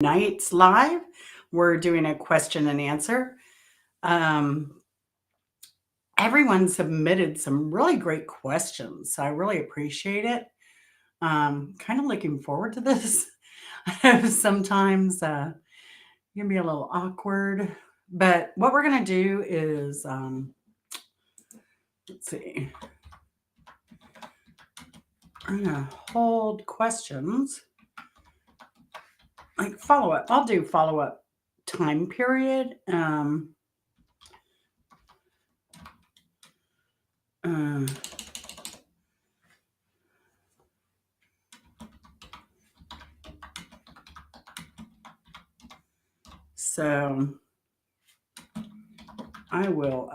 Nights live. We're doing a question and answer. Um, Everyone submitted some really great questions. So I really appreciate it. Kind of looking forward to this. Sometimes it can be a little awkward, but what we're going to do is let's see, I'm going to hold questions like follow up. I'll do follow up time period. Uh, so I will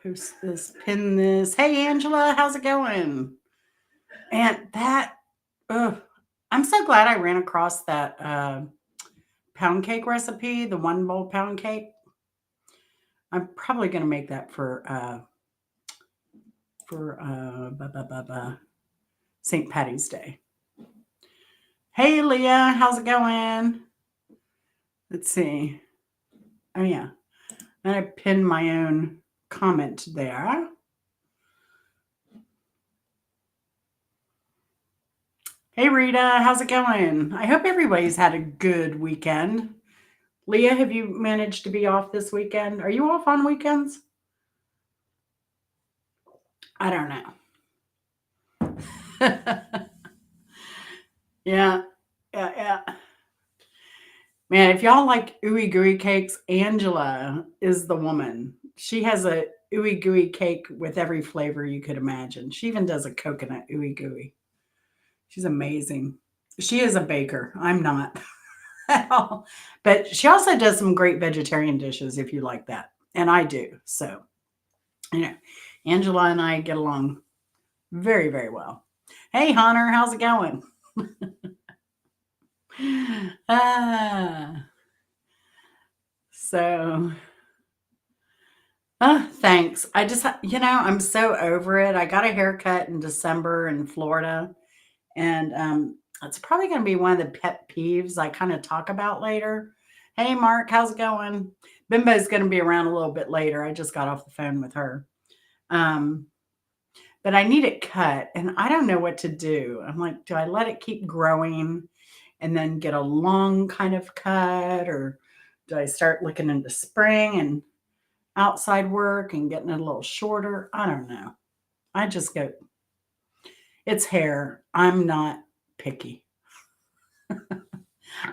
post this, pin this. Hey, Angela, how's it going? And that, ugh, I'm so glad I ran across that pound cake recipe, the 1 bowl pound cake. I'm probably going to make that for St. Patty's Day. Hey, Leah, how's it going? Let's see. Oh, yeah. And I pinned my own comment there. Hey, Rita, how's it going? I hope everybody's had a good weekend. Leah, have you managed to be off this weekend? Are you off on weekends? I don't know. Yeah, yeah. Man, if y'all like ooey gooey cakes, Angela is the woman. She has a ooey gooey cake with every flavor you could imagine. She even does a coconut ooey gooey. She's amazing. She is a baker. I'm not at all. But she also does some great vegetarian dishes if you like that. And I do. So, you know, Angela and I get along very, very well. Hey, Hunter, how's it going? ah, so, thanks. I'm so over it. I got a haircut in December in Florida, and it's probably going to be one of the pet peeves I kind of talk about later. Hey, Mark, how's it going? Bimbo's going to be around a little bit later. I just got off the phone with her. Um, but I need it cut, and I don't know what to do. I'm like, do I let it keep growing and then get a long kind of cut, or do I start looking into spring and outside work and getting it a little shorter? I don't know. I just go, it's hair. I'm not picky.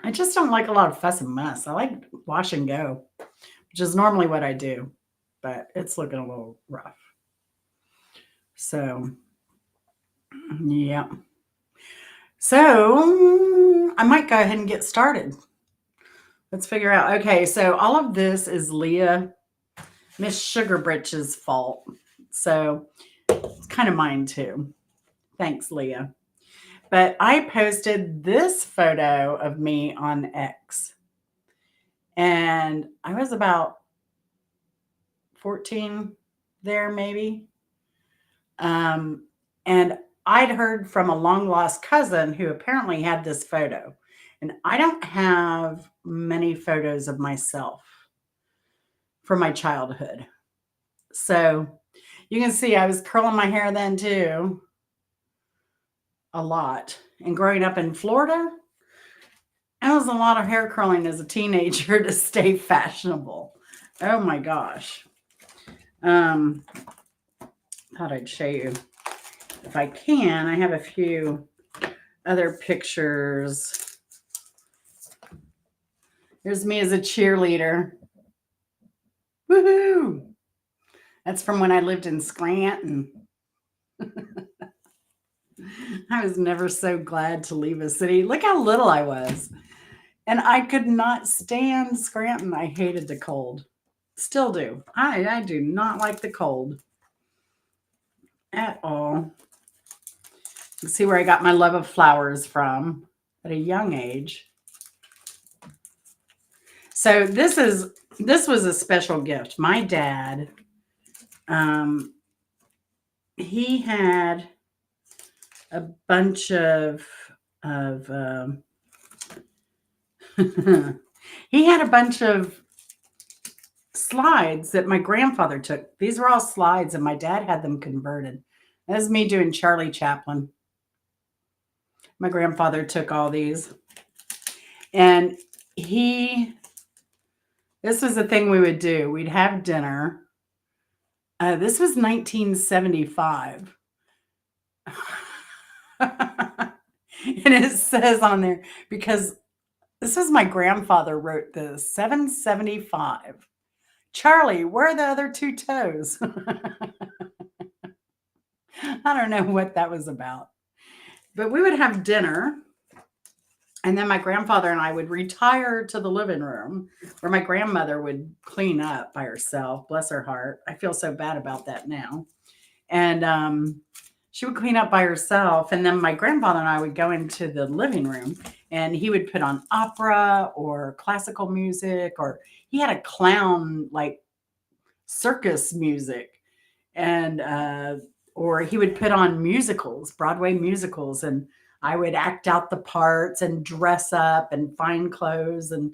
I just don't like a lot of fuss and mess. I like wash and go, which is normally what I do, but it's looking a little rough. So, yeah. So, I might go ahead and get started. Let's figure out. Okay, so all of this is Leah, Miss Sugar Britch's fault. So, it's kind of mine too. Thanks, Leah. But I posted this photo of me on X, and I was about 14 there, maybe. And I'd heard from a long lost cousin who apparently had this photo. And I don't have many photos of myself from my childhood. So you can see I was curling my hair then too, a lot. And growing up in Florida, it was a lot of hair curling as a teenager to stay fashionable. Oh my gosh. Thought I'd show you if I can. I have a few other pictures. Here's me as a cheerleader. Woohoo! That's from when I lived in Scranton. I was never so glad to leave a city. Look how little I was. And I could not stand Scranton. I hated the cold. Still do. I do not like the cold at all. Let's see where I got my love of flowers from at a young age. So this was a special gift. My dad, he had a bunch of he had a bunch of slides that my grandfather took. These were all slides, and my dad had them converted. That was me doing Charlie Chaplin. My grandfather took all these, and this was the thing we would do. We'd have dinner. This was 1975. And it says on there, because this was my grandfather wrote this, 775. Charlie, where are the other two toes? I don't know what that was about. But we would have dinner, and then my grandfather and I would retire to the living room where my grandmother would clean up by herself. Bless her heart. I feel so bad about that now. And she would clean up by herself. And then my grandfather and I would go into the living room, and he would put on opera or classical music, or he had a clown, like circus music. And or he would put on musicals, Broadway musicals, and I would act out the parts and dress up and find clothes and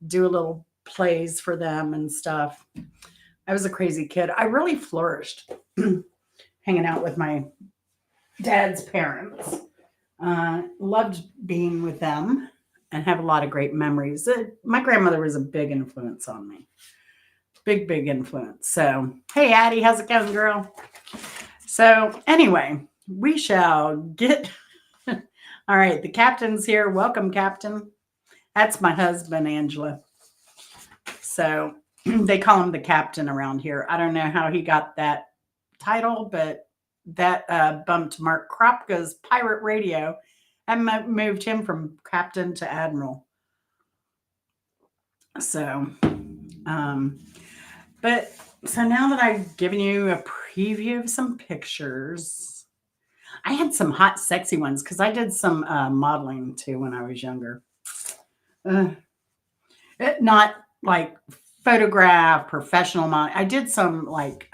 do a little plays for them and stuff. I was a crazy kid. I really flourished hanging out with my dad's parents. Loved being with them and have a lot of great memories. My grandmother was a big influence on me. Big influence. So, hey, Addie, how's it going, girl? So, anyway, we shall get. All right, the captain's here. Welcome, Captain. That's my husband, Angela. So, they call him the captain around here. I don't know how he got that title, but that bumped Mark Kropka's pirate radio and moved him from captain to admiral. So, but so now that I've given you a preview of some pictures, I had some hot, sexy ones because I did some modeling too when I was younger. Not like photograph, professional modeling. I did some like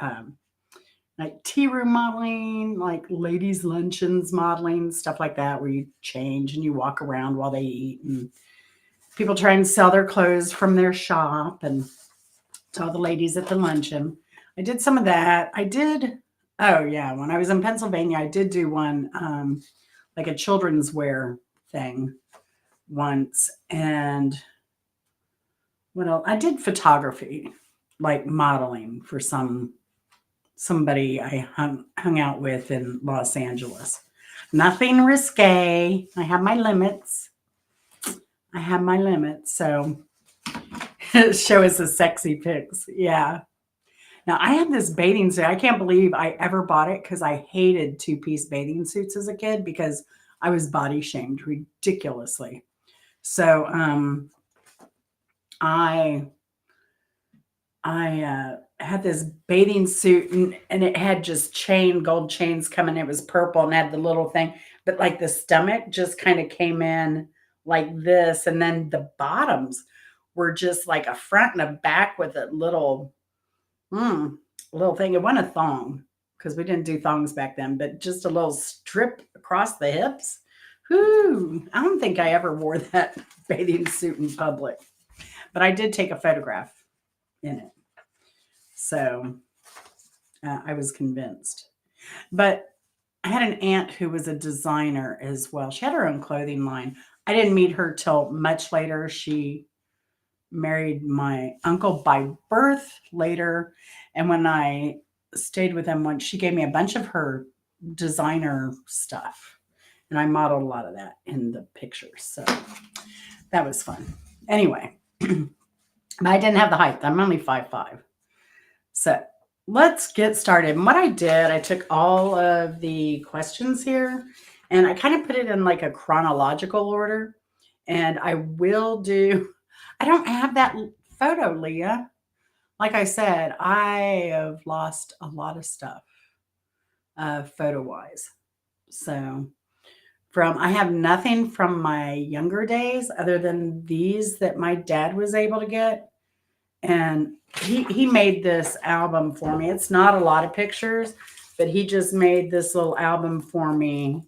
tea room modeling, like ladies' luncheons modeling, stuff like that, where you change and you walk around while they eat, and people try and sell their clothes from their shop and to all the ladies at the luncheon. I did some of that. Oh yeah, when I was in Pennsylvania, I did do one, like a children's wear thing once. And what else? I did photography, like modeling for somebody I hung out with in Los Angeles. Nothing risque. I have my limits. So show us the sexy pics. Yeah. Now I had this bathing suit. I can't believe I ever bought it because I hated two-piece bathing suits as a kid because I was body shamed ridiculously. So I had this bathing suit, and it had just gold chains coming. It was purple and had the little thing, but like the stomach just kind of came in like this, and then the bottoms were just like a front and a back with a little thing. It wasn't a thong because we didn't do thongs back then, but just a little strip across the hips. Whoo! I don't think I ever wore that bathing suit in public, but I did take a photograph in it. So I was convinced. But I had an aunt who was a designer as well. She had her own clothing line. I didn't meet her till much later. She married my uncle by birth later. And when I stayed with him once, she gave me a bunch of her designer stuff. And I modeled a lot of that in the pictures. So that was fun. Anyway, I didn't have the height. I'm only 5'5". So let's get started. And what I did, I took all of the questions here and I kind of put it in like a chronological order. And I don't have that photo, Leah. Like I said, I have lost a lot of stuff photo wise. So I have nothing from my younger days other than these that my dad was able to get. And he made this album for me. It's not a lot of pictures, but he just made this little album for me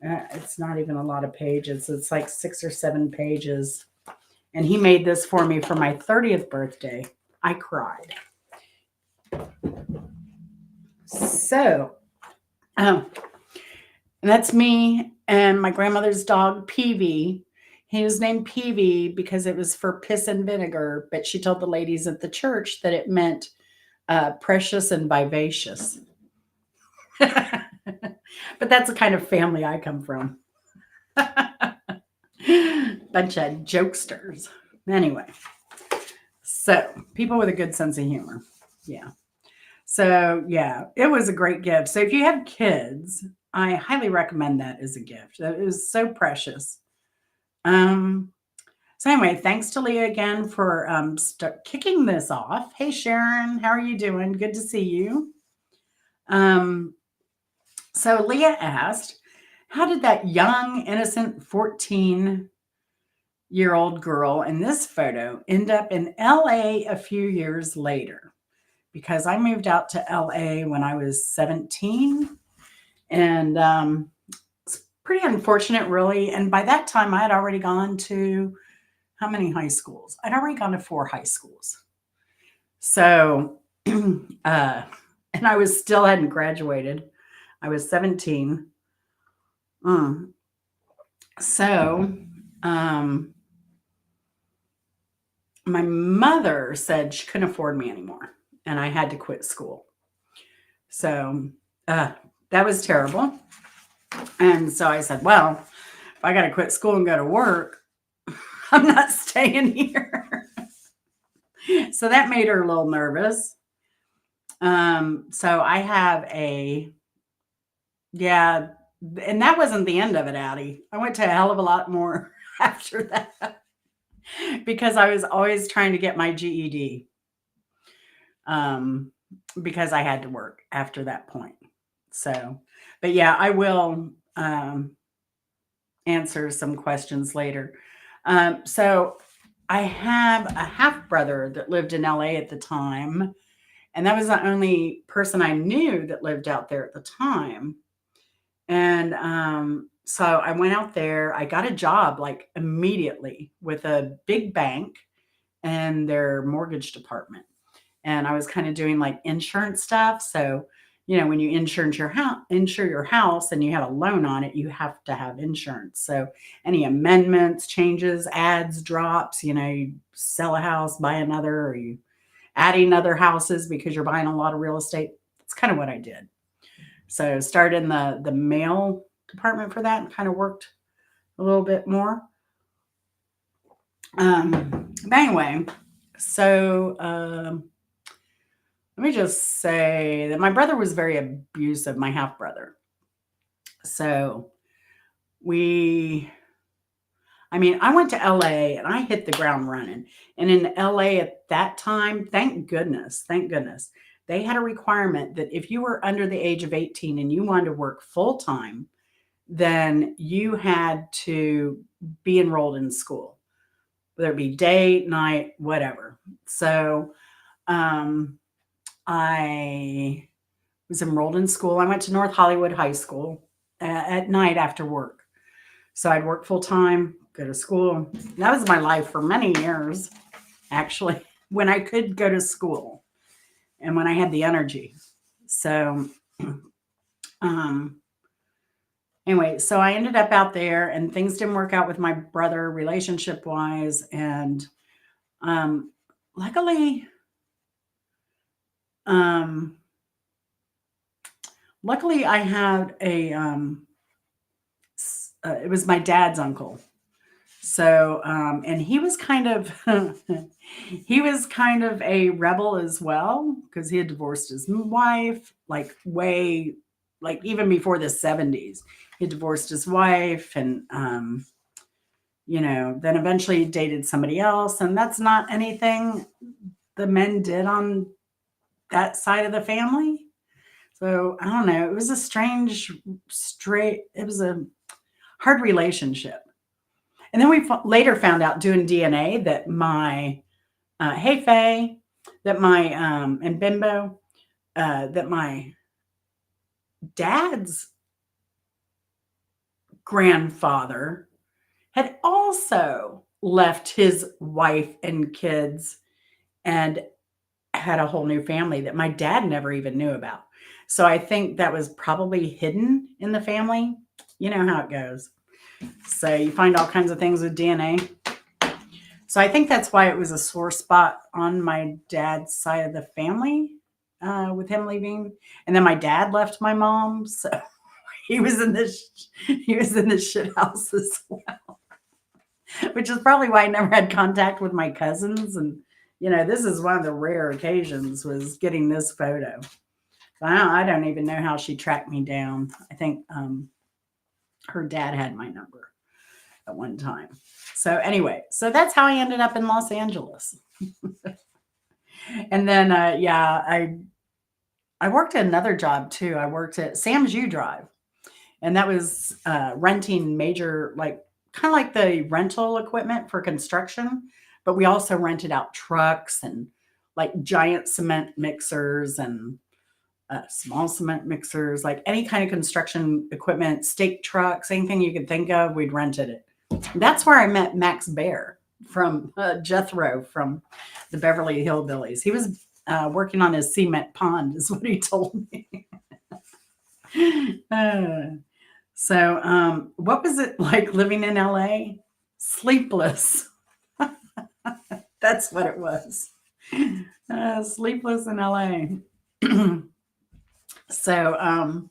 It's not even a lot of pages. It's like 6 or 7 pages. And he made this for me for my 30th birthday. I cried. So, um, and that's me and my grandmother's dog, Peavy. He was named Peavy because it was for piss and vinegar, but she told the ladies at the church that it meant precious and vivacious. But that's the kind of family I come from. Bunch of jokesters. Anyway, so people with a good sense of humor. Yeah. So, yeah, it was a great gift. So, if you have kids, I highly recommend that as a gift. That is so precious. Um, so, anyway, thanks to Leah again for kicking this off. Hey, Sharon, how are you doing? Good to see you. Um, so, Leah asked, how did that young, innocent 14-year-old girl in this photo end up in LA a few years later? Because I moved out to LA when I was 17. And it's pretty unfortunate, really. And by that time, I had already gone to how many high schools? I'd already gone to 4 high schools. So, and I was still hadn't graduated. I was 17. Mm. So, um, my mother said she couldn't afford me anymore, and I had to quit school. So, that was terrible. And so I said, well, if I got to quit school and go to work, I'm not staying here. So that made her a little nervous. So I have yeah, and that wasn't the end of it, Addie. I went to a hell of a lot more after that because I was always trying to get my GED um, because I had to work after that point. So, but yeah, I will answer some questions later. So I have a half brother that lived in LA at the time, and that was the only person I knew that lived out there at the time. And so I went out there. I got a job like immediately with a big bank and their mortgage department. And I was kind of doing like insurance stuff. So, when you insure your house and you have a loan on it, you have to have insurance. So any amendments, changes, adds, drops, you sell a house, buy another, or you adding other houses because you're buying a lot of real estate. That's kind of what I did. So started in the mail department for that and kind of worked a little bit more. But anyway, so let me just say that my brother was very abusive, my half brother. So we, I went to LA and I hit the ground running. And in LA at that time, thank goodness, they had a requirement that if you were under the age of 18 and you wanted to work full time, then you had to be enrolled in school, whether it be day, night, whatever. So I was enrolled in school. I went to North Hollywood High School at night after work. So I'd work full time, go to school. That was my life for many years, actually, when I could go to school and when I had the energy. So, um, anyway, so I ended up out there and things didn't work out with my brother relationship wise. And luckily, um, luckily I had it was my dad's uncle. So, and he was kind of, he was kind of a rebel as well because he had divorced his wife, like way, like even before the 70s. He divorced his wife and, then eventually dated somebody else. And that's not anything the men did on that side of the family. So I don't know. It was a it was a hard relationship. And then we later found out doing DNA that hey Faye, that and Bimbo, that my dad's grandfather had also left his wife and kids and had a whole new family that my dad never even knew about. So I think that was probably hidden in the family. You know how it goes. So you find all kinds of things with DNA. So I think that's why it was a sore spot on my dad's side of the family with him leaving. And then my dad left my mom, so he was in this he was in this shit house as well, which is probably why I never had contact with my cousins. And this is one of the rare occasions was getting this photo. I don't even know how she tracked me down. I think her dad had my number at one time. So anyway, so that's how I ended up in Los Angeles. And then yeah, I worked at another job too. I worked at Sam's U Drive, and that was renting major, like kind of like the rental equipment for construction, but we also rented out trucks and like giant cement mixers and small cement mixers, like any kind of construction equipment, stake trucks, anything you could think of, we'd rented it. That's where I met Max Bear from Jethro from the Beverly Hillbillies. He was working on his cement pond, is what he told me. So, what was it like living in LA? Sleepless. That's what it was. Sleepless in LA. So,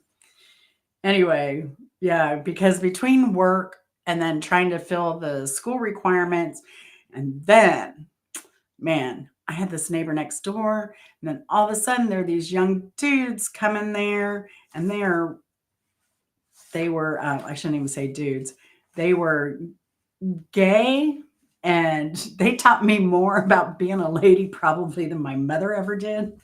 anyway, yeah, because between work and then trying to fill the school requirements, and then, man, I had this neighbor next door, and then all of a sudden there are these young dudes coming there, and they were I shouldn't even say dudes, they were gay, and they taught me more about being a lady probably than my mother ever did.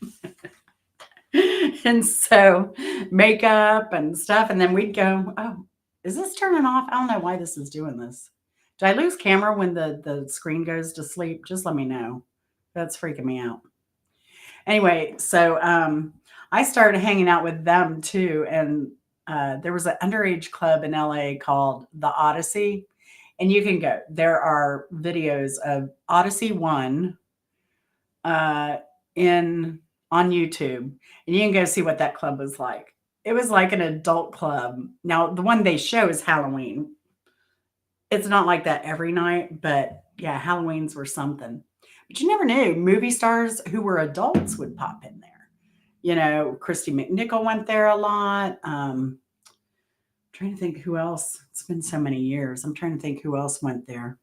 And so makeup and stuff, and then we'd go, oh, is this turning off? I don't know why this is doing this. Do I lose camera when the screen goes to sleep? Just let me know. That's freaking me out. Anyway, so I started hanging out with them too, and there was an underage club in LA called the Odyssey, and you can go. There are videos of Odyssey One uh, in on YouTube, and you can go see what that club was like. It was like an adult club. Now, the one they show is Halloween. It's not like that every night, but yeah, Halloweens were something. But you never knew movie stars who were adults would pop in there. Christy McNichol went there a lot. Trying to think who else. It's been so many years. I'm trying to think who else went there.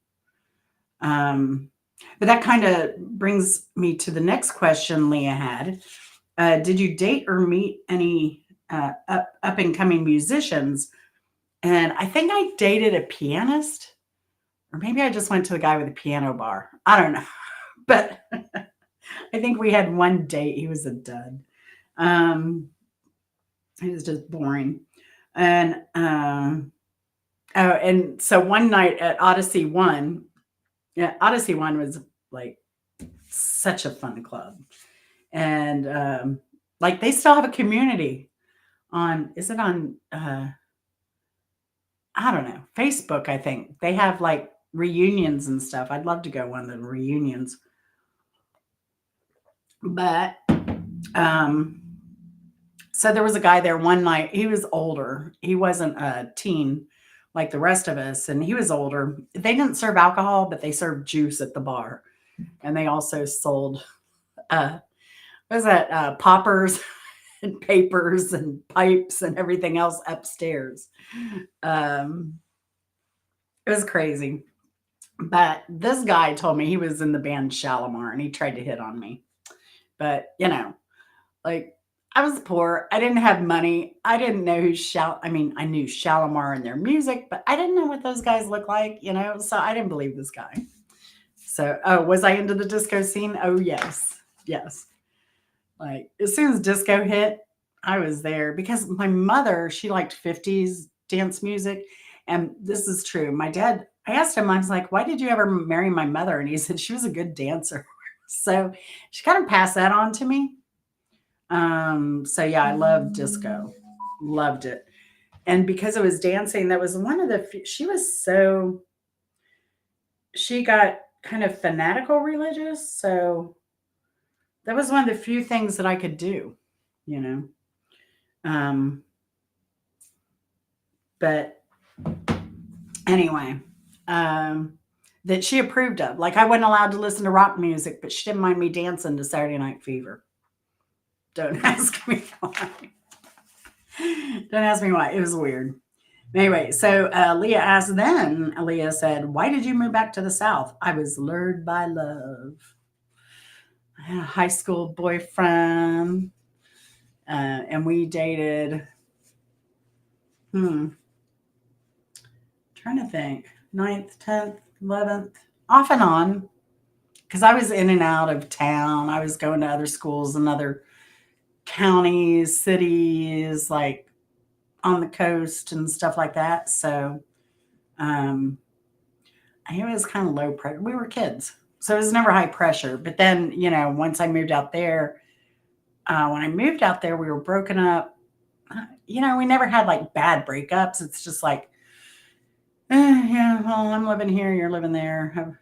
But that kind of brings me to the next question Leah had. Did you date or meet any up and coming musicians? And I think I dated a pianist, or maybe I just went to the guy with the piano bar. I don't know. But I think we had one date. He was a dud. He was just boring. And oh, and so one night at Odyssey One, yeah, Odyssey One was like such a fun club. And like they still have a community on, is it on I don't know, Facebook, I think. They have like reunions and stuff. I'd love to go one of the reunions. But um so there was a guy there one night. He was older. He wasn't a teen like the rest of us, and he was older. They didn't serve alcohol, but they served juice at the bar. And they also sold what was that, poppers and papers and pipes and everything else upstairs. Um, it was crazy. But this guy told me he was in the band Shalimar and he tried to hit on me. But, like I was poor. I didn't have money. I didn't know I mean, I knew Shalimar and their music, but I didn't know what those guys looked like, so I didn't believe this guy. So, oh, was I into the disco scene? Oh, yes. Yes. Like as soon as disco hit, I was there because my mother, she liked 50s dance music. And this is true. My dad, I asked him, I was like, why did you ever marry my mother? And he said she was a good dancer. So she kind of passed that on to me. So yeah, I loved disco. Loved it. And because it was dancing, that was one of the she was so she got kind of fanatical religious, so that was one of the few things that I could do, you know. Um, but anyway, um, that she approved of. Like I wasn't allowed to listen to rock music, but she didn't mind me dancing to Saturday Night Fever. Don't ask me why. Don't ask me why. It was weird. Anyway, so Leah asked then, Leah said, "Why did you move back to the South?" I was lured by love. I had a high school boyfriend, and we dated, hmm, trying to think, ninth, 10th, 11th, off and on, because I was in and out of town. I was going to other schools in other counties, cities, like on the coast and stuff like that. So um, it was kind of low pressure. We were kids, so it was never high pressure. But then, once I moved out there, when I moved out there, we were broken up. We never had like bad breakups. It's just like, yeah, well, I'm living here, you're living there.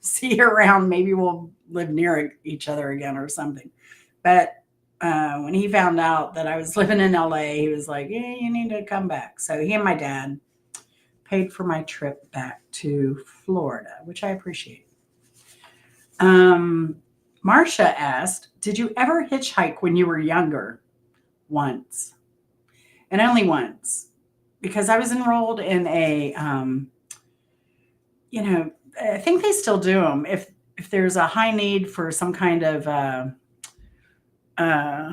See you around. Maybe we'll live near each other again or something. But when he found out that I was living in LA, he was like, "Yeah, you need to come back." So he and my dad paid for my trip back to Florida, which I appreciate. Um, Marcia asked, "Did you ever hitchhike when you were younger?" Once, and only once, because I was enrolled in a, you know, I think they still do them. If there's a high need for some kind of uh,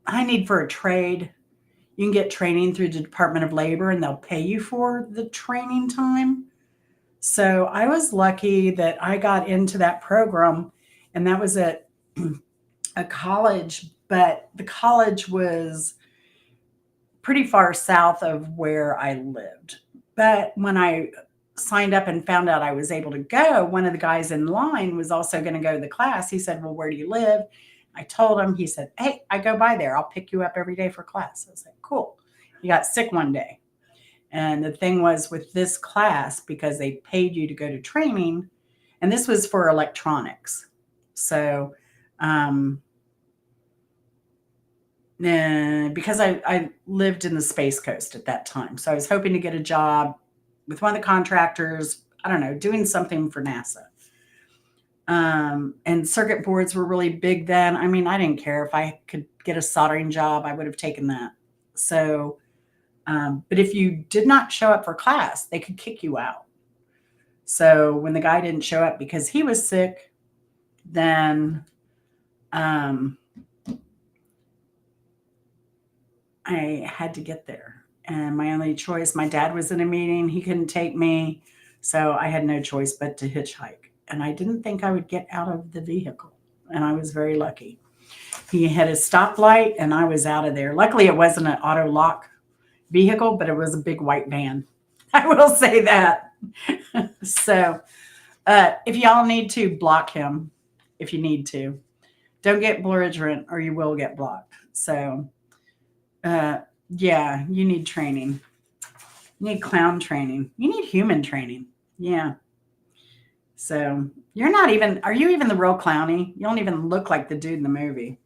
high need for a trade, you can get training through the Department of Labor, and they'll pay you for the training time. So I was lucky that I got into that program, and that was at a college, but the college was pretty far south of where I lived. But when I signed up and found out I was able to go, one of the guys in line was also going to go to the class. He said, "Well, where do you live?" I told him. He said, "Hey, I go by there. I'll pick you up every day for class." I was like, "Cool." He got sick one day. And the thing was with this class, because they paid you to go to training, and this was for electronics. So, um, because I lived in the Space Coast at that time. So I was hoping to get a job with one of the contractors, I don't know, doing something for NASA. And circuit boards were really big then. I mean, I didn't care if I could get a soldering job, I would have taken that. So, but if you did not show up for class, they could kick you out. So when the guy didn't show up because he was sick, then um, I had to get there. And my only choice, my dad was in a meeting, he couldn't take me. So I had no choice but to hitchhike. And I didn't think I would get out of the vehicle. And I was very lucky. He had a stoplight and I was out of there. Luckily, it wasn't an auto lock vehicle, but it was a big white van. I will say that. So if y'all need to, block him if you need to. Don't get belligerent or you will get blocked. So uh, yeah, you need training. You need clown training. You need human training. Yeah. So you're not even, are you even the real clowny? You don't even look like the dude in the movie.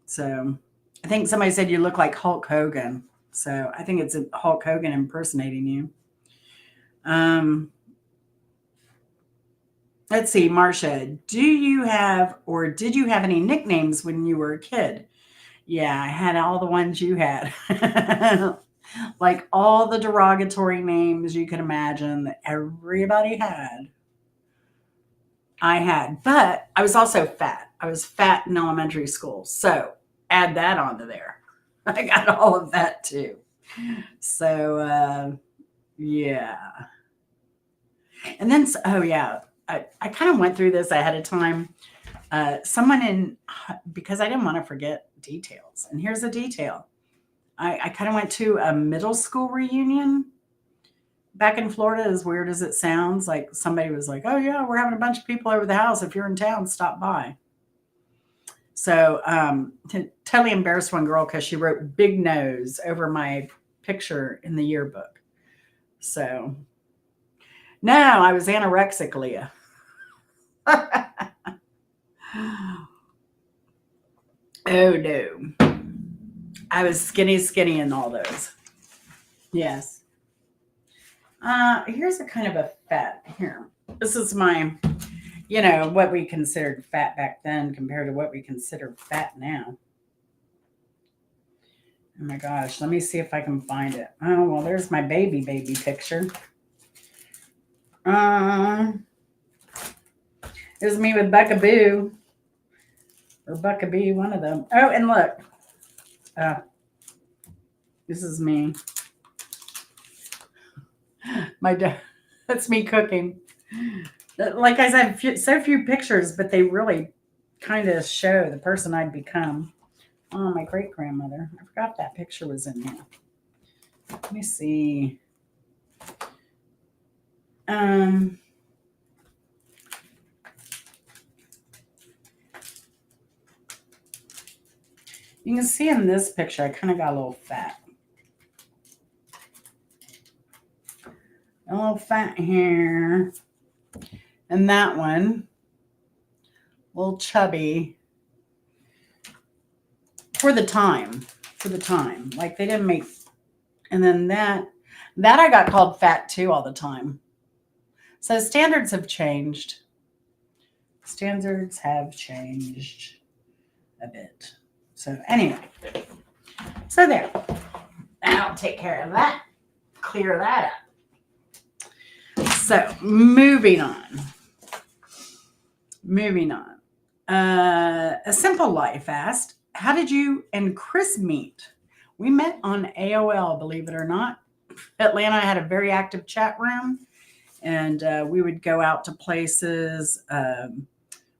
So I think somebody said you look like Hulk Hogan. So I think it's a Hulk Hogan impersonating you. Um, let's see, Marcia, do you have or did you have any nicknames when you were a kid? Yeah, I had all the ones you had. Like all the derogatory names you could imagine that everybody had. I had, but I was also fat. I was fat in elementary school. So add that onto there. I got all of that too. So, yeah. And then, oh, yeah, I kind of went through this ahead of time. Someone because I didn't want to forget details. And here's a detail. I kind of went to a middle school reunion back in Florida, as weird as it sounds. Like somebody was like, "Oh, yeah, we're having a bunch of people over the house. If you're in town, stop by." So, totally embarrassed one girl because she wrote big nose over my picture in the yearbook. So, no, I was anorexic, Leah. Oh no. I was skinny, skinny in all those. Yes. Here's a kind of a fat here. This is my, what we considered fat back then compared to what we consider fat now. Oh my gosh, let me see if I can find it. Oh, well, there's my baby picture. Uh, There's me with Buckaboo or Buckabee, one of them. Oh, and look, uh, this is me. My dad. That's me cooking. Like I said, so few pictures, but they really kind of show the person I'd become. Oh, my great grandmother. I forgot that picture was in here. Let me see. Um, you can see in this picture, I kind of got a little fat. A little fat here. And that one, a little chubby. For the time. Like they didn't make, and then that I got called fat too all the time. So standards have changed. Standards have changed a bit. So anyway, so there. I'll take care of that. Clear that up. So moving on. A Simple Life asked, how did you and Chris meet? We met on AOL, believe it or not. Atlanta had a very active chat room, and we would go out to places.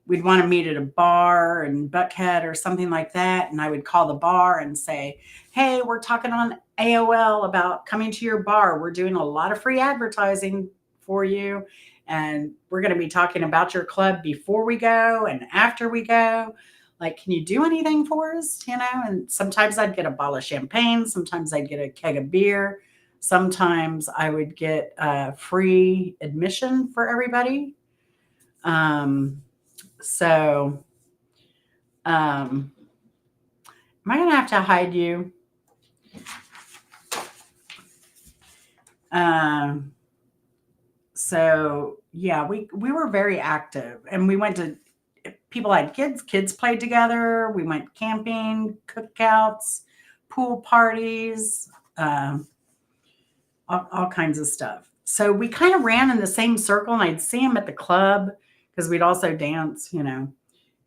We'd want to meet at a bar in Buckhead or something like that. And I would call the bar and say, hey, we're talking on AOL about coming to your bar. We're doing a lot of free advertising for you. And we're going to be talking about your club before we go and after we go. Like, can you do anything for us? And sometimes I'd get a bottle of champagne. Sometimes I'd get a keg of beer. Sometimes I would get free admission for everybody. So, am I going to have to hide you? So yeah, we were very active, and we went to, people had kids played together. We went camping, cookouts, pool parties, all kinds of stuff. So we kind of ran in the same circle, and I'd see him at the club because we'd also dance, and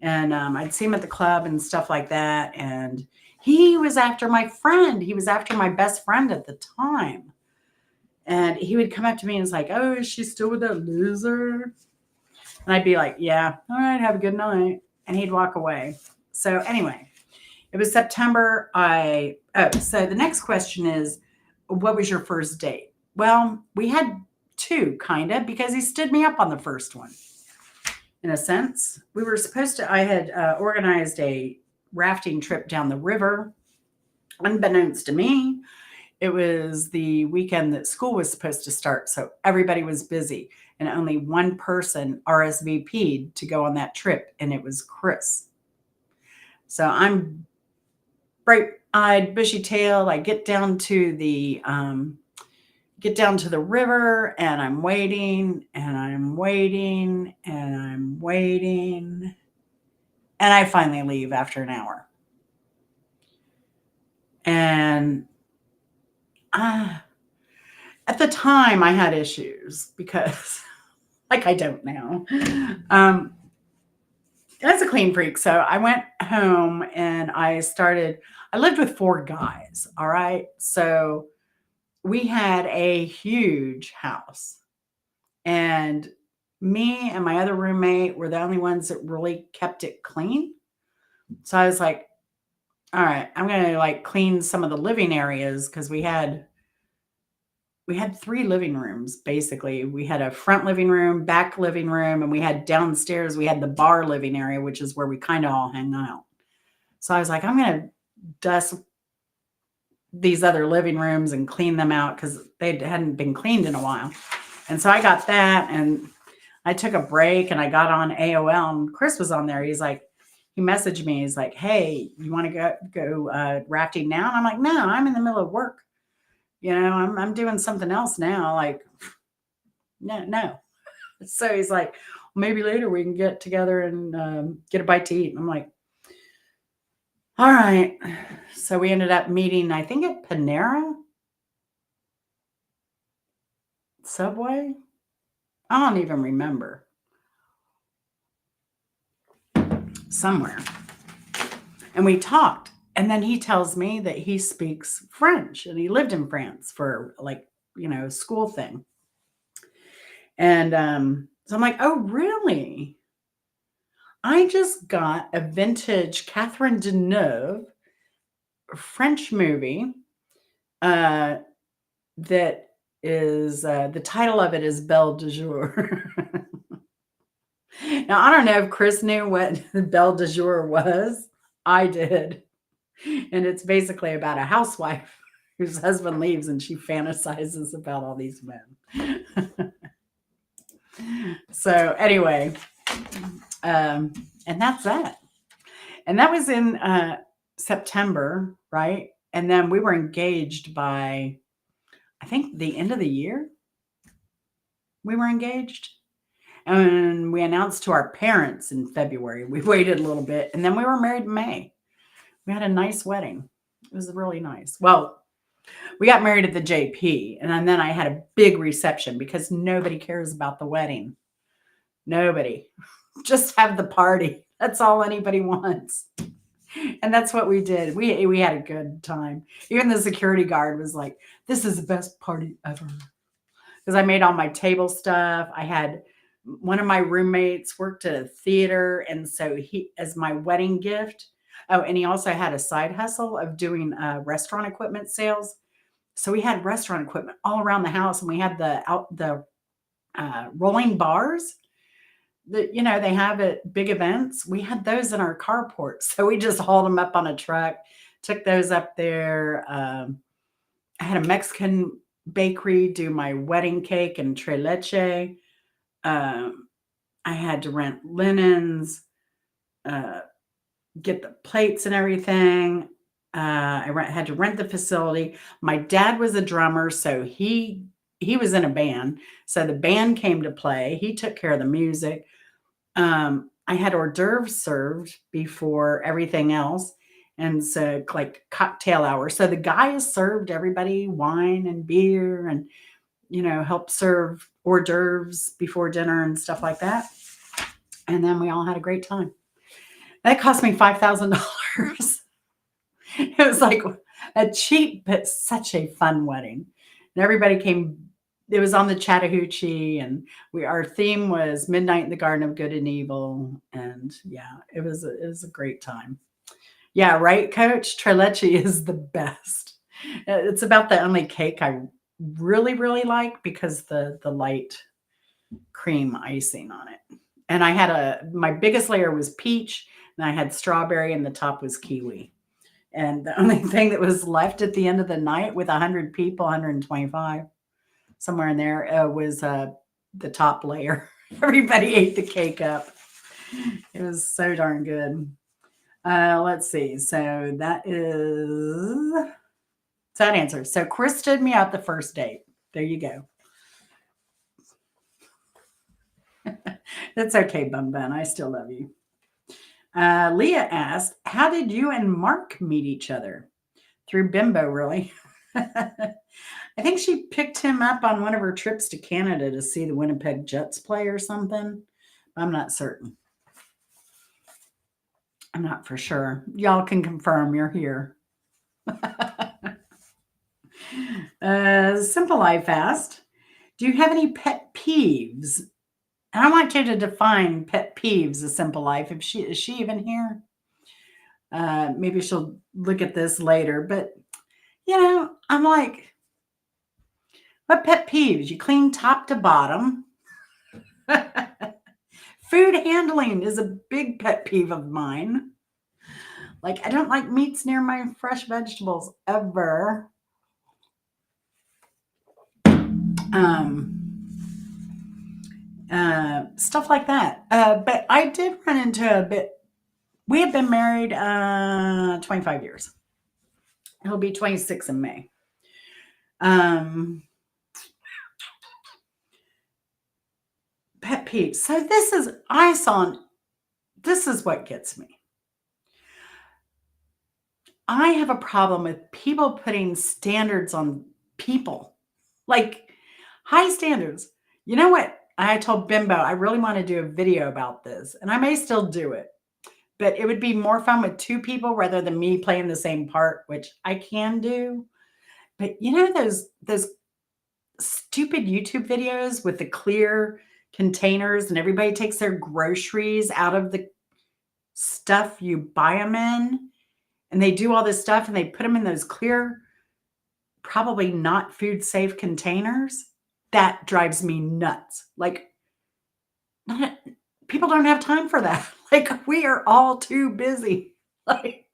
I'd see him at the club and stuff like that. And he was after my friend. He was after my best friend at the time. And he would come up to me and was like, oh, is she still with that loser? And I'd be like, yeah, all right, have a good night. And he'd walk away. So anyway, it was September. So the next question is, what was your first date? Well, we had two, kind of, because he stood me up on the first one. In a sense, I had organized a rafting trip down the river. Unbeknownst to me, it was the weekend that school was supposed to start. So everybody was busy, and only one person RSVP'd to go on that trip, and it was Chris. So I'm bright-eyed, bushy-tailed. I get down to the river, and I'm waiting, and I'm waiting, and I'm waiting, and I finally leave after an hour. And at the time, I had issues because, like, I don't now. That's a clean freak. So I went home and I lived with 4 guys. All right. So we had a huge house, and me and my other roommate were the only ones that really kept it clean. So I was like, all right, I'm going to like clean some of the living areas, because we had 3 living rooms. Basically, we had a front living room, back living room, and we had downstairs, we had the bar living area, which is where we kind of all hang out. So I was like, I'm going to dust these other living rooms and clean them out because they hadn't been cleaned in a while. And so I got that, and I took a break and I got on AOL, and Chris was on there. He messaged me. He's like, "Hey, you want to go rafting now?" And I'm like, "No, I'm in the middle of work. I'm doing something else now. Like, no." So he's like, "Maybe later we can get together and get a bite to eat." And I'm like, "All right." So we ended up meeting, I think, at Panera Subway. I don't even remember, somewhere. And we talked. And then he tells me that he speaks French and he lived in France for, like, school thing. And so I'm like, "Oh, really?" I just got a vintage Catherine Deneuve French movie uh, that is the title of it is Belle de Jour. Now, I don't know if Chris knew what Belle de Jour was. I did. And it's basically about a housewife whose husband leaves and she fantasizes about all these men. So, anyway, and that's that. And that was in September, right? And then we were engaged by, I think, the end of the year. We were engaged. And we announced to our parents in February. We waited a little bit. And then we were married in May. We had a nice wedding. It was really nice. Well, we got married at the JP. And then I had a big reception because nobody cares about the wedding. Nobody. Just have the party. That's all anybody wants. And that's what we did. We had a good time. Even the security guard was like, "This is the best party ever." Because I made all my table stuff. I had one of my roommates worked at a theater, and so he, as my wedding gift. Oh, and he also had a side hustle of doing restaurant equipment sales. So we had restaurant equipment all around the house, and we had the rolling bars that they have at big events. We had those in our carport, so we just hauled them up on a truck, took those up there. I had a Mexican bakery do my wedding cake and tres leche. I had to rent linens, uh, get the plates and everything. Had to rent the facility. My dad was a drummer, so he was in a band. So the band came to play. He took care of the music. I had hors d'oeuvres served before everything else. And so, like, cocktail hour. So the guys served everybody wine and beer and, helped serve hors d'oeuvres before dinner and stuff like that. And then we all had a great time. That cost me $5,000. It was like a cheap, but such a fun wedding. And everybody came. It was on the Chattahoochee, and our theme was Midnight in the Garden of Good and Evil. And yeah, it was a great time. Yeah, right, Coach. Trelechi is the best. It's about the only cake I really, really like because the light cream icing on it. And I had my biggest layer was peach, and I had strawberry, and the top was kiwi. And the only thing that was left at the end of the night with 100 people, 125, somewhere in there, was the top layer. Everybody ate the cake up. It was so darn good. Let's see. So that is that answer. So Chris stood me up the first date. There you go. That's okay, Bum Bun. I still love you. Leah asked, "How did you and Mark meet each other?" Through Bimbo, really. I think she picked him up on one of her trips to Canada to see the Winnipeg Jets play or something. I'm not certain. I'm not for sure. Y'all can confirm you're here. Simple Life asked, "Do you have any pet peeves?" And I want you to define pet peeves of Simple Life. Is she even here? Maybe she'll look at this later. But I'm like, what pet peeves? You clean top to bottom. Food handling is a big pet peeve of mine. Like, I don't like meats near my fresh vegetables ever. Um, Stuff like that. But I did run into a bit. We have been married 25 years. It'll be 26 in May. Um, Pet peeves. So this is what gets me. I have a problem with people putting standards on people, like high standards. You know what? I told Bimbo I really want to do a video about this, and I may still do it, but it would be more fun with two people rather than me playing the same part, which I can do. But you know those stupid YouTube videos with the clear containers and everybody takes their groceries out of the stuff you buy them in, and they do all this stuff and they put them in those clear, probably not food safe containers. That drives me nuts. Like, not, people don't have time for that. Like, we are all too busy. Like,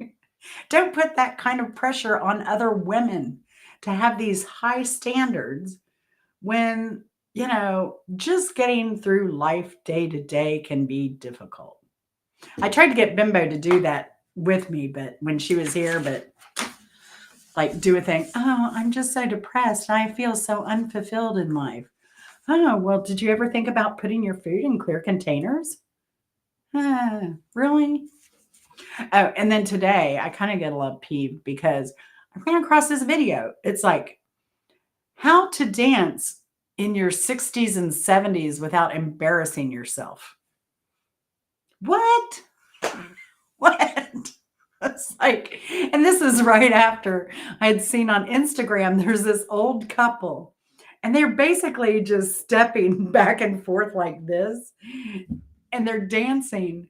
don't put that kind of pressure on other women to have these high standards when, just getting through life day to day can be difficult. I tried to get Bimbo to do that with me, but when she was here, but like do a thing. Oh, I'm just so depressed. I feel so unfulfilled in life. Oh, well, did you ever think about putting your food in clear containers? Really? Oh, and then today I kind of get a little peeved because I ran across this video. It's like how to dance in your 60s and 70s without embarrassing yourself. What? What? It's like, and this is right after I had seen on Instagram, there's this old couple, and they're basically just stepping back and forth like this, and they're dancing,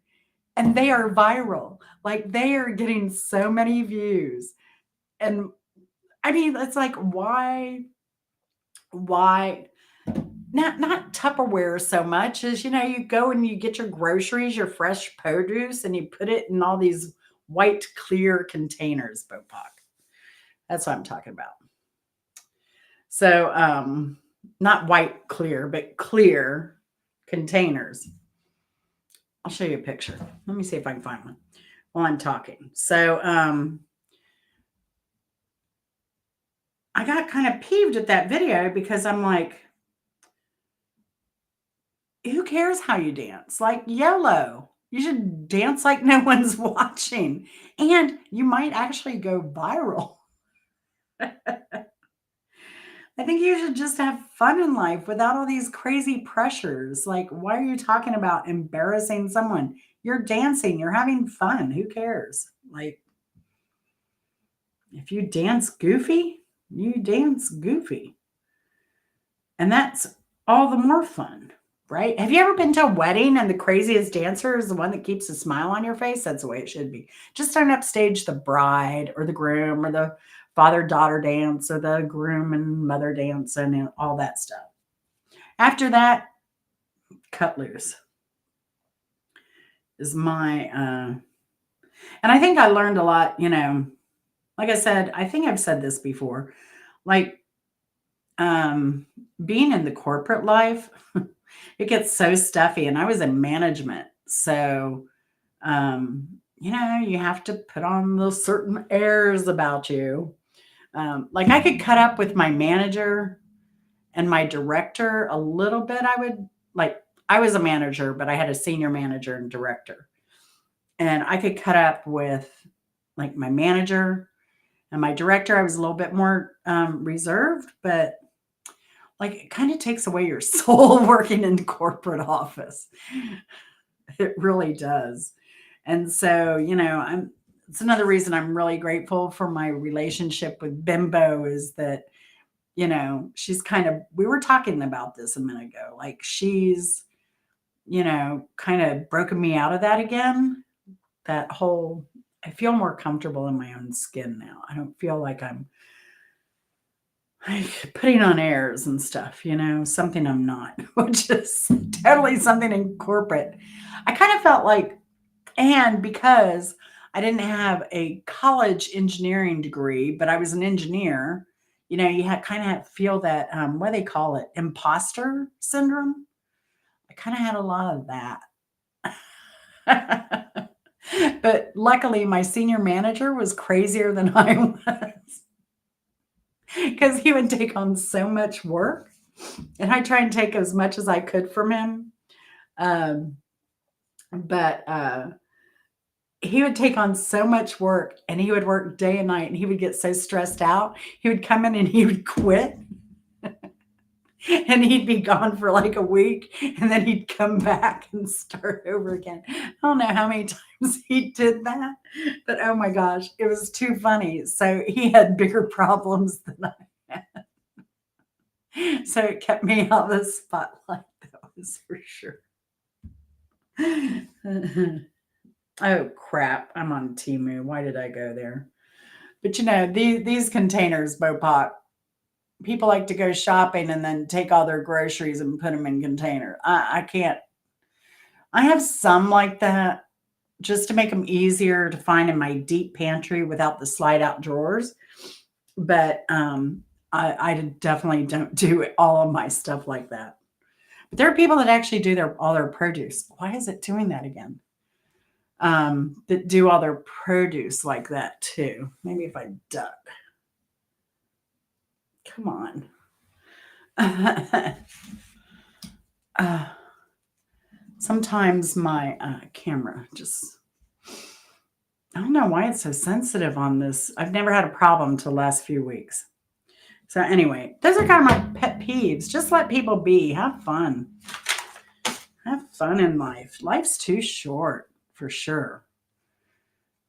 and they are viral. Like, they are getting so many views. And I mean, it's like, why? Not Tupperware so much as you go and you get your groceries, your fresh produce, and you put it in all these white clear containers, Bopak. That's what I'm talking about. So not white clear, but clear containers. I'll show you a picture. Let me see if I can find one while I'm talking. So I got kind of peeved at that video because I'm like, who cares how you dance? Like, YOLO. You should dance like no one's watching. And you might actually go viral. I think you should just have fun in life without all these crazy pressures. Like, why are you talking about embarrassing someone? You're dancing, you're having fun. Who cares? Like, if you dance goofy, you dance goofy. And that's all the more fun. Right? Have you ever been to a wedding and the craziest dancer is the one that keeps a smile on your face? That's the way it should be. Just don't upstage the bride or the groom or the father-daughter dance or the groom and mother dance and all that stuff. After that, cut loose is my and I think I learned a lot, like I said, I think I've said this before. Like being in the corporate life, it gets so stuffy, and I was in management. So, you have to put on those certain airs about you. Like I could cut up with my manager and my director a little bit. I was a manager, but I had a senior manager and director. And I could cut up with like my manager and my director. I was a little bit more reserved, but like it kind of takes away your soul working in the corporate office. It really does. And so, it's another reason I'm really grateful for my relationship with Bimbo is that, she's we were talking about this a minute ago. Like she's, kind of broken me out of that again. That whole, I feel more comfortable in my own skin now. I don't feel like I'm like putting on airs and stuff, something I'm not, which is totally something in corporate. I kind of felt like, and because I didn't have a college engineering degree, but I was an engineer. You know, you had kind of feel that what do they call it, imposter syndrome. I kind of had a lot of that. But luckily, my senior manager was crazier than I was because he would take on so much work, and I try and take as much as I could from him. Um, but he would take on so much work, and he would work day and night, and he would get so stressed out. He would come in and he would quit, and he'd be gone for like a week, and then he'd come back and start over again. I don't know how many times he did that, but oh my gosh, it was too funny. So he had bigger problems than I had. So it kept me out of the spotlight, that was for sure. Oh crap, I'm on Temu. Why did I go there? But you know, these containers, Bopak, people like to go shopping and then take all their groceries and put them in container. I can't. I have some like that just to make them easier to find in my deep pantry without the slide out drawers. But I definitely don't do all of my stuff like that. But there are people that actually do all their produce. Why is it doing that again? That do all their produce like that too. Maybe if I duck. Come on. uh, Sometimes my camera just, I don't know why it's so sensitive on this. I've never had a problem till the last few weeks. So anyway, those are kind of my pet peeves. Just let people be. Have fun. Have fun in life. Life's too short for sure.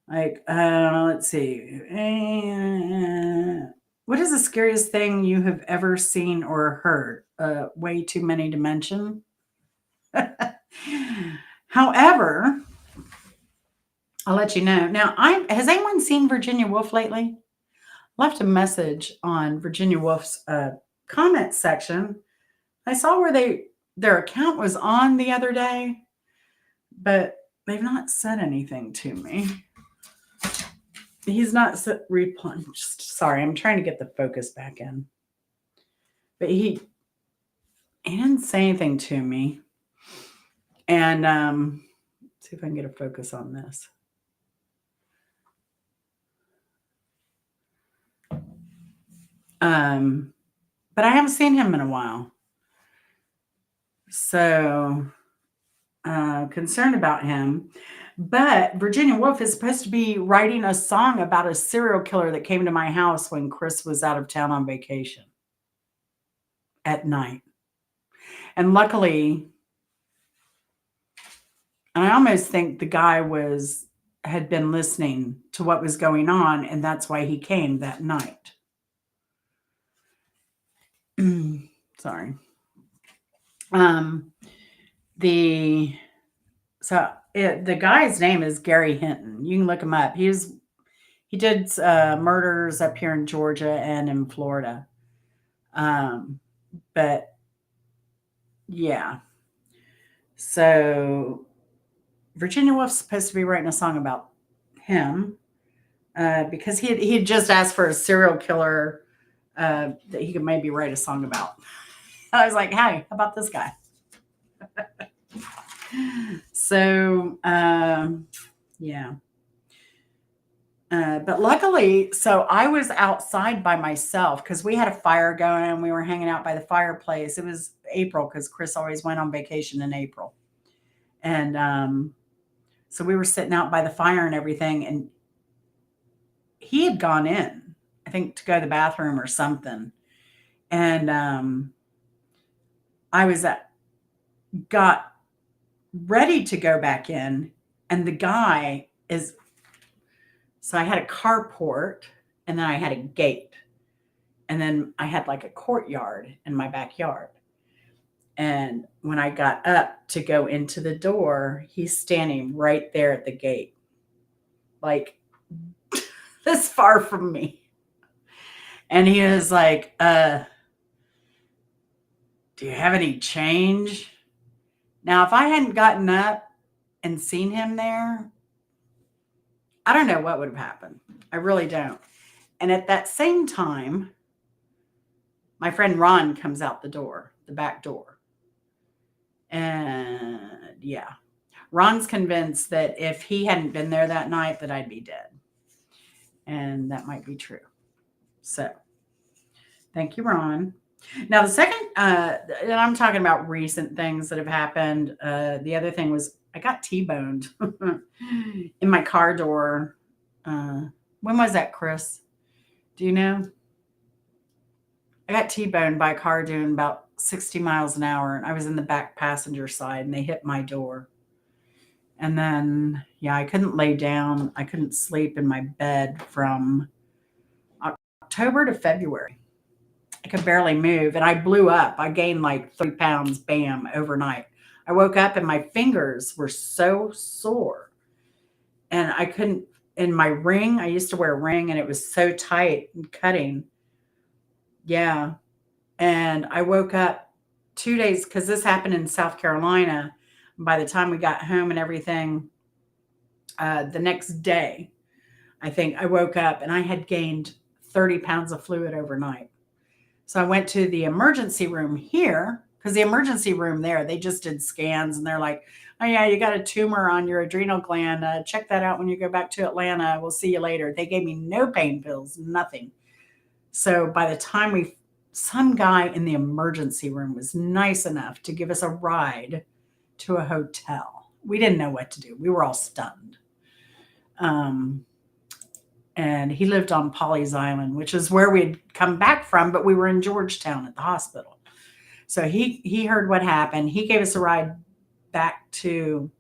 Like, let's see. What is the scariest thing you have ever seen or heard? Way too many to mention. However, I'll let you know. Now, I has anyone seen Virginia Woolf lately? Left a message on Virginia Woolf's comment section. I saw where their account was on the other day, but they've not said anything to me. He's not replying. Sorry, I'm trying to get the focus back in. But he didn't say anything to me. And see if I can get a focus on this. But I haven't seen him in a while. So concerned about him. But Virginia Woolf is supposed to be writing a song about a serial killer that came to my house when Chris was out of town on vacation at night. And luckily, and I almost think the guy had been listening to what was going on, and that's why he came that night. Sorry. The guy's name is Gary Hinton. You can look him up. He did murders up here in Georgia and in Florida. But yeah. So Virginia Woolf's supposed to be writing a song about him because he had just asked for a serial killer that he could maybe write a song about. I was like, hey, how about this guy? So, yeah. But luckily, so I was outside by myself because we had a fire going and we were hanging out by the fireplace. It was April because Chris always went on vacation in April. And so we were sitting out by the fire and everything. And he had gone in, I think, to go to the bathroom or something. And I got ready to go back in. And the guy is, so I had a carport and then I had a gate. And then I had like a courtyard in my backyard. And when I got up to go into the door, he's standing right there at the gate, like this far from me. And he was like, do you have any change? Now, if I hadn't gotten up and seen him there, I don't know what would have happened. I really don't. And at that same time, my friend Ron comes out the door, the back door. And yeah, Ron's convinced that if he hadn't been there that night, that I'd be dead. And that might be true. So thank you, Ron. Now, the second, and I'm talking about recent things that have happened. The other thing was I got T-boned in my car door. Uh, when was that, Chris? Do you know? I got T-boned by a car doing about 60 miles an hour, and I was in the back passenger side, and they hit my door. And then, yeah, I couldn't lay down. I couldn't sleep in my bed from October to February. I could barely move, and I blew up. I gained like 30 pounds, bam, overnight. I woke up and my fingers were so sore, and I couldn't. In my ring, I used to wear a ring, and it was so tight and cutting. Yeah, and I woke up 2 days because this happened in South Carolina. By the time we got home and everything, the next day, I think I woke up and I had gained 30 pounds of fluid overnight. So I went to the emergency room here because the emergency room there, they just did scans and they're like, oh, yeah, you got a tumor on your adrenal gland. Check that out when you go back to Atlanta. We'll see you later. They gave me no pain pills, nothing. So by the time some guy in the emergency room was nice enough to give us a ride to a hotel. We didn't know what to do. We were all stunned. Um, and he lived on Polly's Island, which is where we'd come back from, but we were in Georgetown at the hospital. So he heard what happened. He gave us a ride back to,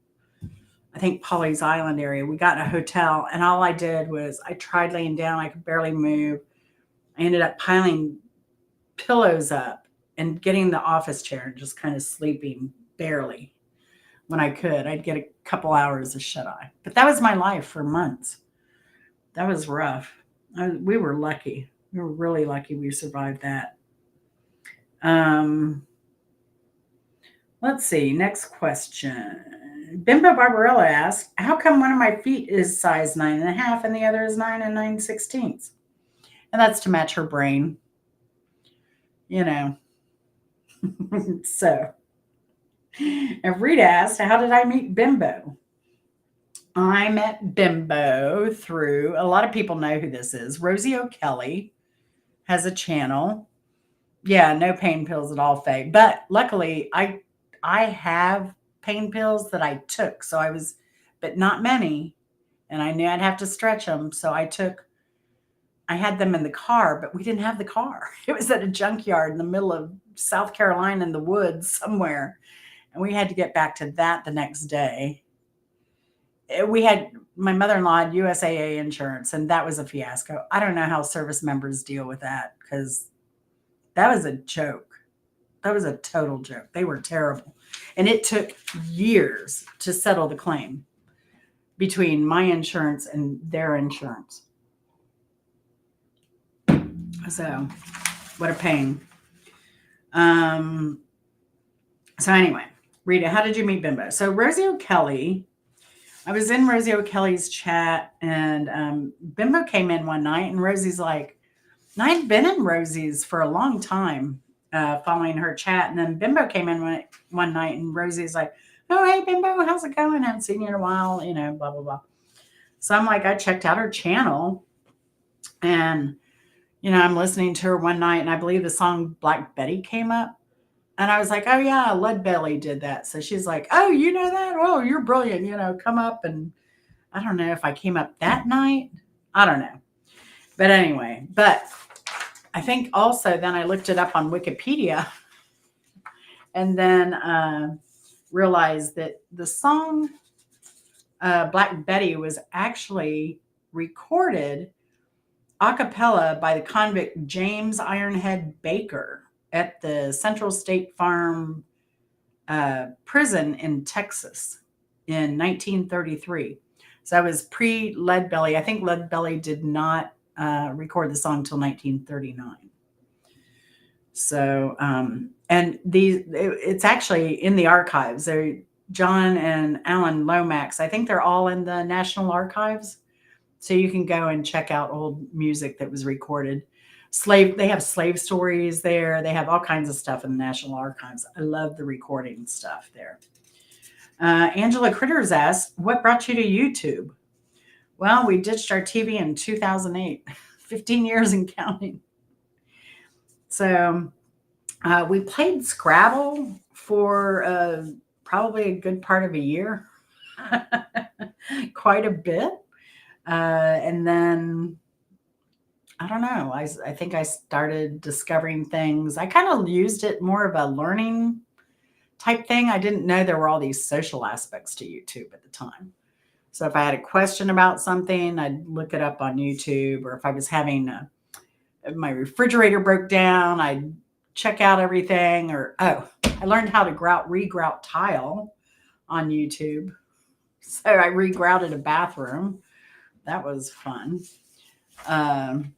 I think, Polly's Island area. We got in a hotel, and all I did was I tried laying down. I could barely move. I ended up piling pillows up and getting the office chair and just kind of sleeping barely when I could. I'd get a couple hours of shut eye. But that was my life for months. That was rough. We were lucky. We were really lucky we survived that. Um, let's see. Next question. Bimbo Barbarella asks, how come one of my feet is size 9.5 and the other is 9 9/16? And that's to match her brain. You know. So, and Rita asked, how did I meet Bimbo? I met Bimbo through, a lot of people know who this is. Rosie O'Kelly has a channel. Yeah, no pain pills at all, Faye. But luckily, I have pain pills that I took. So I was, but not many. And I knew I'd have to stretch them. So I had them in the car, but we didn't have the car. It was at a junkyard in the middle of South Carolina in the woods somewhere. And we had to get back to that the next day. We had, my mother-in-law had USAA insurance, and that was a fiasco. I don't know how service members deal with that because that was a joke. That was a total joke. They were terrible. And it took years to settle the claim between my insurance and their insurance. So, what a pain. So anyway, Rita, how did you meet Bimbo? So Rosie O'Kelly, I was in Rosie O'Kelly's chat, and Bimbo came in one night, and Rosie's like, and I'd been in Rosie's for a long time, following her chat, and then Bimbo came in one night, and Rosie's like, oh, hey, Bimbo, how's it going? I haven't seen you in a while, blah, blah, blah. So I'm like, I checked out her channel, and I'm listening to her one night, and I believe the song Black Betty came up. And I was like, oh, yeah, Leadbelly did that. So she's like, oh, you know that? Oh, you're brilliant. Come up. And I don't know if I came up that night. I don't know. But anyway, I think also then I looked it up on Wikipedia and then realized that the song Black Betty was actually recorded a cappella by the convict James Ironhead Baker at the Central State Farm prison in Texas in 1933. So that was pre-Leadbelly. I think Leadbelly did not record the song till 1939. So, and it's actually in the archives. John and Alan Lomax, I think they're all in the National Archives. So you can go and check out old music that was recorded. They have slave stories there. They have all kinds of stuff in the National Archives. I love the recording stuff there. Angela Critters asked, what brought you to YouTube? Well, we ditched our TV in 2008, 15 years and counting. So we played Scrabble for probably a good part of a year, quite a bit. And then I don't know. I think I started discovering things. I kind of used it more of a learning type thing. I didn't know there were all these social aspects to YouTube at the time. So if I had a question about something, I'd look it up on YouTube, or if I was having my refrigerator broke down, I'd check out everything. Or I learned how to regrout tile on YouTube. So I regrouted a bathroom. That was fun. Um,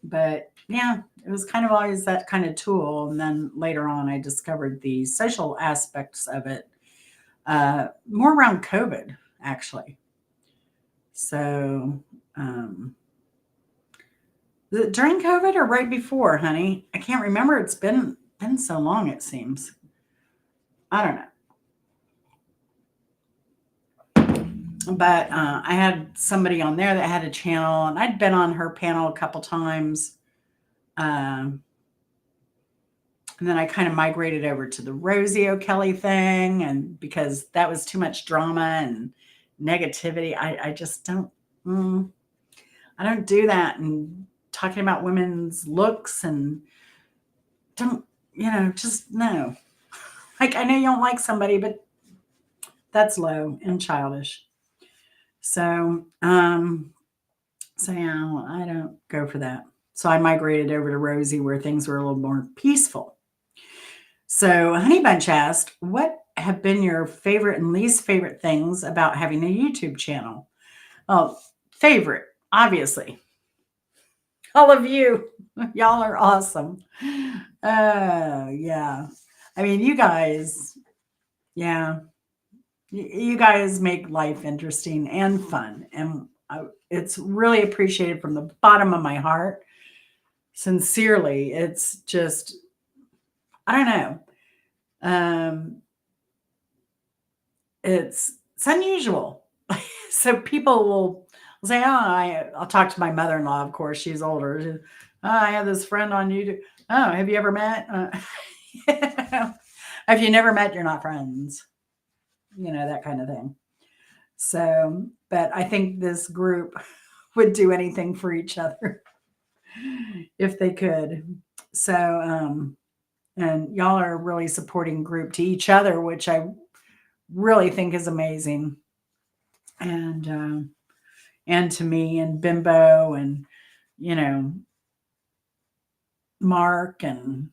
but yeah, it was kind of always that kind of tool. And then later on, I discovered the social aspects of it more around COVID, actually. So, was it during COVID or right before, honey? I can't remember. It's been so long, it seems. I don't know. But I had somebody on there that had a channel, and I'd been on her panel a couple times. Um, and then I kind of migrated over to the Rosie O'Kelly thing, and because that was too much drama and negativity, I just don't. Mm, I don't do that. And talking about women's looks and don't, just no. Like, I know you don't like somebody, but that's low and childish. So, so yeah, I don't go for that. So I migrated over to Rosie where things were a little more peaceful. So Honey Bunch asked, what have been your favorite and least favorite things about having a YouTube channel? Oh, favorite, obviously. All of you. Y'all are awesome. Yeah. I mean, you guys, yeah, you guys make life interesting and fun. And it's really appreciated from the bottom of my heart. Sincerely, it's just, I don't know. Um, it's unusual. So people will say, "Oh, I'll talk to my mother-in-law. Of course, she's older. Oh, I have this friend on YouTube. Oh, have you ever met? If you never met, you're not friends. That kind of thing. So, but I think this group would do anything for each other if they could. So, and y'all are a really supporting group to each other, which I really think is amazing. And to me and Bimbo and you know Mark, and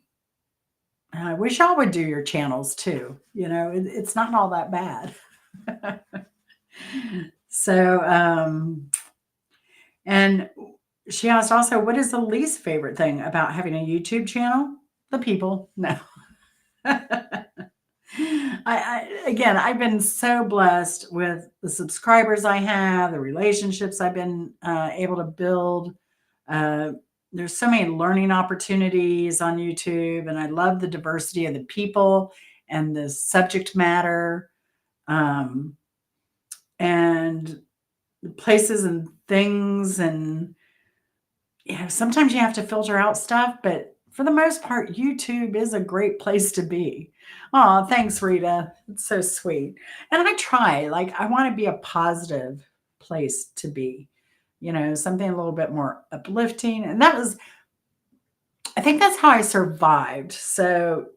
I wish y'all would do your channels too. It's not all that bad. So, and she asked also, what is the least favorite thing about having a YouTube channel? The people. No. Again, I've been so blessed with the subscribers I have, the relationships I've been able to build. Uh, there's so many learning opportunities on YouTube, and I love the diversity of the people and the subject matter, um, and the places and things. And sometimes you have to filter out stuff, but for the most part, YouTube is a great place to be. Oh, thanks, Rita. It's so sweet. And I try, like, I want to be a positive place to be, something a little bit more uplifting. And I think that's how I survived. So,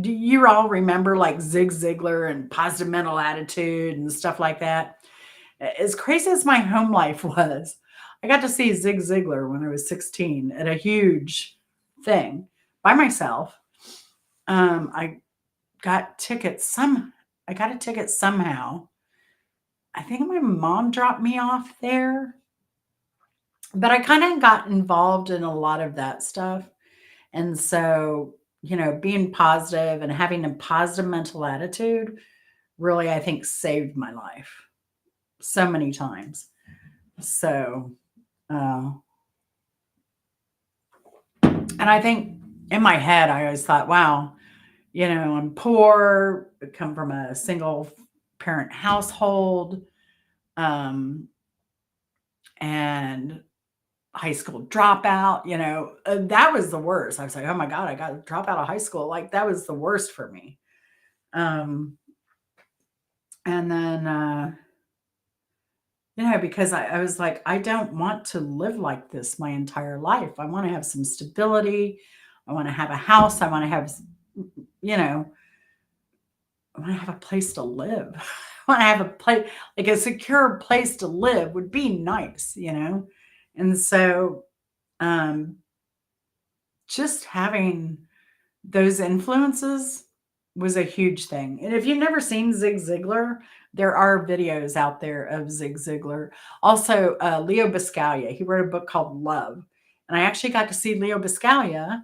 do you all remember like Zig Ziglar and positive mental attitude and stuff like that? As crazy as my home life was, I got to see Zig Ziglar when I was 16 at a huge thing by myself. I got tickets I got a ticket somehow. I think my mom dropped me off there, but I kind of got involved in a lot of that stuff. And so, being positive and having a positive mental attitude really, I think, saved my life. so many times. So, uh, and I think in my head, I always thought, wow, I'm poor, I come from a single parent household, um, and high school dropout, that was the worst. I was like, oh my God, I got to drop out of high school. Like that was the worst for me. Um, and then, because I was like, I don't want to live like this my entire life. I want to have some stability. I want to have a house. I want to have, you know, I want to have a place to live. I want to have a place, like a secure place to live would be nice. And so, um, just having those influences was a huge thing. And if you've never seen Zig Ziglar, there are videos out there of Zig Ziglar. Also, Leo Biscaglia, he wrote a book called Love. And I actually got to see Leo Biscaglia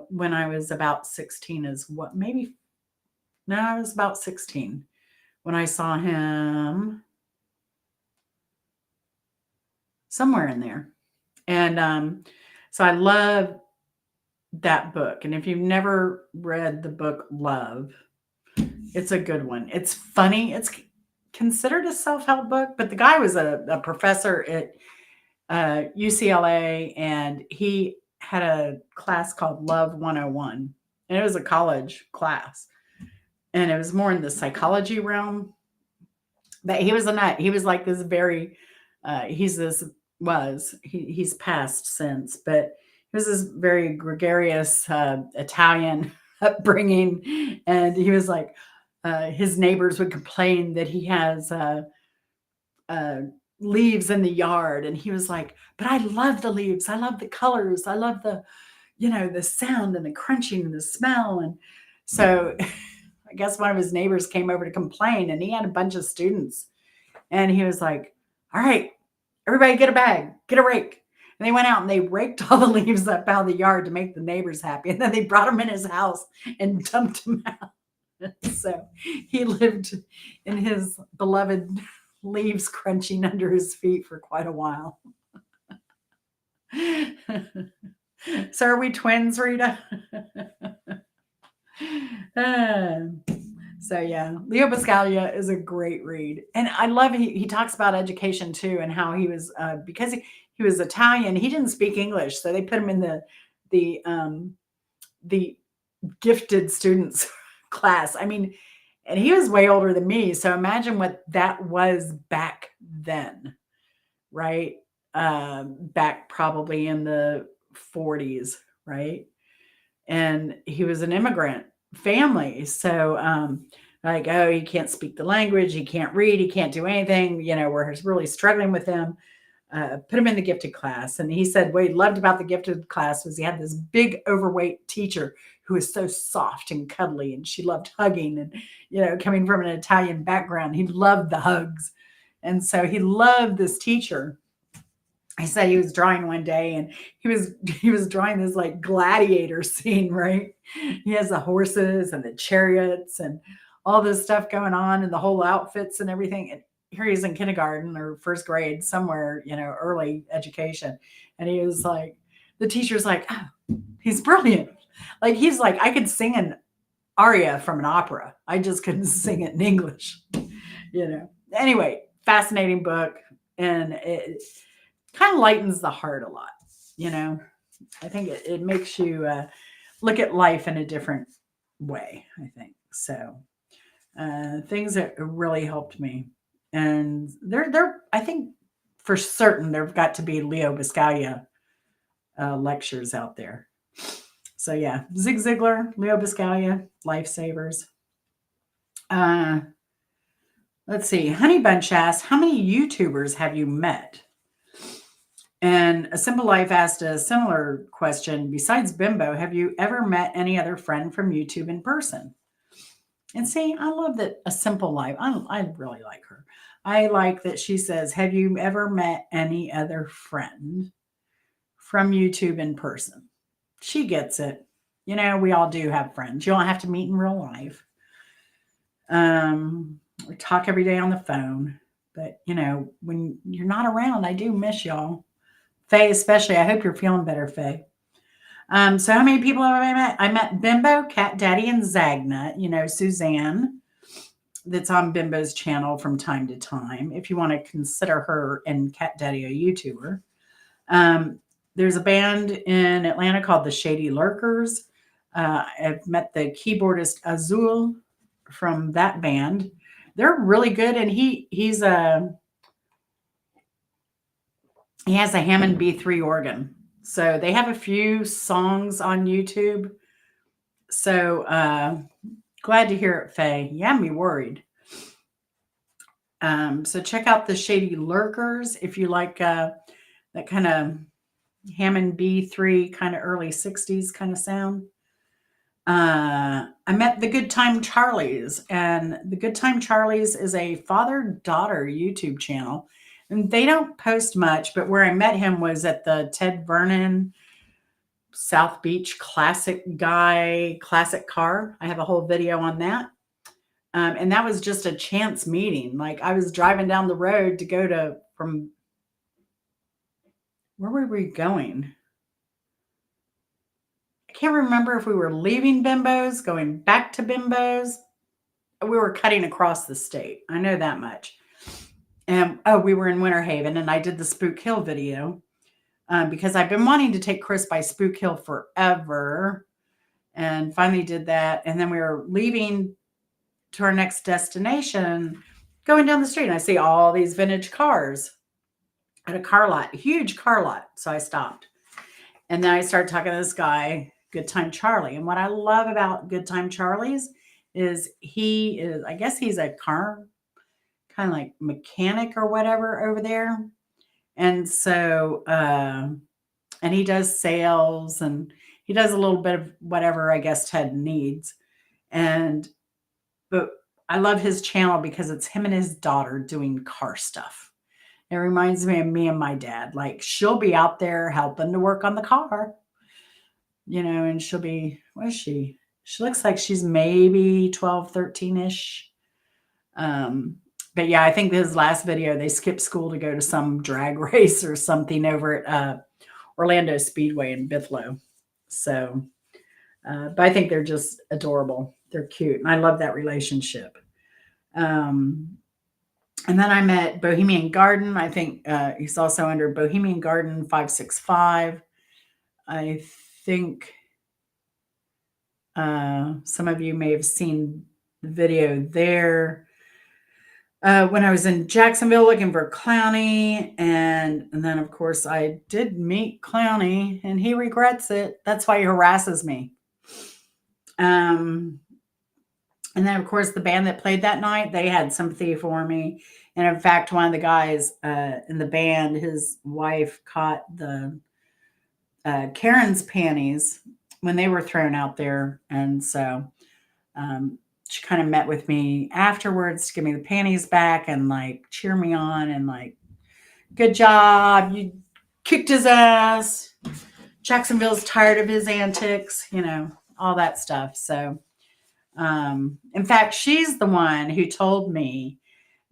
when I was about 16, is what, maybe, no, I was about 16 when I saw him, somewhere in there. And so I love that book. And if you've never read the book Love, it's a good one. It's funny. It's considered a self-help book, but the guy was a professor at UCLA, and he had a class called Love 101. And it was a college class. And it was more in the psychology realm. But he was a nut. He was like this very, he's this, he's passed since, but he was this very gregarious Italian upbringing. And he was like, his neighbors would complain that he has uh, leaves in the yard. And he was like, but I love the leaves. I love the colors. I love the sound and the crunching and the smell. And so I guess one of his neighbors came over to complain, and he had a bunch of students. And he was like, all right, everybody get a bag, get a rake. And they went out and they raked all the leaves up out of the yard to make the neighbors happy. And then they brought him in his house and dumped him out. So he lived in his beloved leaves crunching under his feet for quite a while. So are we twins, Rita? Uh, so yeah, Leo Biscaglia is a great read, and I love he talks about education too, and how he was because he was Italian, he didn't speak English, so they put him in the gifted students class. I mean, and he was way older than me, so imagine what that was back then, right? Back probably in the 40s, right? And he was an immigrant family. So, like, oh, he can't speak the language, he can't read, he can't do anything, we're really struggling with him. Put him in the gifted class. And he said what he loved about the gifted class was he had this big, overweight teacher who was so soft and cuddly, and she loved hugging. And, coming from an Italian background, he loved the hugs. And so he loved this teacher. I said he was drawing one day, and he was drawing this like gladiator scene, right? He has the horses and the chariots and all this stuff going on, and the whole outfits and everything. And here he's in kindergarten or first grade, somewhere, early education. And he was like, the teacher's like, oh, he's brilliant. Like he's like, I could sing an aria from an opera. I just couldn't sing it in English. Anyway, fascinating book. And it kind of lightens the heart a lot. I think it makes you look at life in a different way, I think. So things that really helped me. And they're I think for certain there've got to be Leo Biscaglia lectures out there. So yeah, Zig Ziglar, Leo Biscaglia, lifesavers. Uh, let's see. Honey Bunch asks, how many YouTubers have you met? And A Simple Life asked a similar question. Besides Bimbo, have you ever met any other friend from YouTube in person? And see, I love that A Simple Life. I really like her. I like that she says, have you ever met any other friend from YouTube in person? She gets it. We all do have friends. You don't have to meet in real life. We talk every day on the phone. But, when you're not around, I do miss y'all. Faye, especially. I hope you're feeling better, Faye. So how many people have I met? I met Bimbo, Cat Daddy, and Zagna, Suzanne, that's on Bimbo's channel from time to time, if you want to consider her and Cat Daddy a YouTuber. There's a band in Atlanta called the Shady Lurkers. I've met the keyboardist Azul from that band. They're really good, and he has a Hammond B3 organ. So they have a few songs on YouTube. So glad to hear it, Faye. You had me worried. So check out the Shady Lurkers if you like that kind of Hammond B3 kind of early 60s kind of sound. I met the Good Time Charlies, and the Good Time Charlies is a father-daughter YouTube channel. And they don't post much, but where I met him was at the Ted Vernon South Beach classic car. I have a whole video on that. And that was just a chance meeting. Like I was driving down the road to go from where were we going? I can't remember if we were leaving Bimbo's, going back to Bimbo's. We were cutting across the state. I know that much. And we were in Winter Haven, and I did the Spook Hill video because I've been wanting to take Chris by Spook Hill forever, and finally did that. And then we were leaving to our next destination, going down the street, and I see all these vintage cars at a car lot, a huge car lot. So I stopped, and then I started talking to this guy, Good Time Charlie. And what I love about Good Time Charlie's is I guess he's a car kind of like mechanic or whatever over there. And so, and he does sales, and he does a little bit of whatever I guess Ted needs. But I love his channel because it's him and his daughter doing car stuff. It reminds me of me and my dad. Like she'll be out there helping to work on the car, and she'll be, what is she? She looks like she's maybe 12, 13-ish. But yeah, I think his last video, they skipped school to go to some drag race or something over at Orlando Speedway in Bithlo. So, but I think they're just adorable. They're cute. And I love that relationship. And then I met Bohemian Garden. I think he's also under Bohemian Garden 565. I think some of you may have seen the video there. When I was in Jacksonville looking for Clowny, and then of course I did meet Clowny, and he regrets it. That's why he harasses me. And then of course the band that played that night, they had sympathy for me. And in fact, one of the guys in the band, his wife caught the Karen's panties when they were thrown out there, and so she kind of met with me afterwards to give me the panties back and like cheer me on and like, good job, you kicked his ass. Jacksonville's tired of his antics, all that stuff. So, in fact, she's the one who told me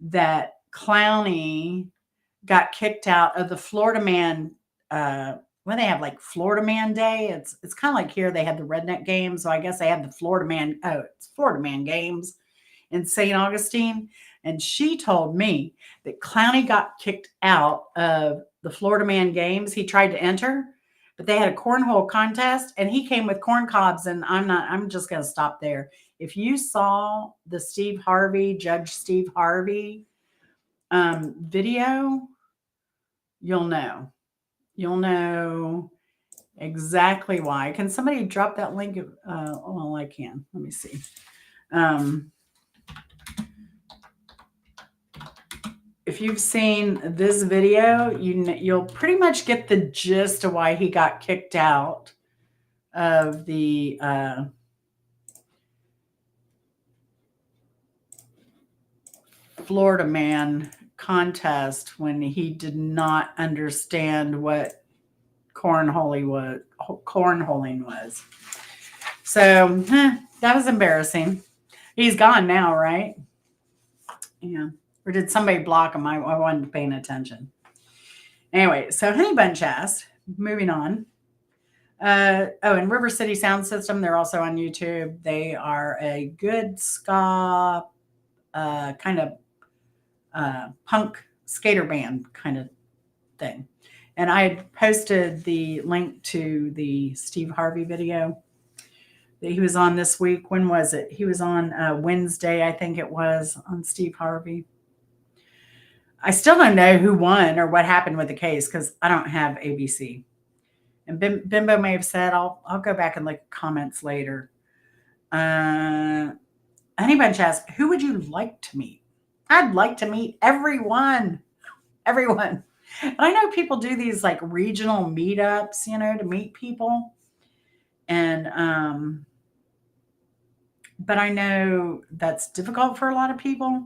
that Clowny got kicked out of the Florida Man. When they have like Florida Man Day, it's kind of like here they had the Redneck Games. So I guess they have the Florida Man. Oh, it's Florida Man Games in St. Augustine. And she told me that Clowny got kicked out of the Florida Man Games. He tried to enter, but they had a cornhole contest, and he came with corn cobs. And I'm just going to stop there. If you saw the Judge Steve Harvey video, you'll know. You'll know exactly why. Can somebody drop that link? Well, I can. Let me see. If you've seen this video, you'll pretty much get the gist of why he got kicked out of the Florida Man contest when he did not understand what cornholing was. So that was embarrassing. He's gone now, right? Yeah. Or did somebody block them? I wasn't paying attention. Anyway, so Honey Bunch asked, moving on. And River City Sound System, they're also on YouTube. They are a good ska kind of punk skater band kind of thing. And I had posted the link to the Steve Harvey video that he was on this week. When was it? He was on Wednesday, I think it was, on Steve Harvey. I still don't know who won or what happened with the case because I don't have ABC. And Bimbo may have said, I'll go back and look at comments later. Honey Bunch asked, who would you like to meet? I'd like to meet everyone. Everyone. And I know people do these like regional meetups, to meet people. And but I know that's difficult for a lot of people.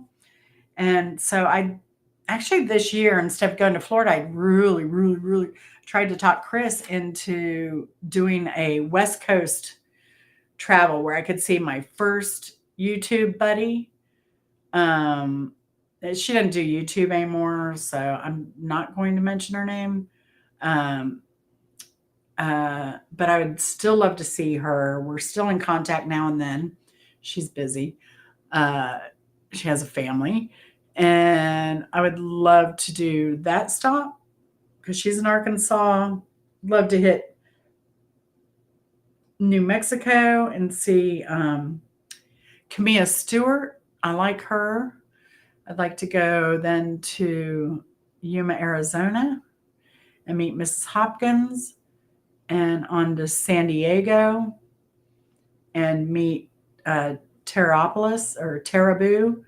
And so I actually this year, instead of going to Florida, I really, really, really tried to talk Chris into doing a West Coast travel where I could see my first YouTube buddy. She doesn't do YouTube anymore, so I'm not going to mention her name. Um, but I would still love to see her. We're still in contact now and then. She's busy. Uh, she has a family, and I would love to do that stop because she's in Arkansas. Love to hit New Mexico and see Camilla Stewart. I like her. I'd like to go then to Yuma, Arizona and meet Mrs. Hopkins and on to San Diego and meet Terrapolis or Teraboo.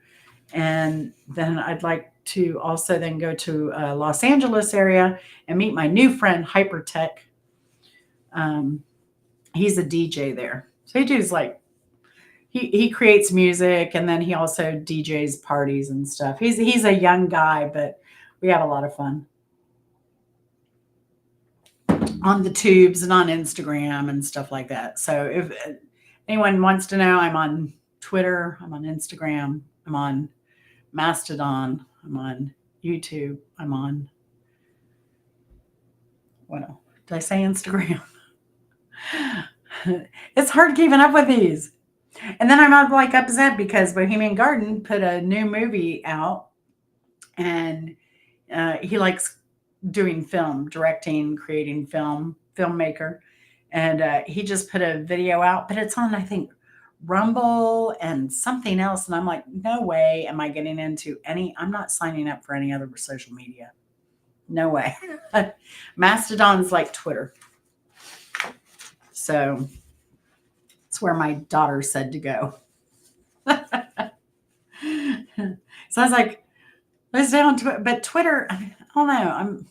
And then I'd like to also then go to Los Angeles area and meet my new friend Hypertech. He's a DJ there. So he does like he creates music and then he also DJs parties and stuff. He's a young guy, but we have a lot of fun on the tubes and on Instagram and stuff like that. So if anyone wants to know, I'm on Twitter, I'm on Instagram, I'm on Mastodon, I'm on YouTube, I'm on what else? Did I say Instagram? It's hard keeping up with these. And then I'm like upset because Bohemian Garden put a new movie out and he likes doing film, directing, creating film, filmmaker. And he just put a video out, but it's on, I think, Rumble and something else. And I'm like, no way am I getting into I'm not signing up for any other social media. No way. Mastodon's like Twitter. So it's where my daughter said to go. So I was like, let's stay on Twitter. But Twitter, I don't know.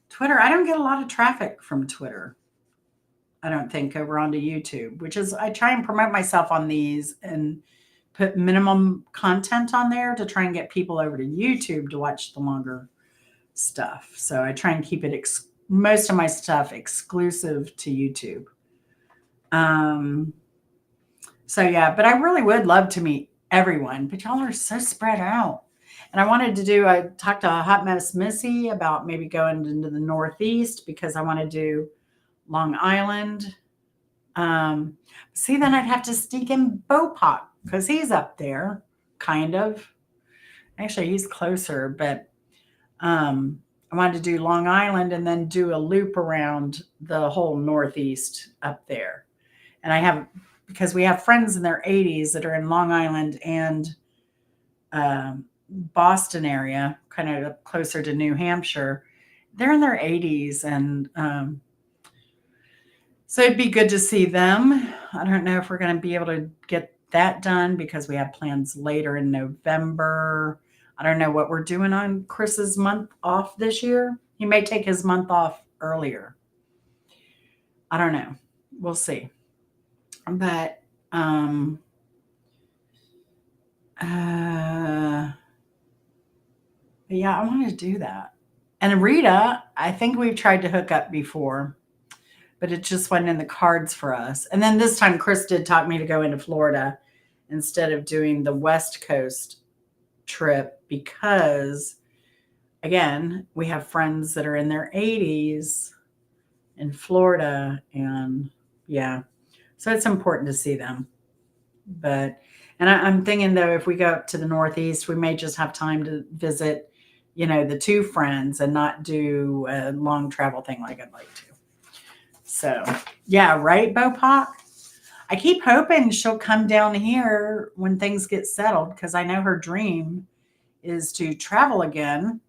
Twitter, I don't get a lot of traffic from Twitter. I don't think over onto YouTube, which is I try and promote myself on these and put minimum content on there to try and get people over to YouTube to watch the longer stuff. So I try and keep it most of my stuff exclusive to YouTube. So yeah, but I really would love to meet everyone, but y'all are so spread out. And I wanted to I talked to Hot Mess Missy about maybe going into the Northeast because I want to do Long Island. See, then I'd have to sneak in Bopak because he's up there, kind of. Actually, he's closer, but I wanted to do Long Island and then do a loop around the whole Northeast up there. And because we have friends in their 80s that are in Long Island and Boston area, kind of closer to New Hampshire. They're in their 80s. And so it'd be good to see them. I don't know if we're going to be able to get that done because we have plans later in November. I don't know what we're doing on Chris's month off this year. He may take his month off earlier. I don't know. We'll see. But yeah, I want to do that. And Rita, I think we've tried to hook up before, but it just wasn't in the cards for us. And then this time, Chris did talk me to go into Florida instead of doing the West Coast trip because, again, we have friends that are in their 80s in Florida. And yeah, so it's important to see them. But, and I'm thinking though, if we go up to the Northeast, we may just have time to visit, the two friends and not do a long travel thing like I'd like to. So, yeah, right, Bopak? I keep hoping she'll come down here when things get settled because I know her dream is to travel again.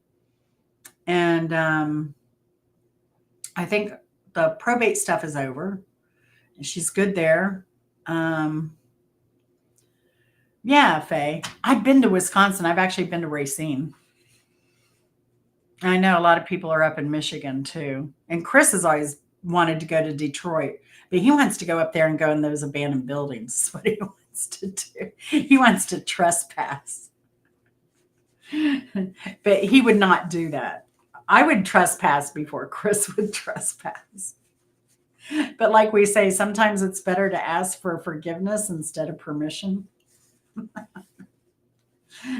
And I think the probate stuff is over. She's good there. Um, yeah, Faye. I've been to Wisconsin. I've actually been to Racine. I know a lot of people are up in Michigan too. And Chris has always wanted to go to Detroit, but he wants to go up there and go in those abandoned buildings. That's what he wants to do. He wants to trespass. But he would not do that. I would trespass before Chris would trespass. But like we say, sometimes it's better to ask for forgiveness instead of permission.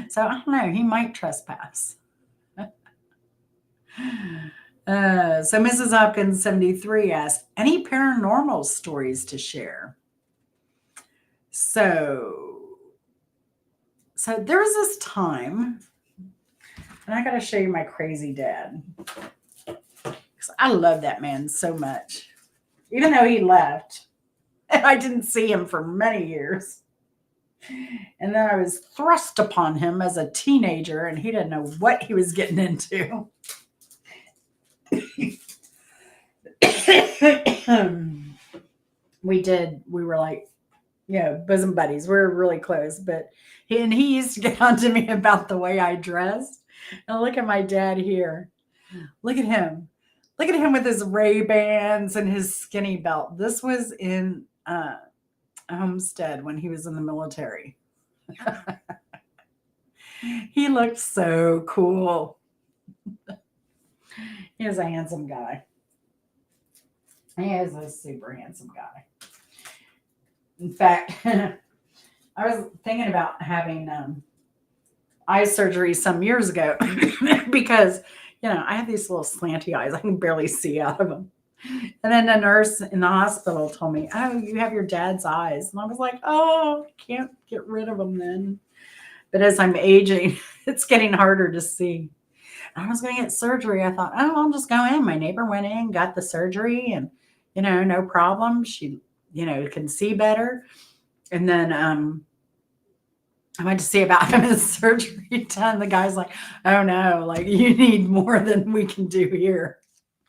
So I don't know. He might trespass. So Mrs. Hopkins 73 asked, any paranormal stories to share? So there was this time, and I got to show you my crazy dad. Because I love that man so much. Even though he left, and I didn't see him for many years. And then I was thrust upon him as a teenager, and he didn't know what he was getting into. We were like, bosom buddies. We were really close, but he used to get on to me about the way I dressed. And look at my dad here. Look at him. Look at him with his Ray-Bans and his skinny belt. This was in Homestead when he was in the military. He looked so cool. He was a handsome guy. He is a super handsome guy. In fact, I was thinking about having eye surgery some years ago because, I have these little slanty eyes. I can barely see out of them. And then the nurse in the hospital told me, oh, you have your dad's eyes. And I was like, oh, I can't get rid of them then. But as I'm aging, it's getting harder to see. I was going to get surgery. I thought, oh, I'll just go in. My neighbor went in, got the surgery, and, no problem. She, can see better. And then I went to see about having the surgery done. The guy's like, oh, no, like you need more than we can do here.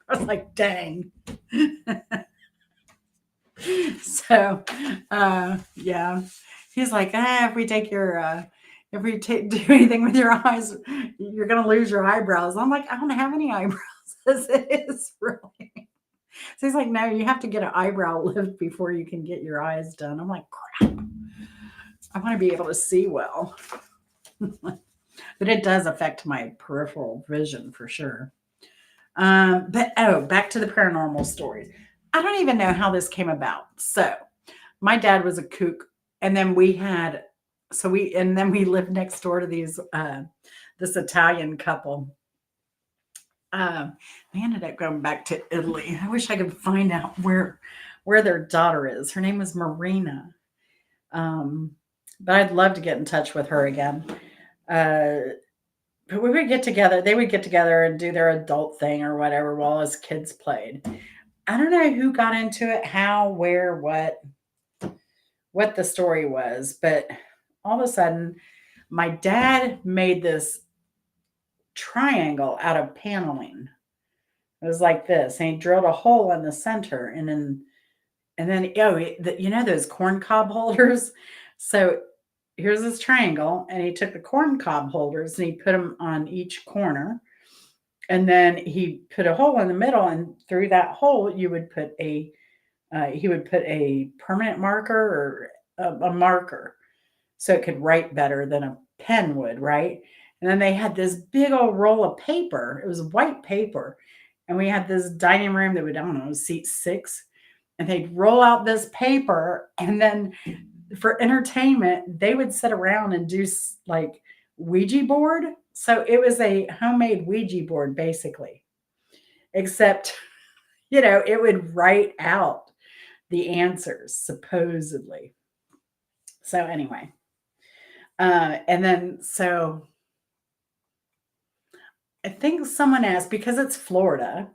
I was like, dang. So, yeah. He's like, if we take your... if we do anything with your eyes, you're going to lose your eyebrows. I'm like, I don't have any eyebrows as it is, really. So he's like, no, you have to get an eyebrow lift before you can get your eyes done. I'm like, crap. I want to be able to see well. But it does affect my peripheral vision for sure. But back to the paranormal stories. I don't even know how this came about. So my dad was a kook, and then we lived next door to this Italian couple. They ended up going back to Italy. I wish I could find out where their daughter is. Her name was Marina. But I'd love to get in touch with her again. But we would get together. They would get together and do their adult thing or whatever while us kids played. I don't know who got into it, how, where, what the story was, but all of a sudden, my dad made this triangle out of paneling. It was like this, and he drilled a hole in the center, and then those corn cob holders. So here's this triangle, and he took the corn cob holders and he put them on each corner, and then he put a hole in the middle, and through that hole he would put a permanent marker or a marker so it could write better than a pen would, right? And then they had this big old roll of paper. It was white paper. And we had this dining room that would, I don't know, seat 6. And they'd roll out this paper. And then for entertainment, they would sit around and do like Ouija board. So it was a homemade Ouija board, basically, except, it would write out the answers, supposedly. So, anyway, and then, so I think someone asked, because it's Florida,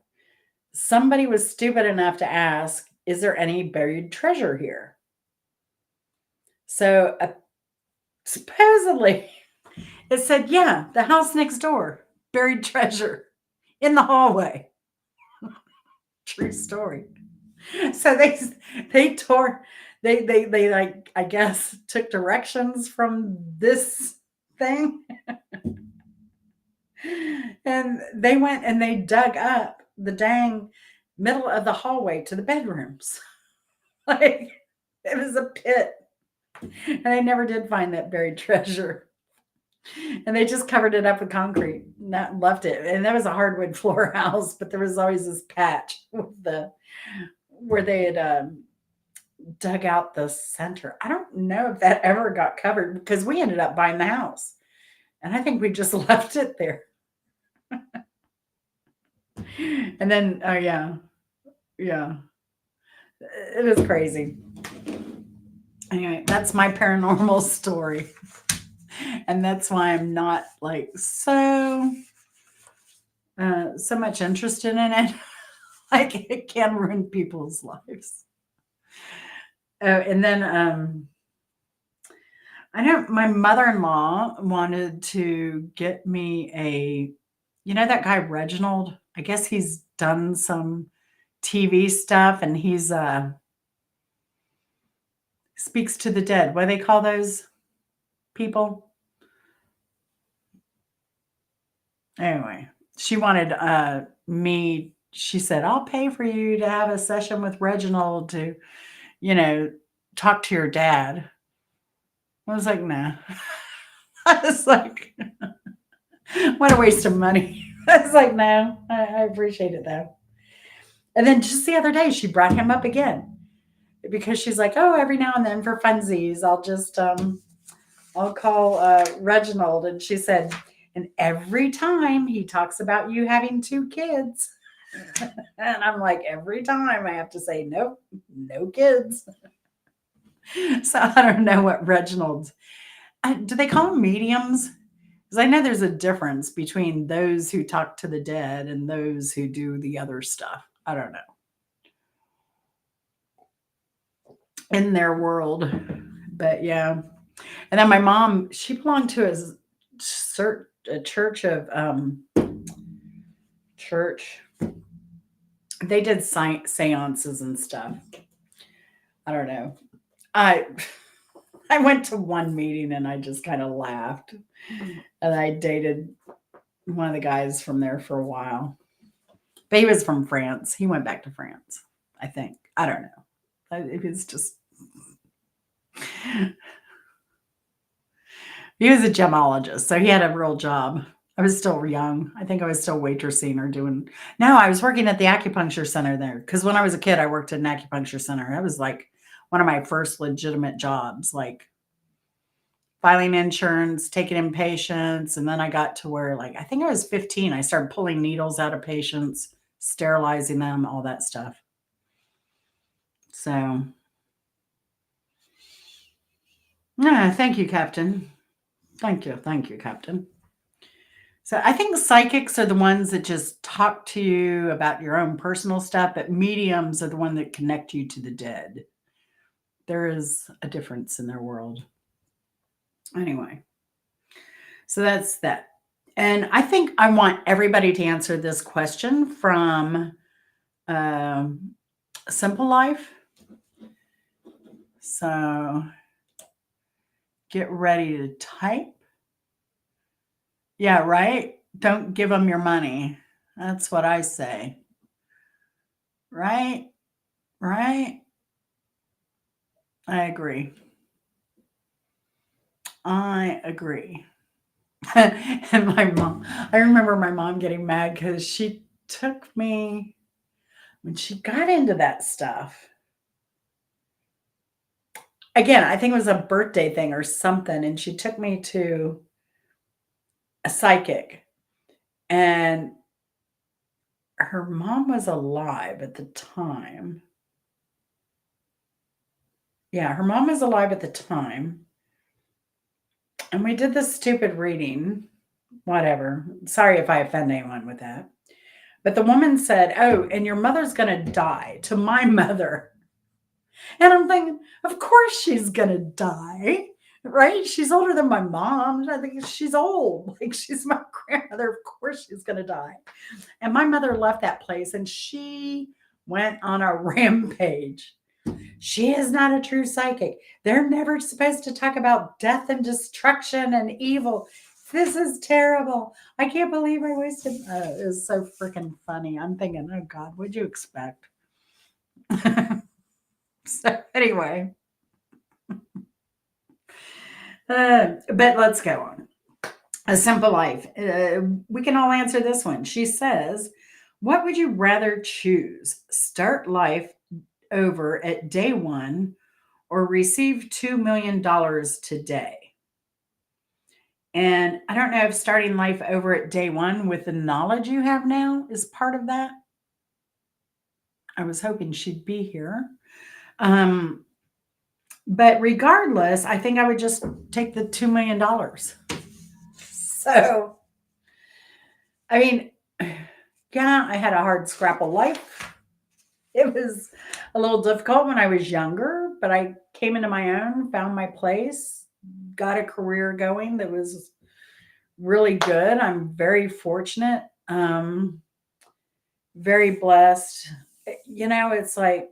somebody was stupid enough to ask, is there any buried treasure here? So, supposedly, it said, yeah, the house next door, buried treasure in the hallway. True story. So they tore they like, I guess, took directions from this thing, and they went and they dug up the dang middle of the hallway to the bedrooms. Like, it was a pit, and they never did find that buried treasure. And they just covered it up with concrete, not left it. And that was a hardwood floor house, but there was always this patch with the where they had dug out the center. I don't know if that ever got covered because we ended up buying the house. And I think we just left it there. And then, oh, yeah, yeah, it was crazy. Anyway, that's my paranormal story. And that's why I'm not like so much interested in it. Like, it can ruin people's lives. Oh, and then I know my mother-in-law wanted to get me that guy Reginald. I guess he's done some TV stuff, and he's speaks to the dead. What do they call those people? Anyway, she wanted me. She said, "I'll pay for you to have a session with Reginald to, you know, talk to your dad." I was like, "Nah." I was like, "What a waste of money." I was like, "No, I appreciate it though." And then just the other day, she brought him up again because she's like, "Oh, every now and then for funsies, I'll call Reginald." And she said, "And every time he talks about you having two kids." And I'm like, every time I have to say, nope, no kids. So I don't know what Reginald, do they call them mediums? Because I know there's a difference between those who talk to the dead and those who do the other stuff. I don't know. In their world. But yeah. And then my mom, she belonged to a church of church. They did seances and stuff. I don't know. I I went to one meeting and I just kind of laughed. And I dated one of the guys from there for a while. But he was from France. He went back to France, I think. I don't know. It was just he was a gemologist, so he had a real job. I was still young. I think I was still waitressing or doing. No, I was working at the acupuncture center there because when I was a kid, I worked at an acupuncture center. That was like one of my first legitimate jobs, like filing insurance, taking in patients, and then I got to where, like, I think I was 15. I started pulling needles out of patients, sterilizing them, all that stuff. So, yeah, thank you, Captain. Thank you, Captain. So I think psychics are the ones that just talk to you about your own personal stuff, but mediums are the one that connect you to the dead. There is a difference in their world. Anyway, so that's that. And I think I want everybody to answer this question from um, Simple Life. So get ready to type. Yeah, right? Don't give them your money. That's what I say. Right? Right? I agree. I agree. And my mom, I remember my mom getting mad because she took me when she got into that stuff. Again, I think it was a birthday thing or something. And she took me to a psychic, and her mom was alive at the time. Yeah, her mom was alive at the time. And we did this stupid reading. Whatever. Sorry if I offend anyone with that. But the woman said, "Oh, and your mother's going to die," to my mother. And I'm thinking, of course she's going to die, right? She's older than my mom. I think she's old. Like, she's my grandmother. Of course she's going to die. And my mother left that place and she went on a rampage. She is not a true psychic. They're never supposed to talk about death and destruction and evil. This is terrible. I can't believe I wasted. It was so freaking funny. I'm thinking, oh God, what'd you expect? So anyway, but let's go on. A simple life. We can all answer this one. She says, "What would you rather choose? Start life over at day one or receive $2 million today?" And I don't know if starting life over at day one with the knowledge you have now is part of that. I was hoping she'd be here. Um, but regardless, I think I would just take the $2 million. So, I mean, yeah, I had a hard scrapple life. It was a little difficult when I was younger, but I came into my own, found my place, got a career going that was really good. I'm very fortunate, very blessed. It's like,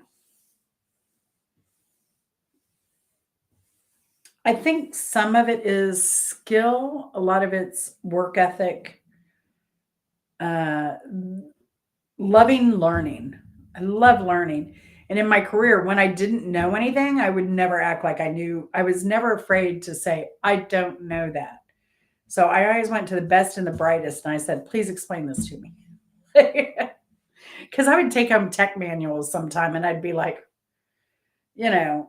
I think some of it is skill, a lot of it's work ethic, uh, loving learning. I love learning. And in my career, when I didn't know anything, I would never act like I knew. I was never afraid to say, I don't know that. So I always went to the best and the brightest and I said, please explain this to me. Because I would take home tech manuals sometime and I'd be like,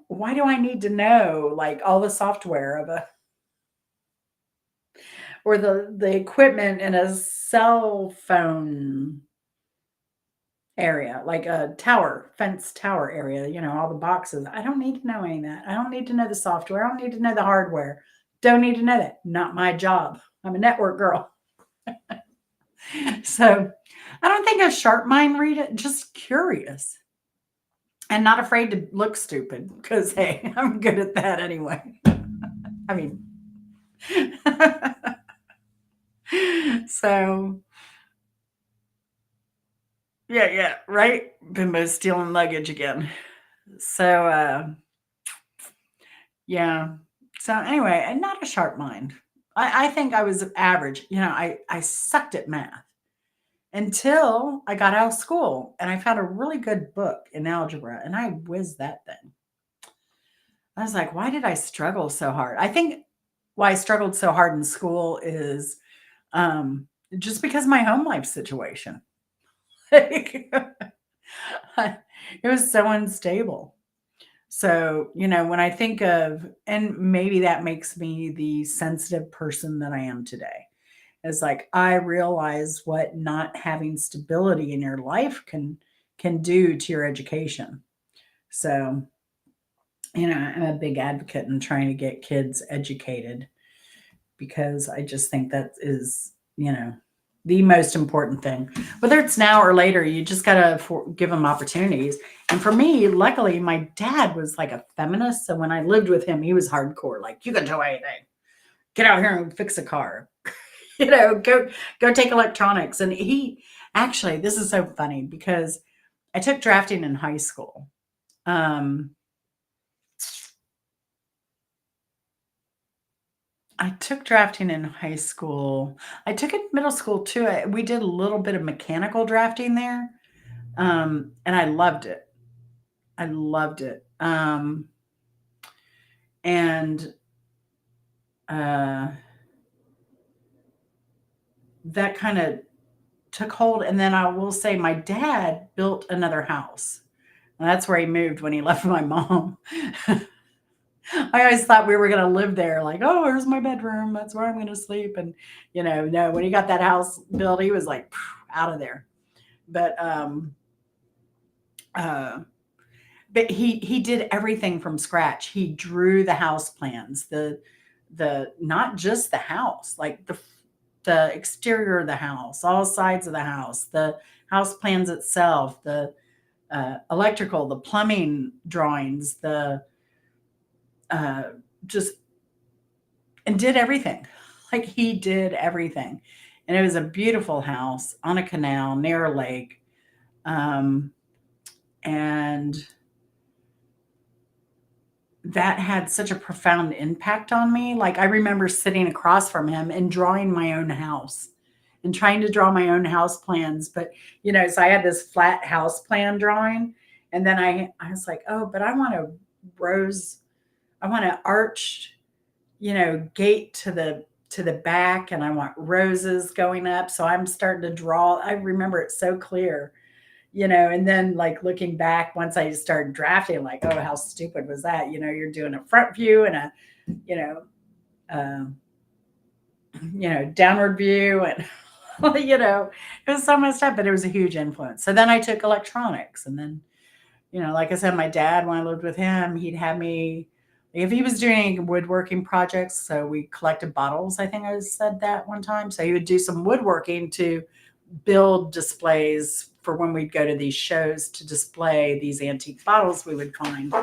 why do I need to know like all the software of a or the equipment in a cell phone area, like a tower, fence tower area, all the boxes. I don't need to know any of that. I don't need to know the software. I don't need to know the hardware. Don't need to know that. Not my job. I'm a network girl. So I don't think a sharp mind read it, just curious and not afraid to look stupid because, hey, I'm good at that anyway. I mean, so yeah, right. Bimbo stealing luggage again. So, yeah. So anyway, and not a sharp mind. I think I was average. I sucked at math until I got out of school and I found a really good book in algebra and I whizzed that thing. I was like, why did I struggle so hard? I think why I struggled so hard in school is um, just because of my home life situation. Like, it was so unstable. So, when I think of, and maybe that makes me the sensitive person that I am today, is like I realize what not having stability in your life can do to your education. So, I'm a big advocate in trying to get kids educated because I just think that is, the most important thing. Whether it's now or later, you just got to give them opportunities. And for me, luckily, my dad was like a feminist. So when I lived with him, he was hardcore. Like, you can do anything. Get out here and fix a car. Go take electronics. And he actually, this is so funny because I took drafting in high school. I took drafting in high school. I took it in middle school too. We did a little bit of mechanical drafting there, and I loved it. I loved it. And uh, that kind of took hold. And then I will say, my dad built another house. And that's where he moved when he left my mom. I always thought we were going to live there. Like, oh, here's my bedroom. That's where I'm going to sleep. And, no, when he got that house built, he was like out of there. But, uh, but he did everything from scratch. He drew the house plans, the not just the house, like the exterior of the house, all sides of the house, the house plans itself, the electrical, the plumbing drawings, the uh, just and did everything. Like he did everything, and it was a beautiful house on a canal near a lake, um, and that had such a profound impact on me. Like I remember sitting across from him and drawing my own house and trying to draw my own house plans. But, so I had this flat house plan drawing. And then I was like, oh, but I want a rose, I want an arched, gate to the back, and I want roses going up. So I'm starting to draw. I remember it so clear, and then like looking back once I started drafting, like, oh, how stupid was that? You're doing a front view and a, you know, um, downward view and, it was so messed up, but it was a huge influence. So then I took electronics, and then, like I said, my dad, when I lived with him, he'd have me, if he was doing woodworking projects, so we collected bottles. I think I said that one time. So he would do some woodworking to build displays for when we'd go to these shows to display these antique bottles we would find.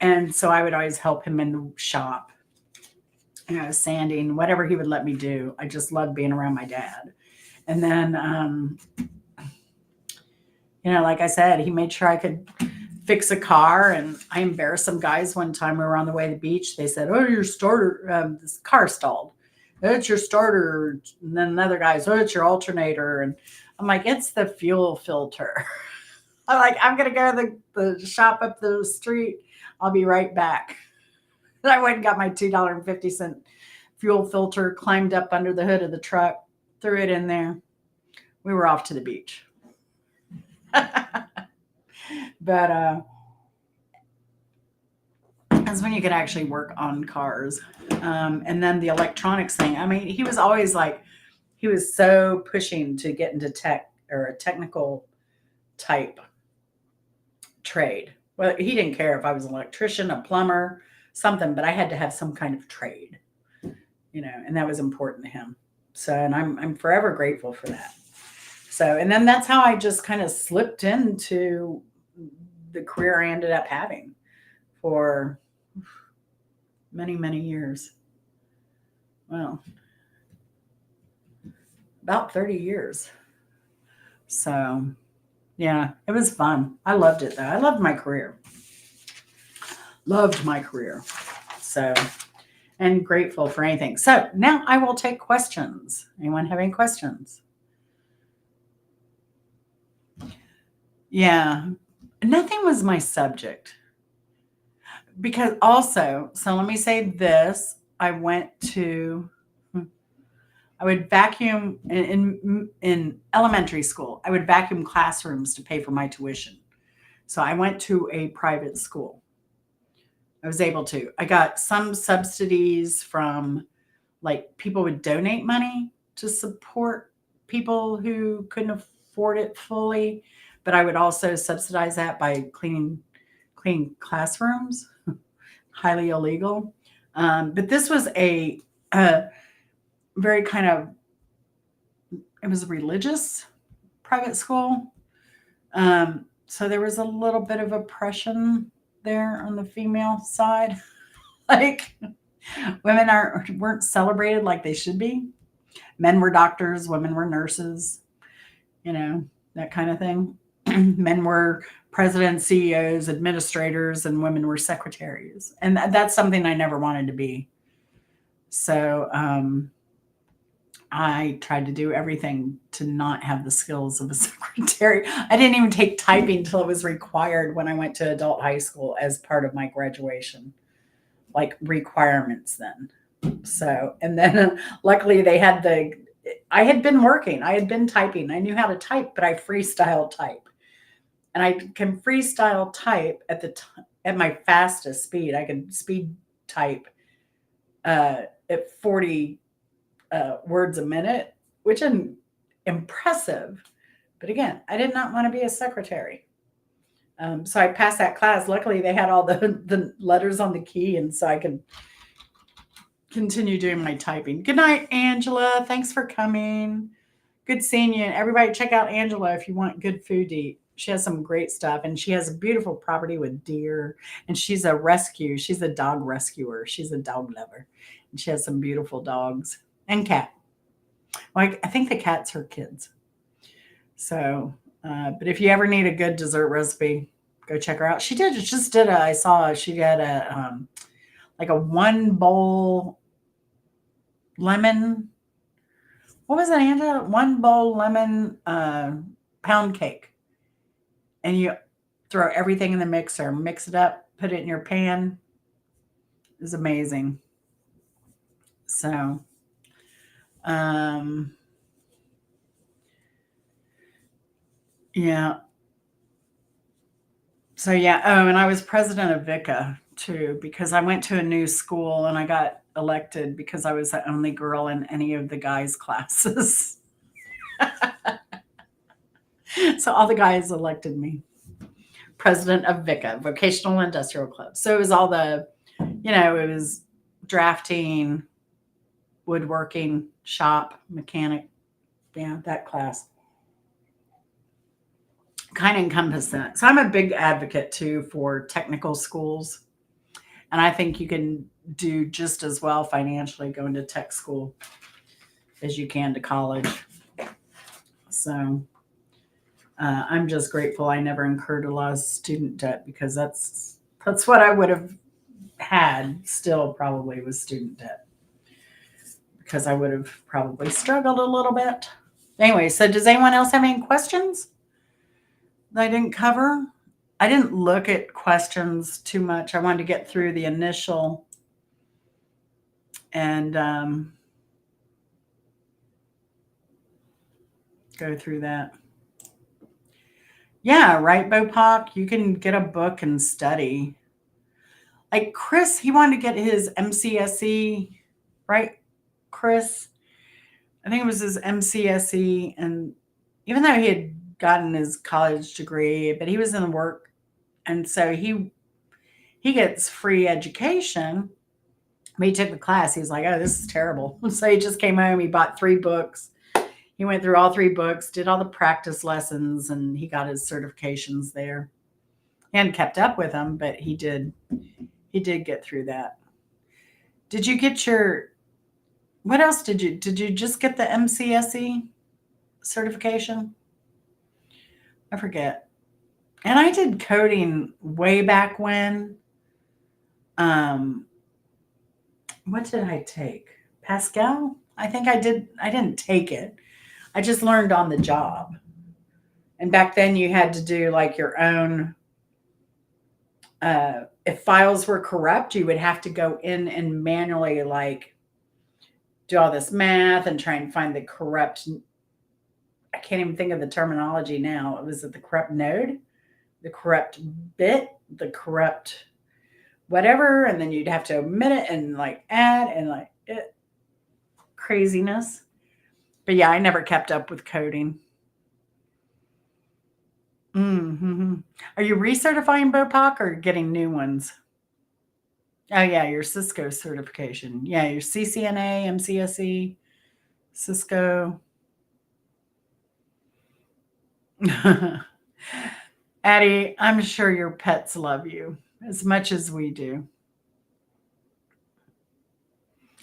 And so I would always help him in the shop, sanding, whatever he would let me do. I just loved being around my dad. And then, like I said, he made sure I could fix a car. And I embarrassed some guys one time. We were on the way to the beach. They said, oh, your starter, this car stalled. Oh, it's your starter. And then another guy's, oh, it's your alternator. And I'm like, it's the fuel filter. I'm going to go to the shop up the street. I'll be right back. And I went and got my $2.50 fuel filter, climbed up under the hood of the truck, threw it in there. We were off to the beach. But that's when you could actually work on cars. And then the electronics thing. I mean, he was always like, he was so pushing to get into tech or a technical type trade. Well, he didn't care if I was an electrician, a plumber, something, but I had to have some kind of trade, and that was important to him. So, and I'm forever grateful for that. So, and then that's how I just kind of slipped into the career I ended up having for many, many years. Well, about 30 years. So, yeah, it was fun. I loved it though. I loved my career. Loved my career. So, and grateful for anything. So now I will take questions. Anyone have any questions? Yeah, nothing was my subject because also, so let me say this. I would vacuum in elementary school. I would vacuum classrooms to pay for my tuition. So I went to a private school. I was able to. I got some subsidies from, like, people would donate money to support people who couldn't afford it fully, but I would also subsidize that by cleaning classrooms. Highly illegal. But this was a very kind of, it was a religious private school. So there was a little bit of oppression there on the female side. Like, women weren't celebrated like they should be. Men were doctors, women were nurses, that kind of thing. Men were presidents, CEOs, administrators, and women were secretaries. And that's something I never wanted to be. So I tried to do everything to not have the skills of a secretary. I didn't even take typing until it was required when I went to adult high school as part of my graduation, like requirements then. So, and then luckily I had been working, I had been typing, I knew how to type, but I freestyle type. And I can freestyle type at my fastest speed. I could speed type at 40 words a minute, which is impressive. But again, I did not want to be a secretary. So I passed that class. Luckily, they had all the letters on the key, and so I could continue doing my typing. Good night, Angela. Thanks for coming. Good seeing you. And everybody, check out Angela if you want good food to eat. She has some great stuff, and she has a beautiful property with deer. And she's a rescue. She's a dog rescuer. She's a dog lover, and she has some beautiful dogs and cat. Well, I think the cat's her kids. So, but if you ever need a good dessert recipe, go check her out. She did just did a. I saw she had a like a 1 bowl lemon. What was it, Angela? 1 bowl lemon pound cake, and you throw everything in the mixer, mix it up, put it in your pan. It's amazing. So, yeah. So yeah. Oh, and I was president of VICA too because I went to a new school and I got elected because I was the only girl in any of the guys' classes. So all the guys elected me president of VICA, Vocational Industrial Club. So it was all the, it was drafting, woodworking, shop, mechanic. Yeah, that class kind of encompassed that. So I'm a big advocate too for technical schools. And I think you can do just as well financially going to tech school as you can to college. So I'm just grateful I never incurred a lot of student debt because that's what I would have had still probably with student debt because I would have probably struggled a little bit. Anyway, so does anyone else have any questions that I didn't cover? I didn't look at questions too much. I wanted to get through the initial and go through that. Yeah, right, Bopak. You can get a book and study. Like Chris, he wanted to get his MCSE, right? Chris, I think it was his MCSE, and even though he had gotten his college degree, but he was in work, and so he gets free education. He took the class. He was like, "Oh, this is terrible." So he just came home. He bought 3 books. He went through all 3 books, did all the practice lessons, and he got his certifications there. He hadn't kept up with them, but he did get through that. Did you get your what else did you just get the MCSE certification? I forget. And I did coding way back when. What did I take? Pascal? I think I did. I didn't take it. I just learned on the job. And back then you had to do like your own if files were corrupt, you would have to go in and manually like do all this math and try and find the corrupt. I can't even think of the terminology now. Was it the corrupt node, the corrupt bit, the corrupt whatever? And then you'd have to omit it and like add and like it craziness. But yeah, I never kept up with coding. Mm-hmm. Are you recertifying Bopak or getting new ones? Oh yeah, your Cisco certification. Yeah, your CCNA, MCSE, Cisco. Addie, I'm sure your pets love you as much as we do.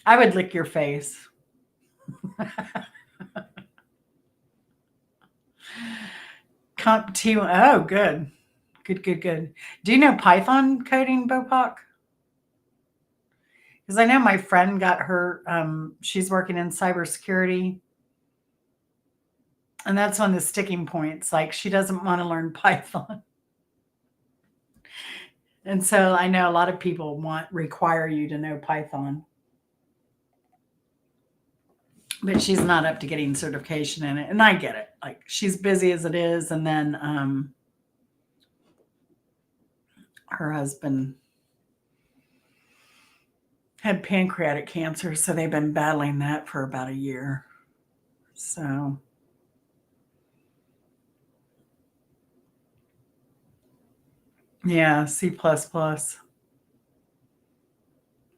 I would lick your face. Comp T. Oh, good. Good. Do you know Python coding, Bopak? Because I know my friend got her, she's working in cybersecurity. And that's one of the sticking points. Like she doesn't want to learn Python. And so I know a lot of people require you to know Python. But she's not up to getting certification in it. And I get it. Like she's busy as it is. And then her husband had pancreatic cancer, so they've been battling that for about a year. So, yeah, C++. plus plus.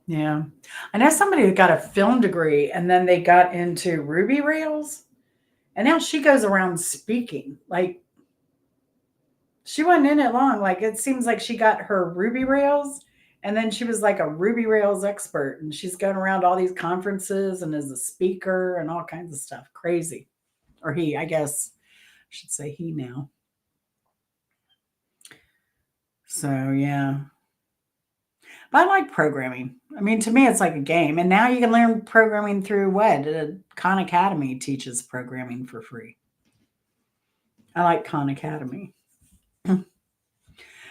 Yeah. I know somebody who got a film degree and then they got into Ruby Rails, and now she goes around speaking. Like, she wasn't in it long. Like, it seems like she got her Ruby Rails and then she was like a Ruby Rails expert, and she's going around all these conferences and is a speaker and all kinds of stuff. Crazy. Or he, I guess I should say he now. So, yeah. But I like programming. I mean, to me, it's like a game. And now you can learn programming through what? Khan Academy teaches programming for free. I like Khan Academy.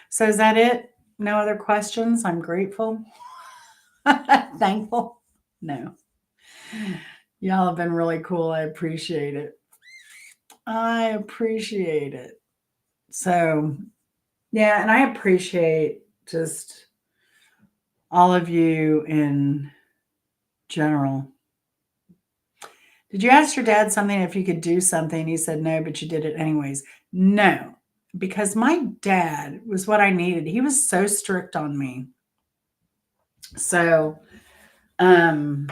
So, is that it? No other questions? I'm grateful. Thankful. No. Y'all have been really cool. I appreciate it. I appreciate it. So, yeah, and I appreciate just all of you in general. Did you ask your dad something if you could do something? He said no, but you did it anyways. No, because my dad was what I needed. He was so strict on me. So, um,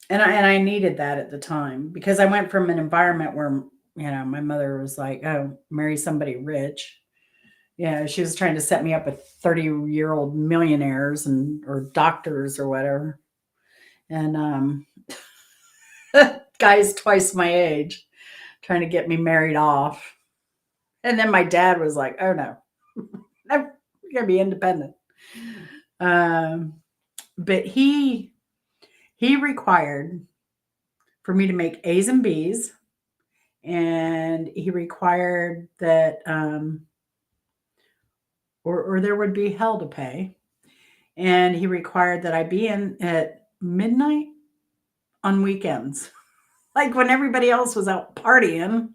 and I needed that at the time because I went from an environment where my mother was like, "Oh, marry somebody rich." She was trying to set me up with 30-year-old millionaires and or doctors or whatever. And guys twice my age trying to get me married off. And then my dad was like, "Oh no, I'm gonna be independent." Um, but he required for me to make A's and B's, and he required that or there would be hell to pay, and he required that I be in at midnight on weekends, like when everybody else was out partying.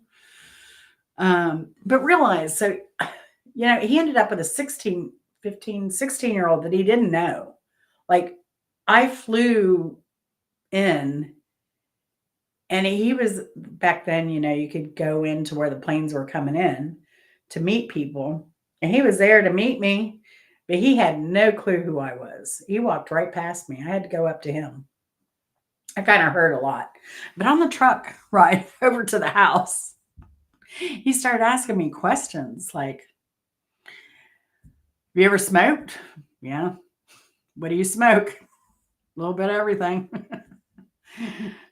But realize, so, he ended up with a 16, 15, 16-year old that he didn't know. Like, I flew in, and he was back then, you could go into where the planes were coming in to meet people. And he was there to meet me, but he had no clue who I was. He walked right past me. I had to go up to him. I kind of heard a lot. But on the truck ride over to the house, he started asking me questions like, "Have you ever smoked?" "Yeah." "What do you smoke?" "A little bit of everything."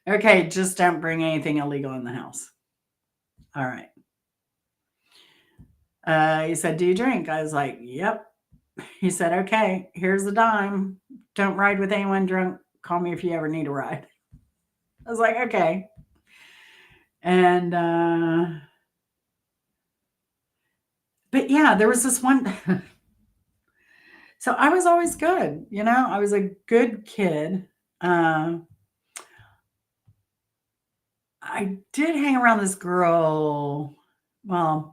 "Okay, just don't bring anything illegal in the house." "All right." He said, "Do you drink?" I was like, "Yep." He said, "Okay, here's the dime. Don't ride with anyone drunk. Call me if you ever need a ride." I was like, "Okay." And, but yeah, there was this one. So I was always good. I was a good kid. Uh, I did hang around this girl. Well,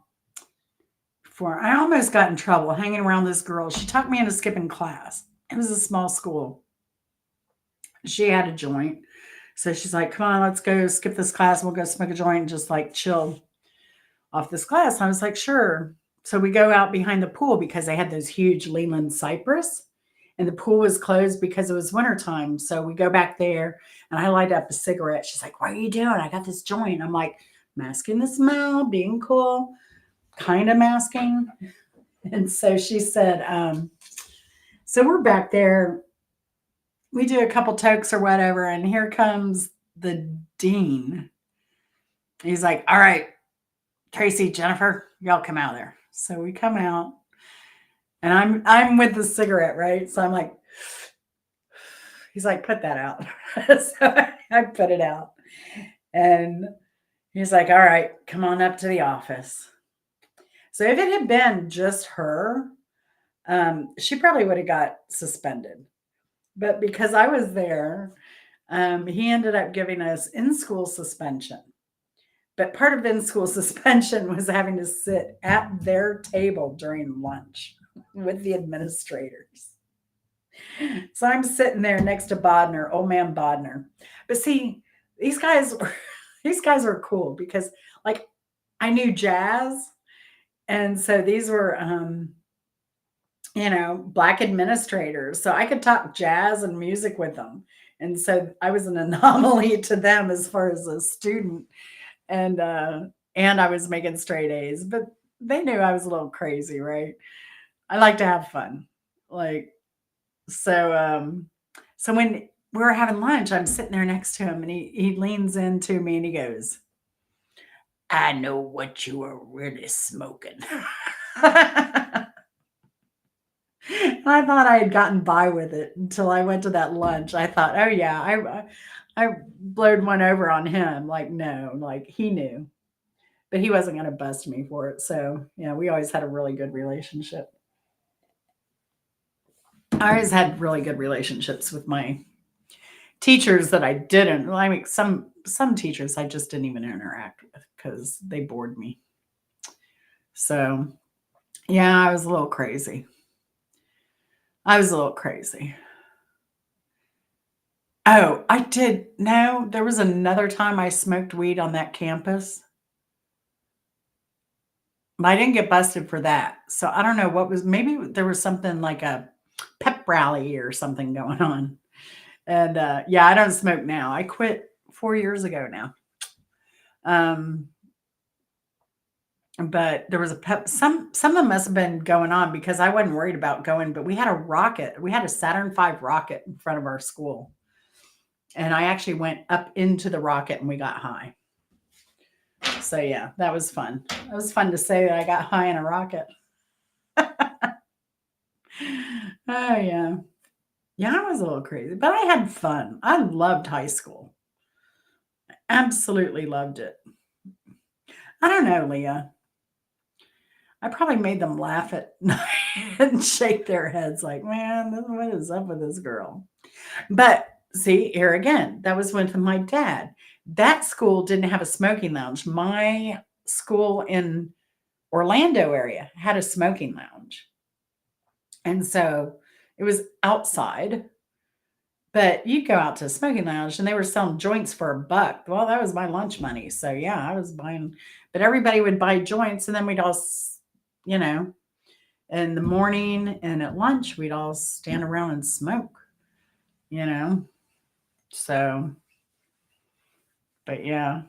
before I almost got in trouble hanging around this girl. She talked me into skipping class. It was a small school. She had a joint. So she's like, "Come on, let's go skip this class. And we'll go smoke a joint and just like chill off this class." And I was like, "Sure." So we go out behind the pool because they had those huge Leland cypress, and the pool was closed because it was wintertime. So we go back there, and I light up a cigarette. She's like, "What are you doing?" "I got this joint." I'm like, masking the smell, being cool, kind of masking. And so she said, so we're back there. We do a couple tokes or whatever, and here comes the dean. He's like, "All right, Tracy, Jennifer, y'all come out there." So we come out, and I'm with the cigarette, right? So I'm like, he's like, "Put that out." So I put it out, and he's like, "All right, come on up to the office." So if it had been just her, she probably would have got suspended. But because I was there, he ended up giving us in school suspension. But part of in school suspension was having to sit at their table during lunch with the administrators. So I'm sitting there next to Bodner, old man Bodner. But see, these guys were these guys were cool because like I knew jazz, and so these were black administrators. So I could talk jazz and music with them. And so I was an anomaly to them as far as a student. And and I was making straight A's, but they knew I was a little crazy, right? I like to have fun. Like so so when we were having lunch, I'm sitting there next to him and he leans into me and he goes, I know what you are really smoking. And I thought I had gotten by with it until I went to that lunch. I thought, oh yeah, I blowed one over on him. Like no, like he knew, but he wasn't going to bust me for it. So yeah, we always had a really good relationship. I always had really good relationships with my teachers that I didn't. Well, I mean, some teachers I just didn't even interact with because they bored me. So yeah, I was a little crazy. I was a little crazy. Oh, I did. No, there was another time I smoked weed on that campus, but I didn't get busted for that. So I don't know what was. Maybe there was something like a pep rally or something going on. And yeah, I don't smoke now. I quit 4 years ago now. Um, but there was a pep. Some of them must have been going on because I wasn't worried about going. But we had a rocket. We had a Saturn V rocket in front of our school, and I actually went up into the rocket and we got high. So yeah, that was fun. It was fun to say that I got high in a rocket. Oh yeah. Yeah, I was a little crazy, but I had fun. I loved high school. Absolutely loved it. I don't know, Leah. I probably made them laugh at night and shake their heads like, man, what is up with this girl? But see, here again, that was with my dad. That school didn't have a smoking lounge. My school in Orlando area had a smoking lounge. And so it was outside, but you go out to a smoking lounge and they were selling joints for $1. Well, that was my lunch money. So yeah, I was buying, but everybody would buy joints and then we'd all, you know, in the morning and at lunch, we'd all stand around and smoke, you know? So, but yeah,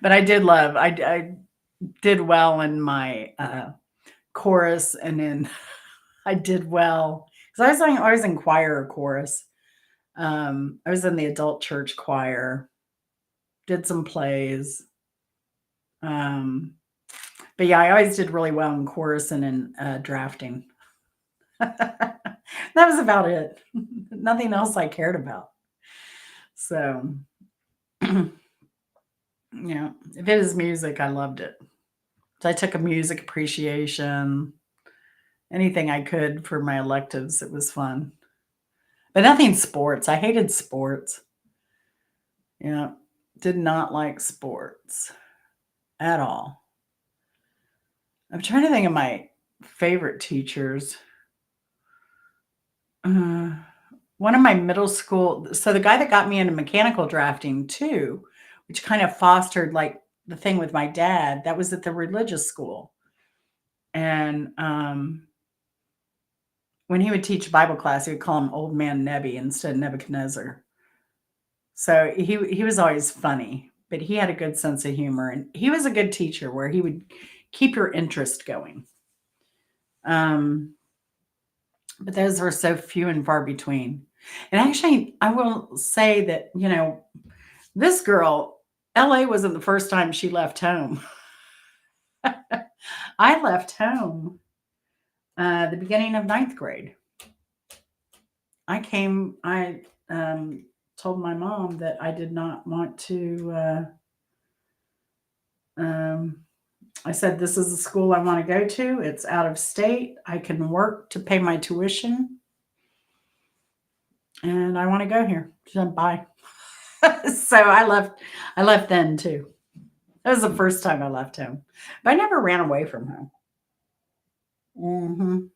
but I did love, I did well in my chorus and then I did well because I was in choir or chorus. I was in the adult church choir, did some plays. Um, but yeah, I always did really well in chorus and in drafting. That was about it. Nothing else I cared about. So, yeah, if it is music, I loved it. So I took a music appreciation, anything I could for my electives. It was fun, but nothing sports. I hated sports. Yeah, did not like sports at all. I'm trying to think of my favorite teachers. Uh, one of my middle school, so the guy that got me into mechanical drafting too, which kind of fostered like the thing with my dad, that was at the religious school. And when he would teach Bible class, he would call him Old Man Nebi instead of Nebuchadnezzar. So he was always funny, but he had a good sense of humor, and he was a good teacher where he would keep your interest going. Um, but those were so few and far between. And actually, I will say that this girl, LA wasn't the first time she left home. I left home the beginning of ninth grade. I told my mom that I did not want to. I said, this is the school I want to go to. It's out of state. I can work to pay my tuition. And I want to go here. She said, bye. So I left then too. That was the first time I left home. But I never ran away from home.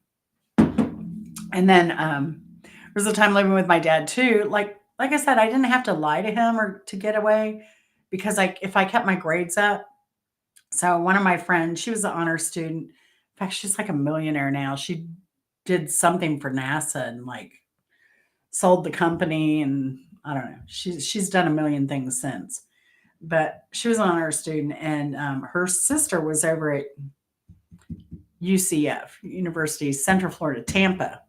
And then was a time living with my dad too. Like I said, I didn't have to lie to him or to get away because like if I kept my grades up. So one of my friends, she was an honor student. In fact, she's like a millionaire now. She did something for NASA and like sold the company and I don't know. She's done a million things since. But she was an honor student and her sister was over at UCF, University Central Florida, Tampa.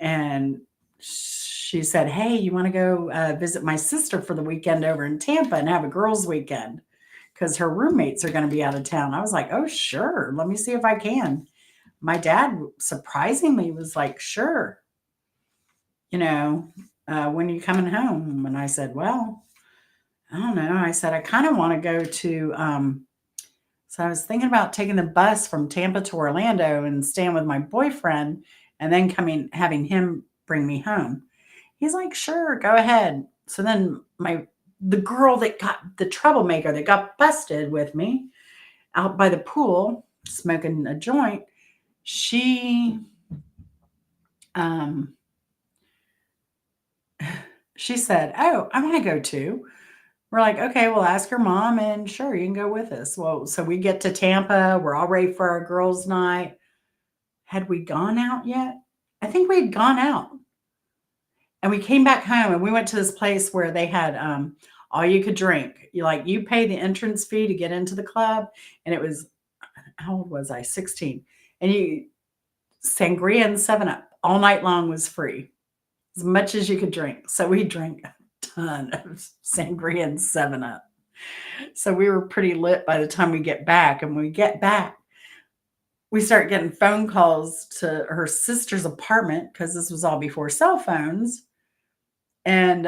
And she said, "Hey, you want to go visit my sister for the weekend over in Tampa and have a girls' weekend? Because her roommates are going to be out of town." I was like, "Oh, sure. Let me see if I can." My dad surprisingly was like, "Sure. You know, when are you coming home?" And I said, "Well, I don't know." I said, "I kind of want to go to." So I was thinking about taking the bus from Tampa to Orlando and staying with my boyfriend, and then coming having him bring me home. He's like, "Sure, go ahead." So then the girl that got the troublemaker that got busted with me out by the pool smoking a joint, she um she said, "Oh, I want to go too." We're like, "Okay, we'll ask your mom and sure, you can go with us." Well, so we get to Tampa, we're all ready for our girls' night. Had we gone out yet? I think we had gone out. And we came back home and we went to this place where they had all you could drink. You pay the entrance fee to get into the club, and it was how old was I? 16. And you sangria and 7 Up all night long was free. As much as you could drink. So we drank a ton of sangria and 7 Up. So we were pretty lit by the time we get back. And when we get back, we start getting phone calls to her sister's apartment because this was all before cell phones. And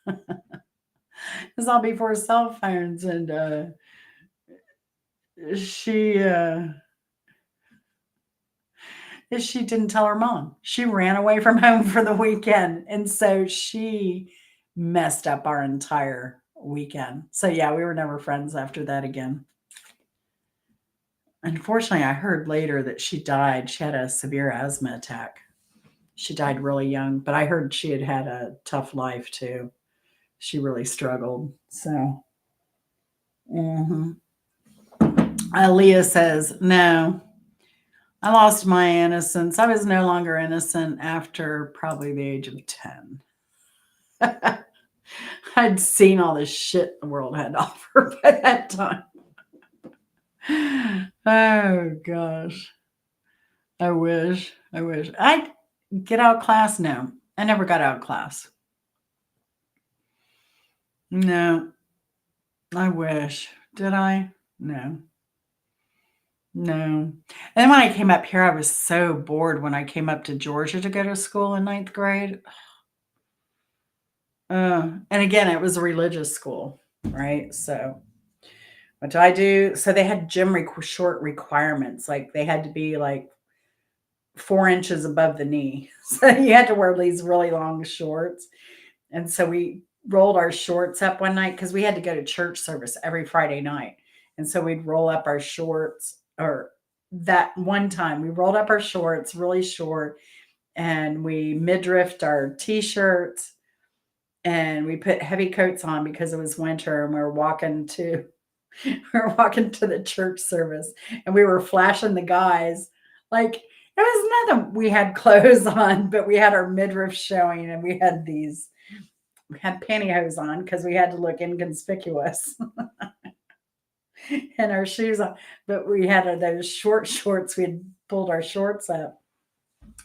it was all before cell phones. And she she didn't tell her mom. She ran away from home for the weekend. And so she messed up our entire weekend. So yeah, we were never friends after that again. Unfortunately, I heard later that she died. She had a severe asthma attack. She died really young, but I heard she had had a tough life too. She really struggled. So, mhm. Leah says, "No, I lost my innocence. I was no longer innocent after probably the age of 10." I'd seen all the shit the world had to offer by that time. Oh gosh. I wish. I wish. I'd get out of class. No, I never got out of class. No, I wish. Did I? No, no. And then when I came up here, I was so bored when I came up to Georgia to go to school in ninth grade. And again, it was a religious school, right? So what do I do? So they had short requirements. Like they had to be like 4 inches above the knee. So you had to wear these really long shorts. And so we rolled our shorts up one night because we had to go to church service every Friday night. And so we'd roll up our shorts, or that one time we rolled up our shorts really short and we midriffed our t-shirts and we put heavy coats on because it was winter and we were walking to the church service and we were flashing the guys like it was nothing. We had clothes on, but we had our midriff showing and we had pantyhose on because we had to look inconspicuous and our shoes on. But we had those short shorts. We had pulled our shorts up.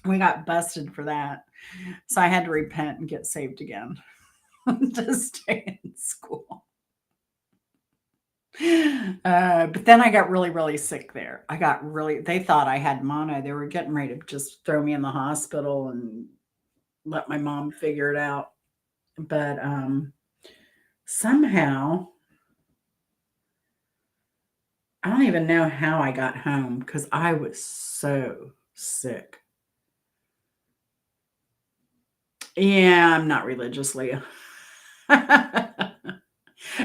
We got busted for that. So I had to repent and get saved again to stay in school. But then I got really, really sick there. They thought I had mono. They were getting ready to just throw me in the hospital and let my mom figure it out. But somehow, I don't even know how I got home because I was so sick. Yeah, I'm not religiously.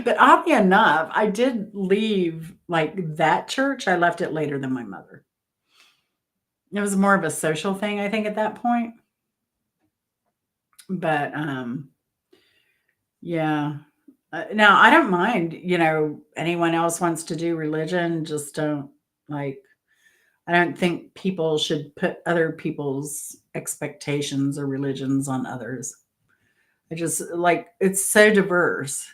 But oddly enough, I did leave like that church. I left it later than my mother. It was more of a social thing, I think, at that point. But yeah. Now I don't mind, anyone else wants to do religion, just don't like I don't think people should put other people's expectations or religions on others. I just like it's so diverse.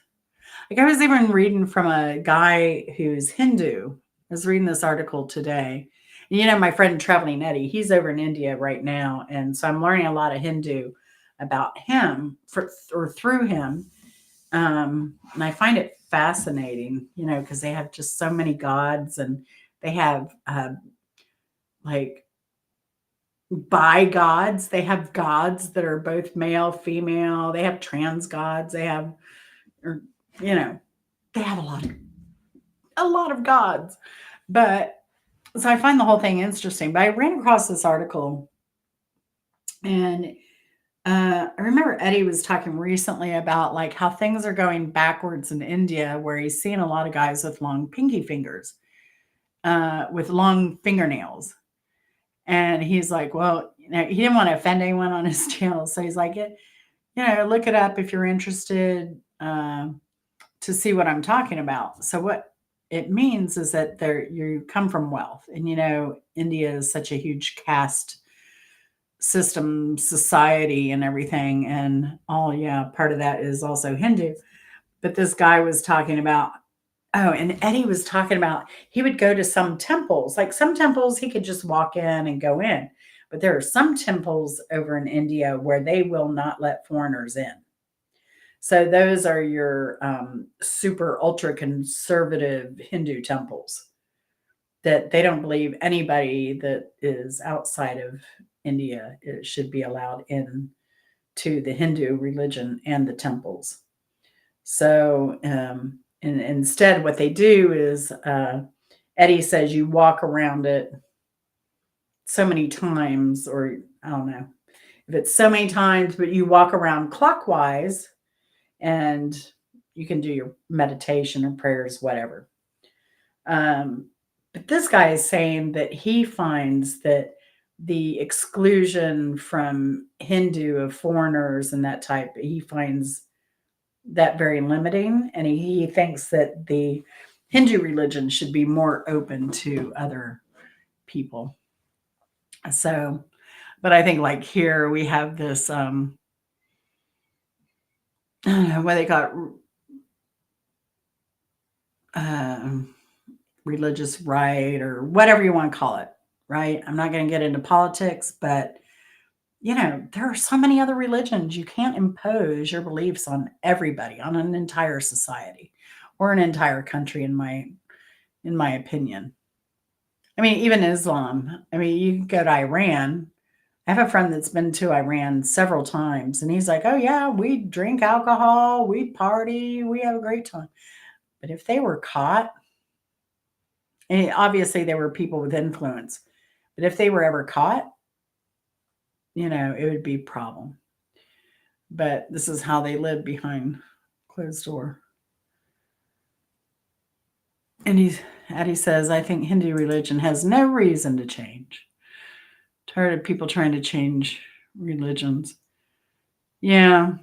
Like I was even reading from a guy who's Hindu. I was reading this article today. And, my friend Traveling Eddie, he's over in India right now, and so I'm learning a lot of Hindu about him or through him. And I find it fascinating, because they have just so many gods, and they have like bi gods. They have gods that are both male, female. They have trans gods. They have, or you know, they have a lot of gods. But so I find the whole thing interesting. But I ran across this article, and I remember Eddie was talking recently about like how things are going backwards in India, where he's seeing a lot of guys with long pinky fingers, with long fingernails. And he's like, well, he didn't want to offend anyone on his channel. So he's like, look it up if you're interested, to see what I'm talking about. So what it means is that you come from wealth. And, India is such a huge caste system, society, and everything. And yeah, part of that is also Hindu. But this guy was talking about, oh, and Eddie was talking about he would go to some temples. Like some temples, he could just walk in and go in. But there are some temples over in India where they will not let foreigners in. So those are your super ultra conservative Hindu temples that they don't believe anybody that is outside of India should be allowed in to the Hindu religion and the temples. So, and instead, what they do is, Eddie says you walk around it so many times, or I don't know if it's so many times, but you walk around clockwise, and you can do your meditation or prayers, whatever. But this guy is saying that he finds that the exclusion from Hindu of foreigners and that type, he finds that very limiting, and he thinks that the Hindu religion should be more open to other people. So, but I think like here we have this, I don't know what they call it, um, religious right or whatever you want to call it, right? I'm not going to get into politics, but there are so many other religions. You can't impose your beliefs on everybody, on an entire society or an entire country, in my opinion. I mean, even Islam. I mean, you can go to Iran. I have a friend that's been to Iran several times, and he's like, "Oh yeah, we drink alcohol, we party, we have a great time." But if they were caught, and obviously there were people with influence, but if they were ever caught, it would be a problem. But this is how they live behind closed door. And Addie says, I think Hindu religion has no reason to change. Tired of people trying to change religions. Yeah.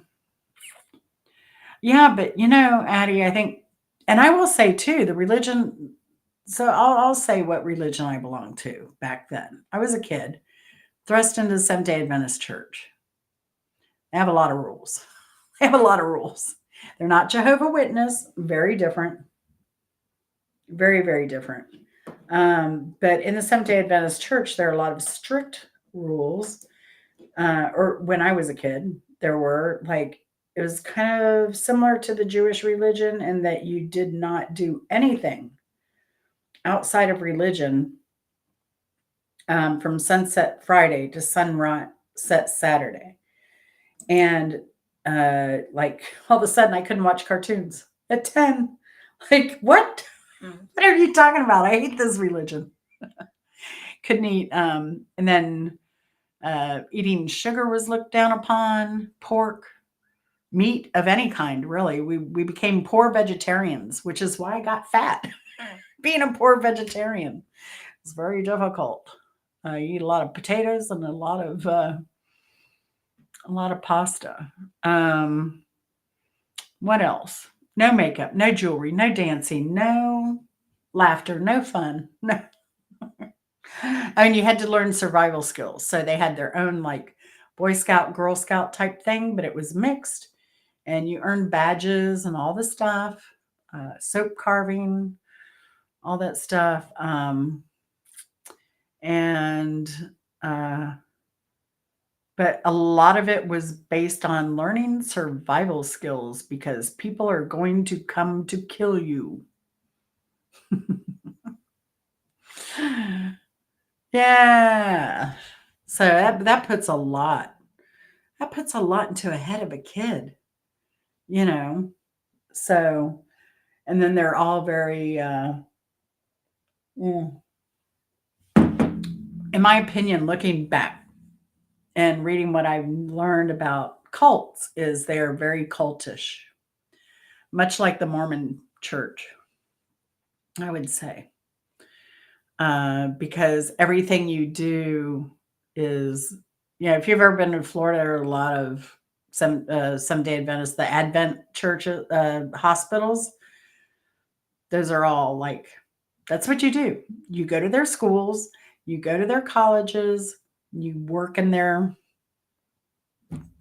Yeah, but Addie, I think, and I will say too, the religion. So I'll say what religion I belonged to back then. I was a kid, thrust into the Seventh Day Adventist Church. They have a lot of rules. They have a lot of rules. They're not Jehovah Witness. Very different. Very, very different. But in the Seventh Day Adventist Church, there are a lot of strict rules. Or when I was a kid, there were like it was kind of similar to the Jewish religion in that you did not do anything outside of religion, from sunset Friday to sunset Saturday. And like all of a sudden, I couldn't watch cartoons at 10. Like, what? What are you talking about? I hate this religion. Couldn't eat. And then eating sugar was looked down upon, pork, meat of any kind, really. We became poor vegetarians, which is why I got fat. Being a poor vegetarian is very difficult. You eat a lot of potatoes and a lot of A lot of pasta. Um, what else? No makeup, no jewelry, no dancing, no laughter, no fun. No. I mean, you had to learn survival skills. So they had their own like Boy Scout, Girl Scout type thing, but it was mixed and you earned badges and all the stuff, soap carving, all that stuff. And, uh, but a lot of it was based on learning survival skills because people are going to come to kill you. Yeah. So that puts a lot. That puts a lot into a head of a kid, you know. So, and then they're all very mm, in my opinion, looking back and reading what I've learned about cults is they are very cultish, much like the Mormon church, I would say. Because everything you do is, if you've ever been to Florida, there are a lot of some day Adventist, the Advent church hospitals. Those are all like that's what you do. You go to their schools, you go to their colleges, you work in their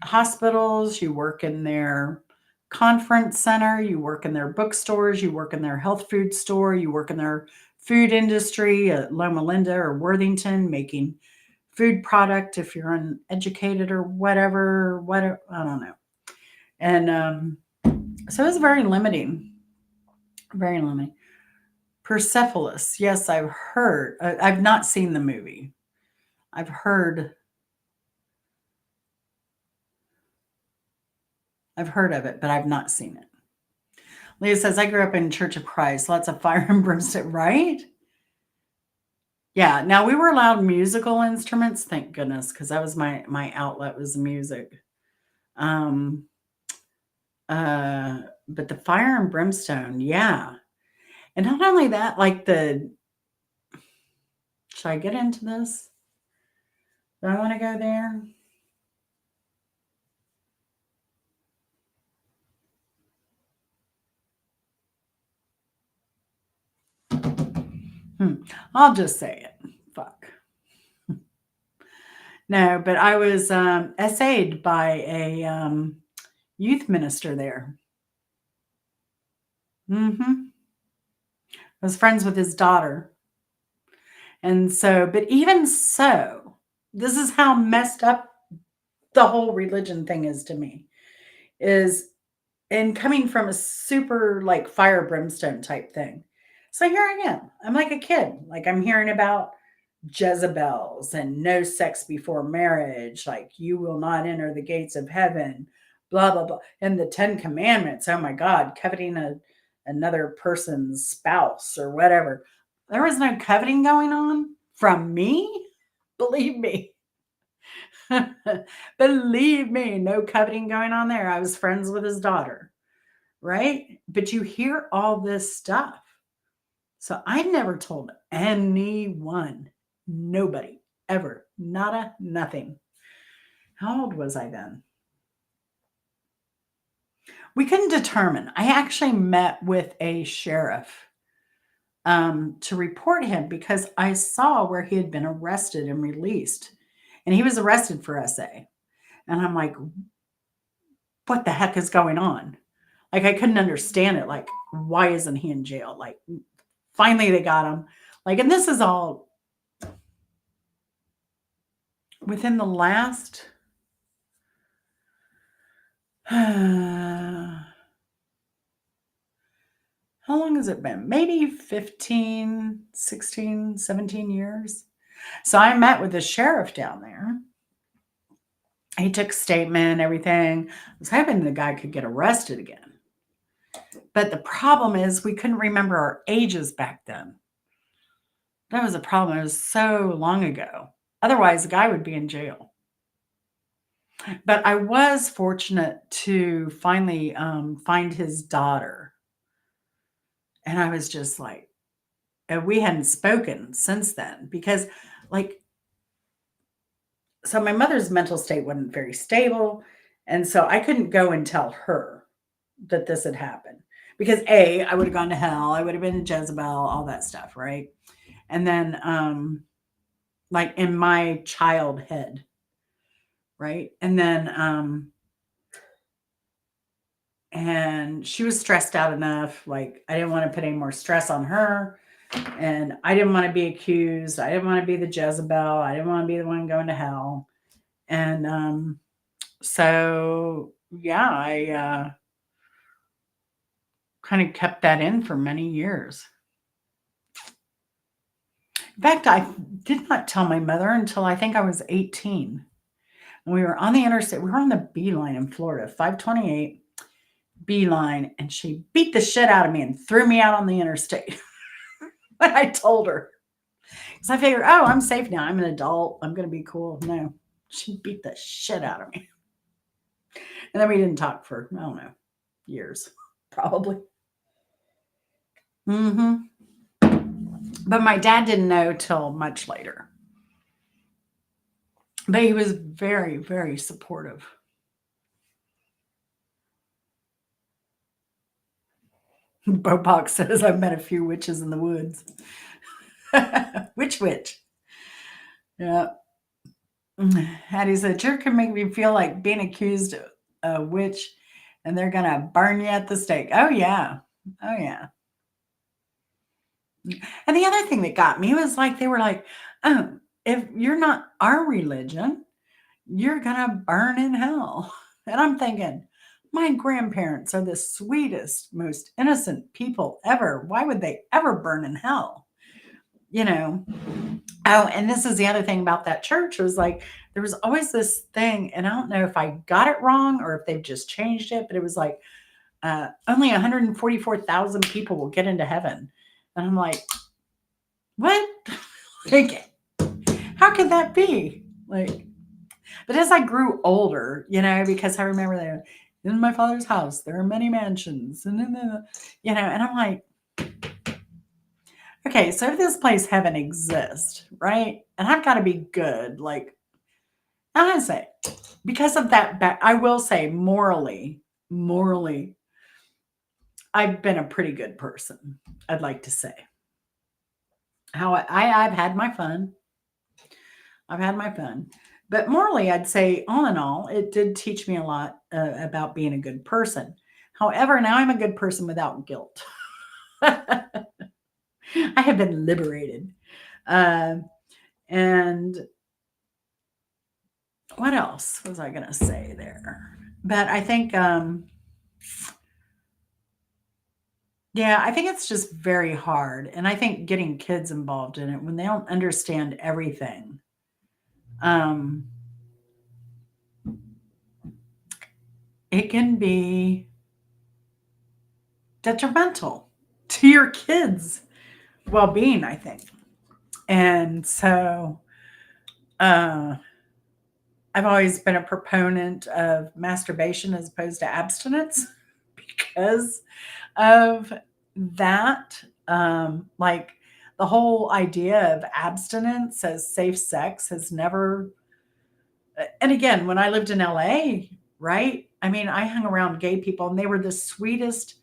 hospitals, you work in their conference center, you work in their bookstores, you work in their health food store, you work in their food industry at Loma Linda or Worthington making food product if you're uneducated or whatever, I don't know. And so it was very limiting, very limiting. Persepolis, yes, I've heard. I've not seen the movie. I've heard. I've heard of it, but I've not seen it. Leah says, I grew up in Church of Christ, lots of fire and brimstone, right? Yeah. Now we were allowed musical instruments, thank goodness, because that was my outlet was music. Um, but the fire and brimstone, yeah. And not only that, like should I get into this? Do I want to go there? I'll just say it. Fuck. No, but I was essayed by a youth minister there. I was friends with his daughter. And so, but even so, this is how messed up the whole religion thing is to me. Is and coming from a super like fire brimstone type thing. So here I am. I'm like a kid. Like I'm hearing about Jezebels and no sex before marriage, like you will not enter the gates of heaven, blah blah blah. And the 10 commandments, oh my god, coveting another person's spouse or whatever. There was no coveting going on from me. Believe me. Believe me, no coveting going on there. I was friends with his daughter, right? But you hear all this stuff. So I never told anyone, nobody, ever, nada, nothing. How old was I then? We couldn't determine. I actually met with a sheriff to report him because I saw where he had been arrested and released. And he was arrested for SA. And I'm like, what the heck is going on? Like, I couldn't understand it. Like, why isn't he in jail? Like, finally they got him. Like, and this is all within the last how long has it been? Maybe 15, 16, 17 years. So I met with the sheriff down there. He took a statement, everything. I was hoping the guy could get arrested again. But the problem is we couldn't remember our ages back then. That was a problem. It was so long ago. Otherwise, the guy would be in jail. But I was fortunate to finally find his daughter. And I was just like, and we hadn't spoken since then because, like, So my mother's mental state wasn't very stable. And so I couldn't go and tell her that this had happened because A, I would have gone to hell. I would have been Jezebel, all that stuff. Right. And then, like in my child head. Right. And she was stressed out enough. Like, I didn't want to put any more stress on her. And I didn't want to be accused. I didn't want to be the Jezebel. I didn't want to be the one going to hell. And so, yeah, I kind of kept that in for many years. In fact, I did not tell my mother until I think I was 18. And we were on the interstate. We were on the B line in Florida, 528 B line. And she beat the shit out of me and threw me out on the interstate. When I told her. Because I figured, oh, I'm safe now. I'm an adult. I'm going to be cool. No, she beat the shit out of me. And then we didn't talk for, I don't know, years, probably. Hmm. But my dad didn't know till much later. But he was very, very supportive. Bopox says I've met a few witches in the woods. Which witch? Yeah. Hattie said, sure can make me feel like being accused of a witch and they're going to burn you at the stake. Oh, yeah. Oh, yeah. And the other thing that got me was like, they were like, oh, if you're not our religion, you're going to burn in hell. And I'm thinking, my grandparents are the sweetest, most innocent people ever. Why would they ever burn in hell? You know? Oh, and this is the other thing about that church was like, there was always this thing, and I don't know if I got it wrong or if they've just changed it, but it was like, only 144,000 people will get into heaven. And I'm like, what? Like, how could that be? Like, but as I grew older, because I remember there in my father's house, there are many mansions, and I'm like, okay, so if this place heaven exists, right? And I've got to be good, like, I want to say, because of that, I will say morally, I've been a pretty good person. I'd like to say how I've had my fun. I've had my fun. But morally, I'd say, all in all, it did teach me a lot about being a good person. However, now I'm a good person without guilt. I have been liberated. Uh, and what else was I going to say there? But I think, yeah, I think it's just very hard. And I think getting kids involved in it when they don't understand everything, um, it can be detrimental to your kids' well being, I think. And so uh, I've always been a proponent of masturbation as opposed to abstinence because of that. Like the whole idea of abstinence as safe sex has never, and again, when I lived in LA, right? I mean, I hung around gay people and they were the sweetest,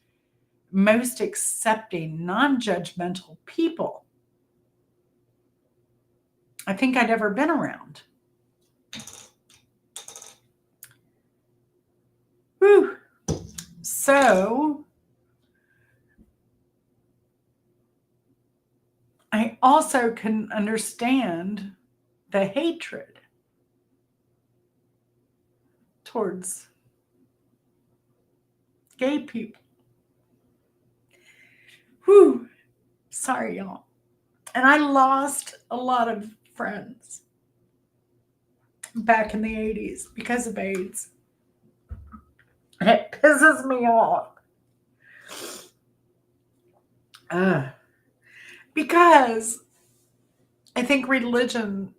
most accepting, non judgmental people I think I'd ever been around. Whew. So I also can understand the hatred towards gay people. Whew. Sorry, y'all. And I lost a lot of friends back in the 80s because of AIDS. And it pisses me off. Uh, because I think religion,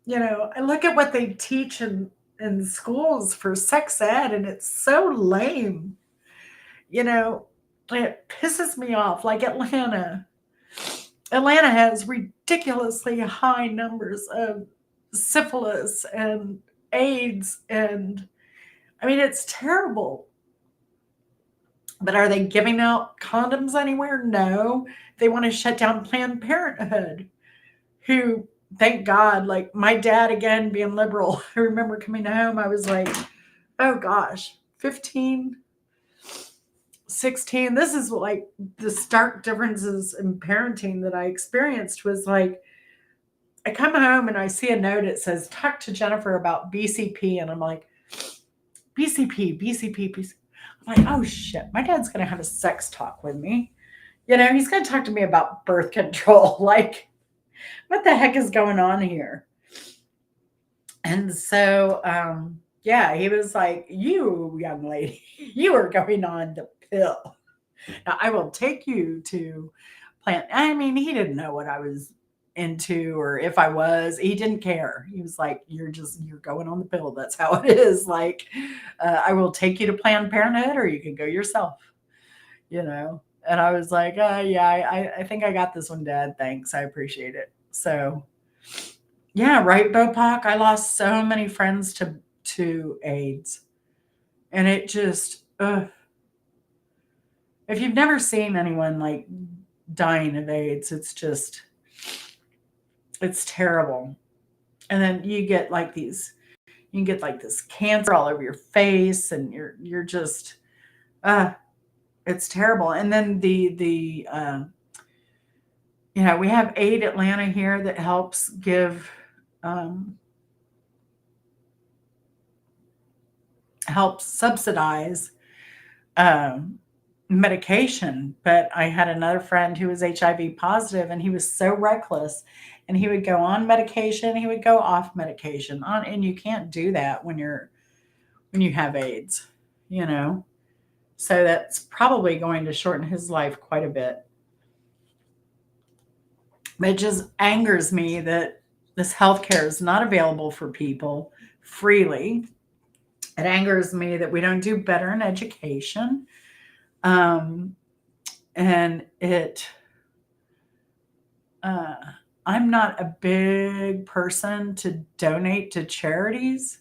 I look at what they teach in schools for sex ed, and it's so lame. You know, it pisses me off. Like Atlanta has ridiculously high numbers of syphilis and AIDS. And I mean, it's terrible. But are they giving out condoms anywhere? No. They want to shut down Planned Parenthood, who, thank God, like my dad, again, being liberal. I remember coming home, I was like, oh gosh, 15, 16. This is like the stark differences in parenting that I experienced was like, I come home and I see a note. It says, talk to Jennifer about BCP. And I'm like, BCP, BCP, BCP. I'm like, oh shit, my dad's going to have a sex talk with me. He's going to talk to me about birth control. Like, what the heck is going on here? And so, yeah, he was like, you young lady, you are going on the pill. Now, I will take you to plant. I mean, he didn't know what I was into or if I was. He didn't care. He was like, you're going on the pill. That's how it is. Like, I will take you to Planned Parenthood or you can go yourself, you know? And I was like, yeah, I think I got this one, Dad. Thanks. I appreciate it. So, yeah, right, Bopak. I lost so many friends to AIDS. And it just, if you've never seen anyone like dying of AIDS, it's terrible. And then you can get like this cancer all over your face, and you're just, uh, it's terrible. And then we have Aid Atlanta here that um, helps subsidize um, medication. But I had another friend who was HIV positive, and he was so reckless. And he would go on medication, he would go off medication, and you can't do that when you have AIDS, you know. So that's probably going to shorten his life quite a bit. But it just angers me that this healthcare is not available for people freely. It angers me that we don't do better in education. Um, and uh, I'm not a big person to donate to charities.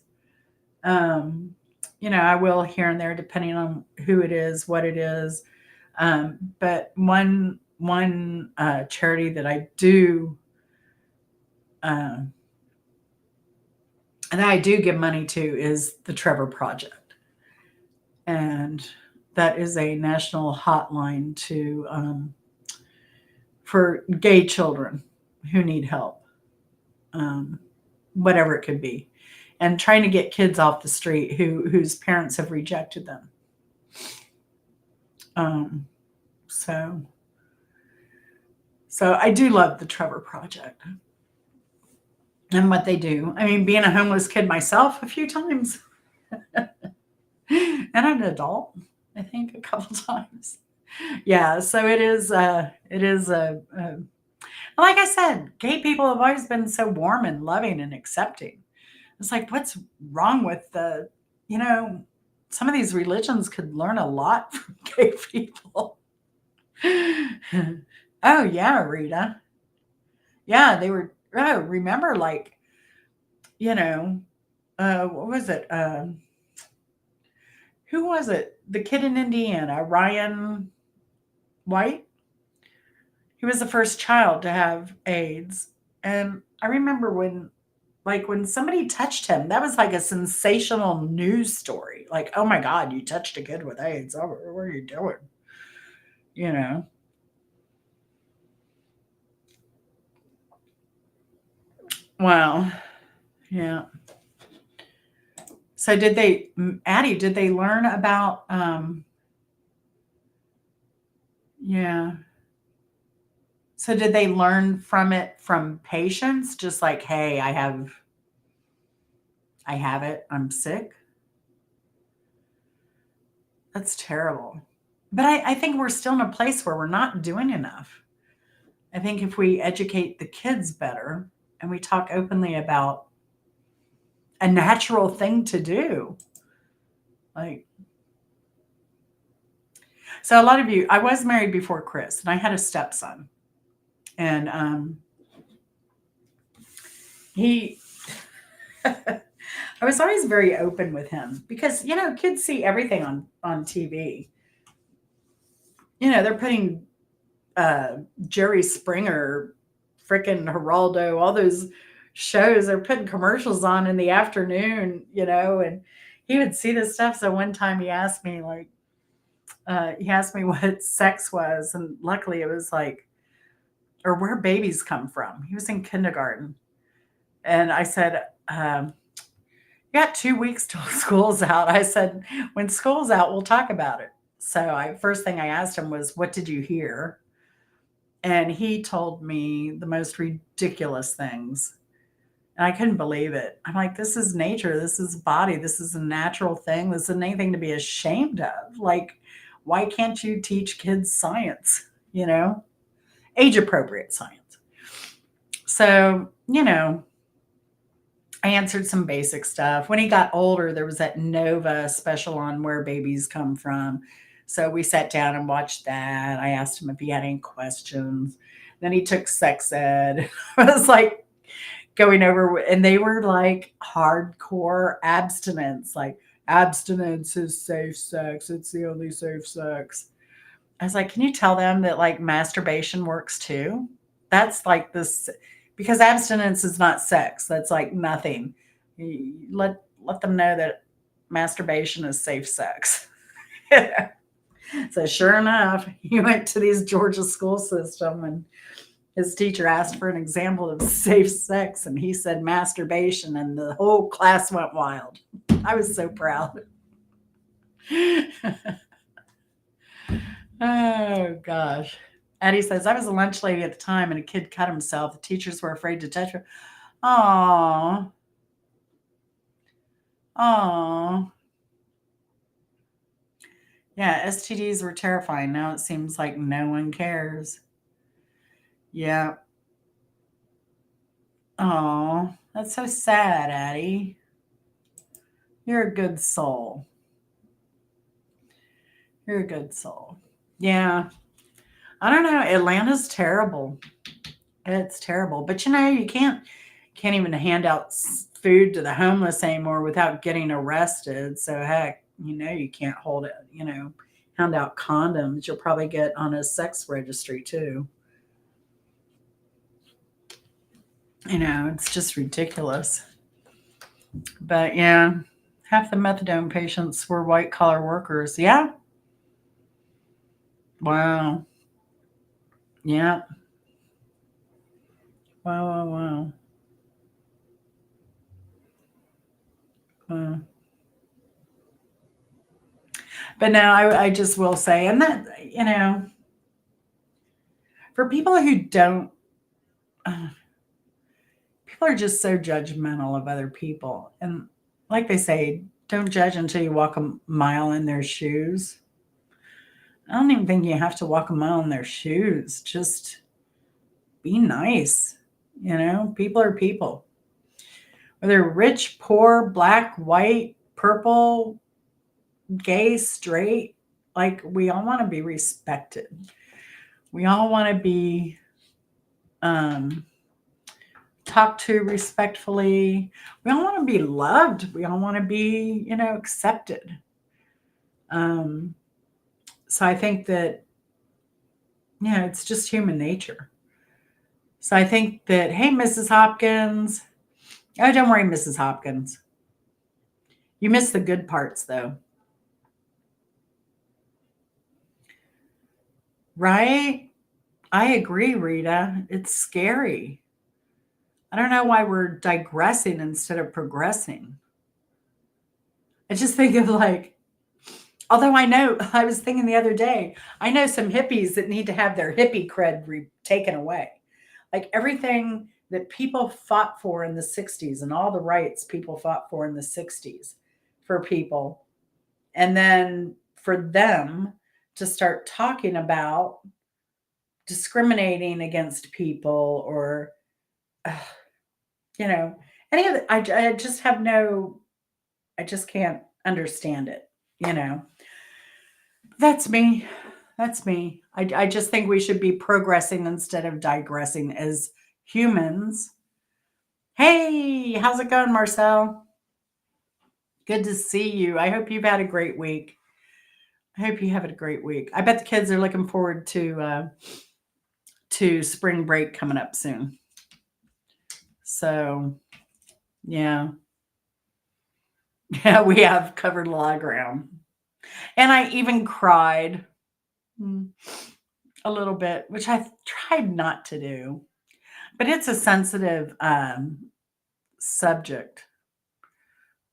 Um, I will here and there, depending on who it is, what it is. But one charity that I do um, that I do give money to is the Trevor Project, and that is a national hotline to for gay children who need help, um, whatever it could be, and trying to get kids off the street whose parents have rejected them. Um, so so I do love the Trevor Project and what they do. I mean, being a homeless kid myself a few times, and an adult, I think a couple times. Yeah, so it is like I said, gay people have always been so warm and loving and accepting. It's like, what's wrong with you know, some of these religions could learn a lot from gay people. Oh yeah, Rita. Yeah, they were. Oh, remember, like, you know, what was it? Who was it? The kid in Indiana, Ryan White. He was the first child to have AIDS, and I remember when somebody touched him, that was like a sensational news story. Like, oh my God, you touched a kid with AIDS. Oh, what are you doing? You know? Wow. Yeah. So Addie, did they learn about, yeah. So did they learn from it from patients? Just like, hey, I have it. I'm sick. That's terrible. But I think we're still in a place where we're not doing enough. I think if we educate the kids better and we talk openly about a natural thing to do, like, so a lot of you, I was married before Chris and I had a stepson, and he I was always very open with him because, kids see everything on TV. They're putting Jerry Springer, frickin' Geraldo, all those shows. They're putting commercials on in the afternoon, and he would see this stuff. So one time he asked me what sex was, and luckily it was like, or where babies come from. He was in kindergarten, and I said, "You got 2 weeks till school's out." I said, "When school's out, we'll talk about it." So first thing I asked him was, "What did you hear?" And he told me the most ridiculous things. And I couldn't believe it. I'm like, this is nature. This is body. This is a natural thing. This isn't anything to be ashamed of. Like, why can't you teach kids science? Age appropriate science. So, I answered some basic stuff. When he got older, there was that Nova special on where babies come from. So we sat down and watched that. I asked him if he had any questions. Then he took sex ed. I was like going over, and they were like hardcore abstinence. Like, abstinence is safe sex. It's the only safe sex. I was like, can you tell them that like masturbation works too? That's like this, because abstinence is not sex. That's like nothing. Let them know that masturbation is safe sex. So sure enough, he went to these Georgia school system, and his teacher asked for an example of safe sex, and he said masturbation, and the whole class went wild. I was so proud. Oh gosh. Addie says, I was a lunch lady at the time and a kid cut himself. The teachers were afraid to touch him. Oh, oh. Yeah, STDs were terrifying. Now it seems like no one cares. Yeah. Oh, that's so sad, Addie. You're a good soul. You're a good soul. Yeah. I don't know. Atlanta's terrible. It's terrible. But you can't even hand out food to the homeless anymore without getting arrested. So heck, you can't hold it. Hand out condoms. You'll probably get on a sex registry too. It's just ridiculous. But yeah, half the methadone patients were white collar workers. Yeah. Wow. Yeah. Wow. Wow. Wow. Wow. But no, I just will say, and that, for people who don't, uh, people are just so judgmental of other people. And like they say, don't judge until you walk a mile in their shoes. I don't even think you have to walk a mile in their shoes. Just be nice. People are people. Whether rich, poor, black, white, purple, gay, straight, like we all want to be respected. We all want to be um, talked to respectfully. We all want to be loved. We all want to be, accepted. Um, so I think that, it's just human nature. So I think that, hey, Mrs. Hopkins. Oh, don't worry, Mrs. Hopkins. You missed the good parts, though. Right? I agree, Rita. It's scary. I don't know why we're digressing instead of progressing. I just think of like, although I was thinking the other day, I know some hippies that need to have their hippie cred taken away. Like everything that people fought for in the 60s and all the rights people fought for in the 60s for people. And then for them to start talking about discriminating against people or, uh, you know, any of it. I just have no, I just can't understand it, you know. That's me. That's me. I just think we should be progressing instead of digressing as humans. Hey, how's it going, Marcel? Good to see you. I hope you've had a great week. I hope you have a great week. I bet the kids are looking forward to spring break coming up soon. So, yeah. Yeah, we have covered a lot of ground. And I even cried mm, a little bit, which I tried not to do. But it's a sensitive subject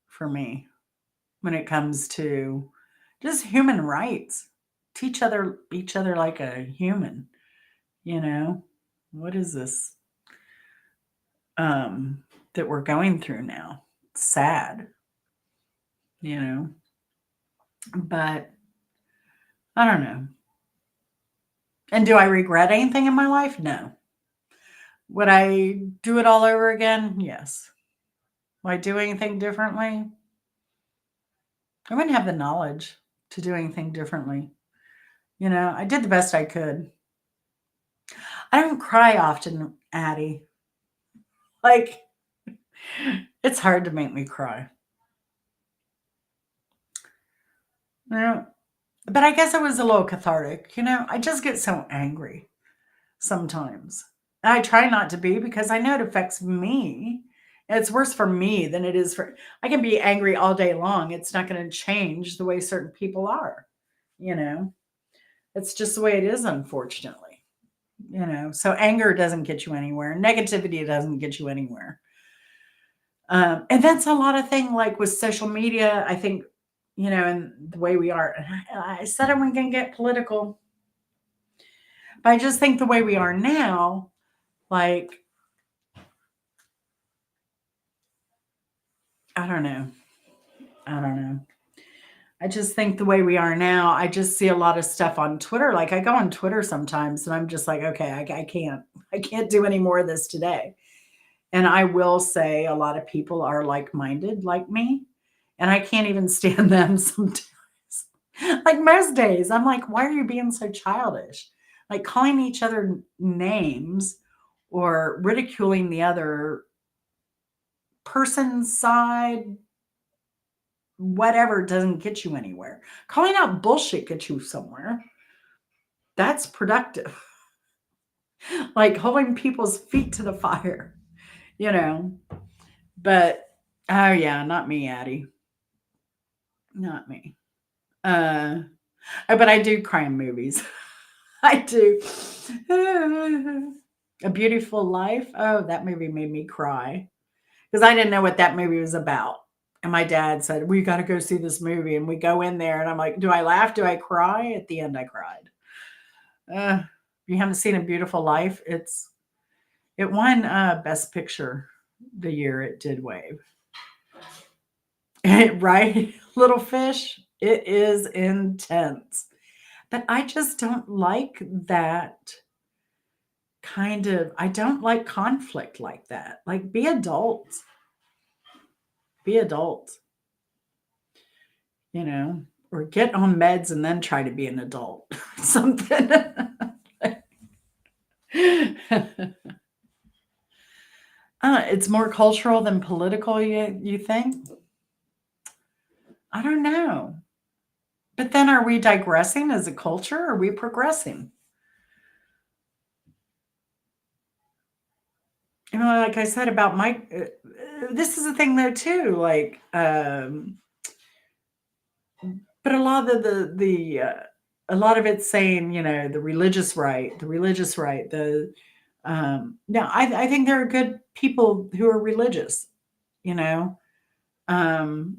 for me when it comes to just human rights. Teach other each other like a human, you know? What is this that we're going through now? It's sad, you know. But I don't know. And do I regret anything in my life? No. Would I do it all over again? Yes. Would I do anything differently? I wouldn't have the knowledge to do anything differently. You know, I did the best I could. I don't cry often, Addie. Like, it's hard to make me cry. You know, but I guess it was a little cathartic. You know, I just get so angry sometimes. And I try not to be because I know it affects me. And it's worse for me than it is for. I can be angry all day long. It's not going to change the way certain people are. You know, it's just the way it is, unfortunately. You know, so anger doesn't get you anywhere. Negativity doesn't get you anywhere. And that's a lot of thing like with social media, I think, you know, and the way we are. And I said I wasn't going to get political, but I just think the way we are now, like, I don't know. I don't know. I just think the way we are now, I just see a lot of stuff on Twitter. Like I go on Twitter sometimes and I'm just like, okay, I can't do any more of this today. And I will say a lot of people are like minded like me, and I can't even stand them sometimes. Like most days, I'm like, why are you being so childish? Like calling each other names or ridiculing the other person's side, whatever doesn't get you anywhere. Calling out bullshit gets you somewhere. That's productive. Like holding people's feet to the fire, you know. But oh yeah, not me, Addie. Not me. Uh but I do cry in movies. I do. A Beautiful Life. Oh, that movie made me cry because I didn't know what that movie was about. And my dad said, "We got to go see this movie." And we go in there, and I'm like, "Do I laugh? Do I cry?" At the end, I cried. If you haven't seen A Beautiful Life, it won Best Picture the year it did wave. Right, Little Fish. It is intense, but I just don't like that kind of. I don't like conflict like that. Like, be adults. Be adults. You know, or get on meds and then try to be an adult. Something. It's more cultural than political, you think? I don't know. But then are we digressing as a culture? Or are we progressing? You know, like I said about this is the thing though too. Like, but a lot of a lot of it's saying, you know, the religious right. Now I think there are good people who are religious. You know, um,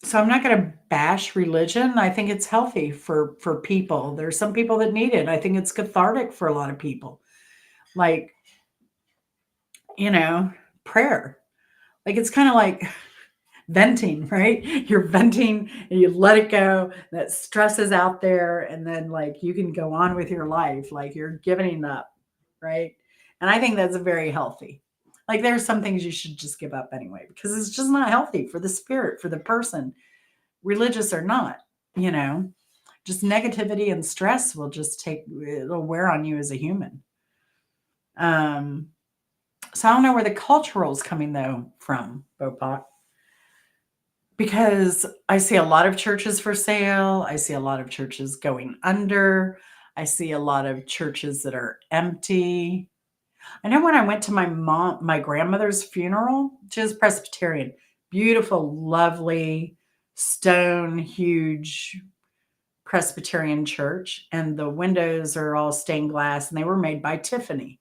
so I'm not going to bash religion. I think it's healthy for people. There's some people that need it. I think it's cathartic for a lot of people. Like, you know, prayer. Like it's kind of like venting, right? You're venting and you let it go. That stress is out there, and then like you can go on with your life. Like you're giving up, right? And I think that's very healthy. Like there's some things you should just give up anyway because it's just not healthy for the spirit, for the person, religious or not, you know. Just negativity and stress will just it'll wear on you as a human. Um, so I don't know where the cultural is coming though from, Bopak, because I see a lot of churches for sale. I see a lot of churches going under. I see a lot of churches that are empty. I know when I went to my grandmother's funeral, she was Presbyterian, beautiful, lovely, stone, huge Presbyterian church, and the windows are all stained glass, and they were made by Tiffany.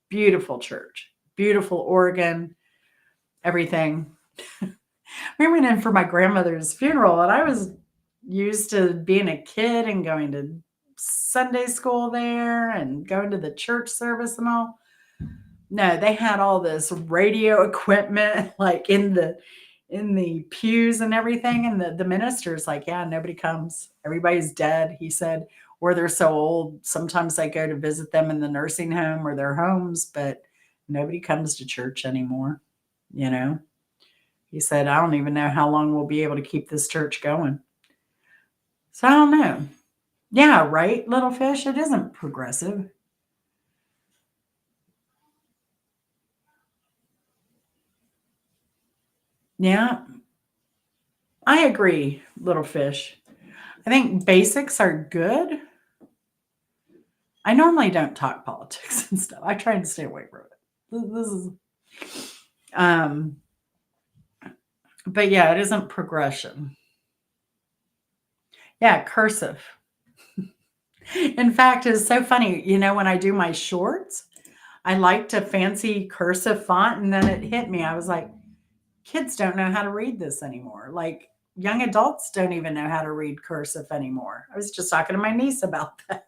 Beautiful church, beautiful organ, everything. We went in for my grandmother's funeral, and I was used to being a kid and going to Sunday school there and going to the church service and all. No, they had all this radio equipment like in the pews and everything, and the minister's like, yeah, nobody comes. Everybody's dead, he said, or they're so old. Sometimes I go to visit them in the nursing home or their homes, but nobody comes to church anymore, you know. He said, I don't even know how long we'll be able to keep this church going. So I don't know. Yeah, right, little fish. It isn't progressive. Yeah, I agree, little fish. I think basics are good. I normally don't talk politics and stuff. I try and stay away from it. This is, um, but yeah, it isn't progression. Yeah, cursive. In fact, it's so funny. You know, when I do my shorts, I liked a fancy cursive font, and then it hit me. I was like, kids don't know how to read this anymore. Like, young adults don't even know how to read cursive anymore. I was just talking to my niece about that.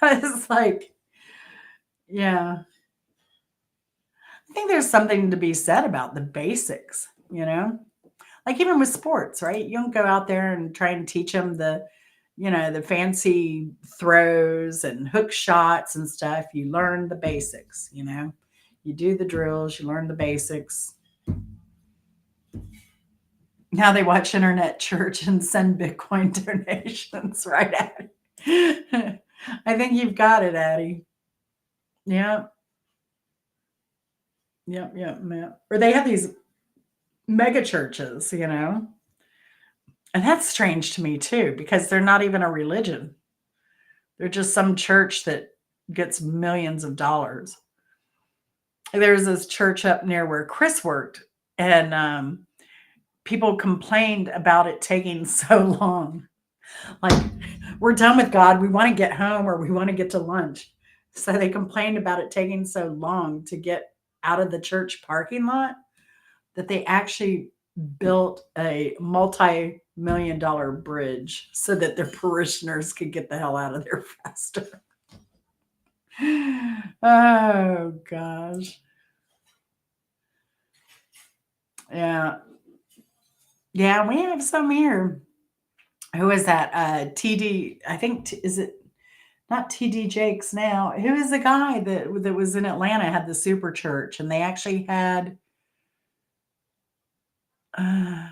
I was like, yeah, I think there's something to be said about the basics, you know? Like even with sports, right? You don't go out there and try and teach them the fancy throws and hook shots and stuff. You learn the basics, you know? You do the drills, you learn the basics. Now they watch internet church and send Bitcoin donations right at it. I think you've got it, Addie. Yeah. Yep, yep, yep. Or they have these mega churches, you know? And that's strange to me too, because they're not even a religion. They're just some church that gets millions of dollars. There's this church up near where Chris worked, and people complained about it taking so long. Like, we're done with God. We want to get home or we want to get to lunch. So they complained about it taking so long to get out of the church parking lot that they actually built a multi-million dollar bridge so that their parishioners could get the hell out of there faster. Oh gosh. Yeah. Yeah, we have some here. Who is that? TD, I think is it not TD Jakes now? Who is the guy that was in Atlanta had the super church and they actually had uh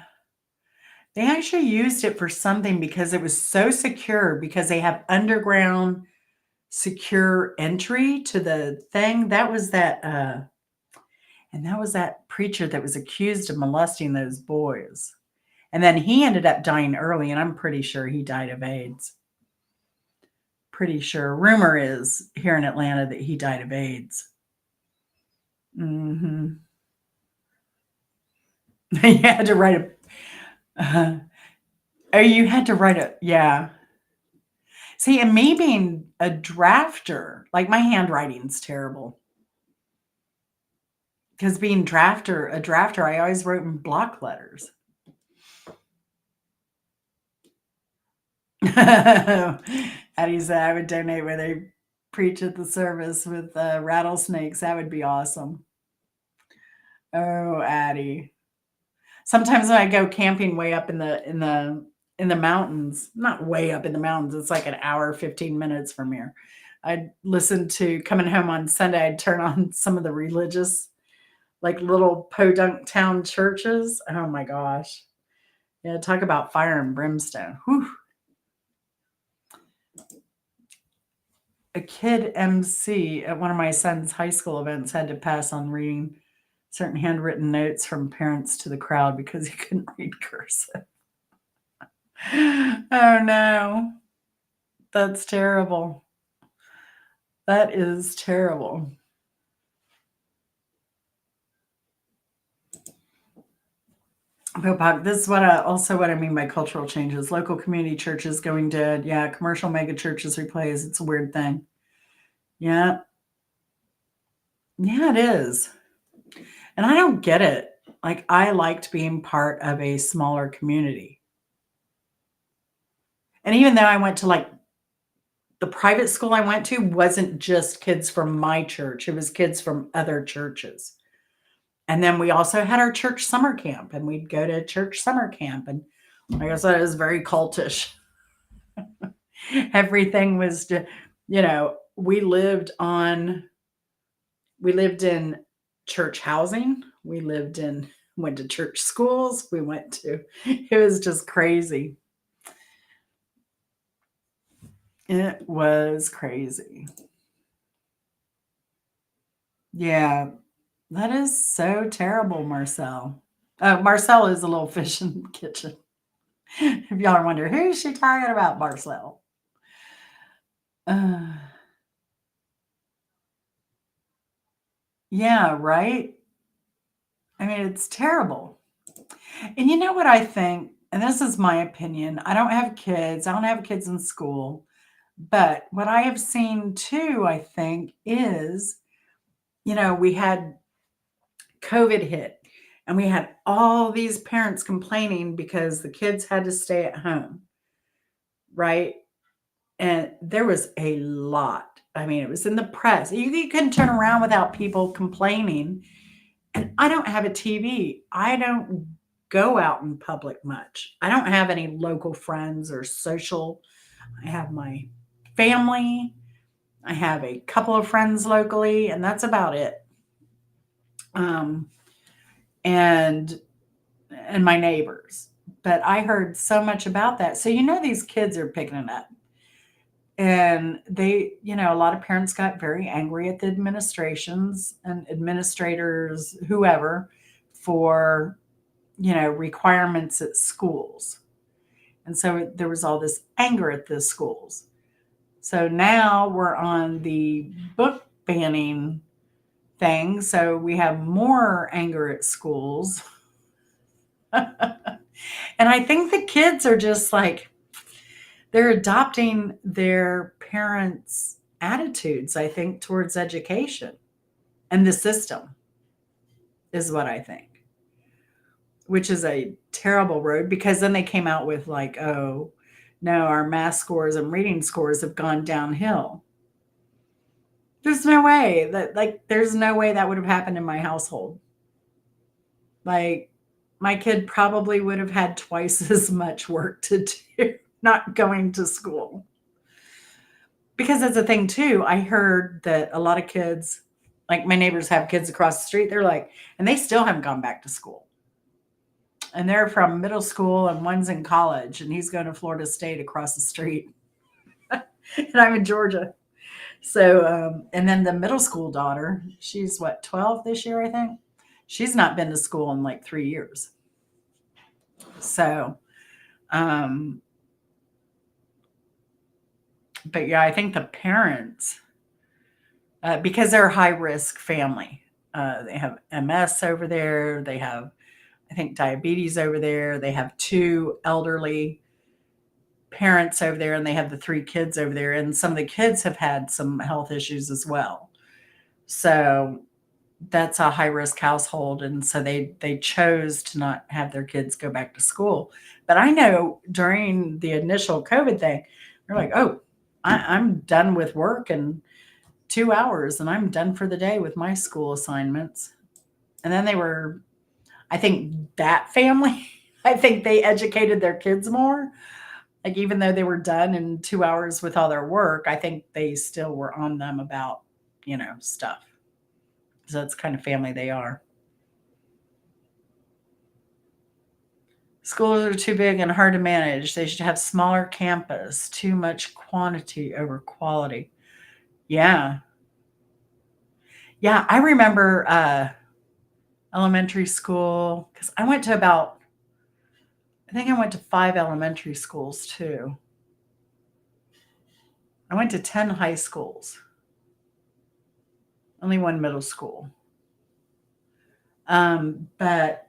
they actually used it for something because it was so secure because they have underground secure entry to the thing. That was that preacher that was accused of molesting those boys. And then he ended up dying early, and I'm pretty sure he died of AIDS. Pretty sure. Rumor is here in Atlanta that he died of AIDS. Mhm. You had to write oh, you had to write a yeah. See, and me being a drafter, like my handwriting's terrible. Because being a drafter, I always wrote in block letters. Addie said I would donate where they preach at the service with rattlesnakes. That would be awesome. Oh, Addie. Sometimes when I go camping way up in the mountains, not way up in the mountains, it's like an hour, 15 minutes from here. I'd listen to coming home on Sunday, I'd turn on some of the religious, like little podunk town churches. Oh my gosh. Yeah, talk about fire and brimstone. Whew. a kid MC at one of my son's high school events had to pass on reading certain handwritten notes from parents to the crowd because he couldn't read cursive. Oh no, that's terrible. That is terrible. But Bob, this is what I also what I mean by cultural changes. Local community churches going dead. Yeah, commercial mega churches replace. It's a weird thing. Yeah. Yeah, it is. And I don't get it. Like I liked being part of a smaller community. And even though I went to like the private school I went to wasn't just kids from my church, it was kids from other churches. And then we also had our church summer camp, and we'd go to church summer camp. And like I said, it was very cultish. Everything was, we lived in church housing. Went to church schools. It was just crazy. It was crazy. Yeah, that is so terrible, Marcel. Marcel is a little fish in the kitchen. If y'all are wondering, who is she talking about, Marcel? Uh, yeah, right? I mean, it's terrible. And you know what I think? And this is my opinion. I don't have kids. I don't have kids in school. But what I have seen too, I think, is, we had COVID hit and we had all these parents complaining because the kids had to stay at home, right? And there was a lot. I mean, it was in the press. You couldn't turn around without people complaining. And I don't have a TV. I don't go out in public much. I don't have any local friends or social. I have my family. I have a couple of friends locally, and that's about it. Um, and and my neighbors. But I heard so much about that. So these kids are picking it up. And a lot of parents got very angry at the administrations and administrators, whoever, for, requirements at schools. And so there was all this anger at the schools. So now we're on the book banning thing. So we have more anger at schools. And I think the kids are just like, they're adopting their parents' attitudes, I think, towards education and the system, is what I think, which is a terrible road because then they came out with, like, oh, no, our math scores and reading scores have gone downhill. There's no way that would have happened in my household. Like, my kid probably would have had twice as much work to do not going to school. Because that's a thing too. I heard that a lot of kids, like my neighbors have kids across the street, they're like, and they still haven't gone back to school. And they're from middle school and one's in college and he's going to Florida State across the street. And I'm in Georgia. So, and then the middle school daughter, she's what, 12 this year, I think. She's not been to school in like 3 years. So, um, but yeah, I think the parents, because they're a high risk family, they have MS over there. They have, I think, diabetes over there. They have two elderly parents over there, and they have the three kids over there. And some of the kids have had some health issues as well. So that's a high risk household, and so they chose to not have their kids go back to school. But I know during the initial COVID thing, they're like, "Oh, I'm done with work in 2 hours, and I'm done for the day with my school assignments." And then I think that family, I think they educated their kids more. Like even though they were done in 2 hours with all their work, I think they still were on them about stuff. So that's the kind of family they are. Schools are too big and hard to manage. They should have smaller campus, too much quantity over quality. Yeah. Yeah, I remember, elementary school because I think I went to 5 elementary schools too. I went to 10 high schools, only 1 middle school. But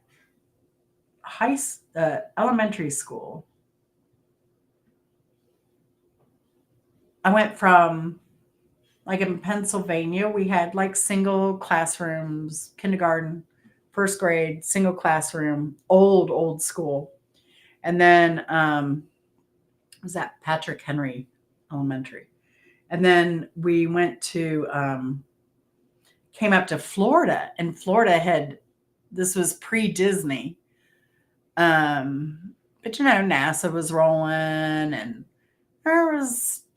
elementary school, I went from like in Pennsylvania, we had like single classrooms, kindergarten, first grade, single classroom, old school. And then was that Patrick Henry Elementary. And then we went to came up to Florida, and Florida had this was pre-Disney. But NASA was rolling, and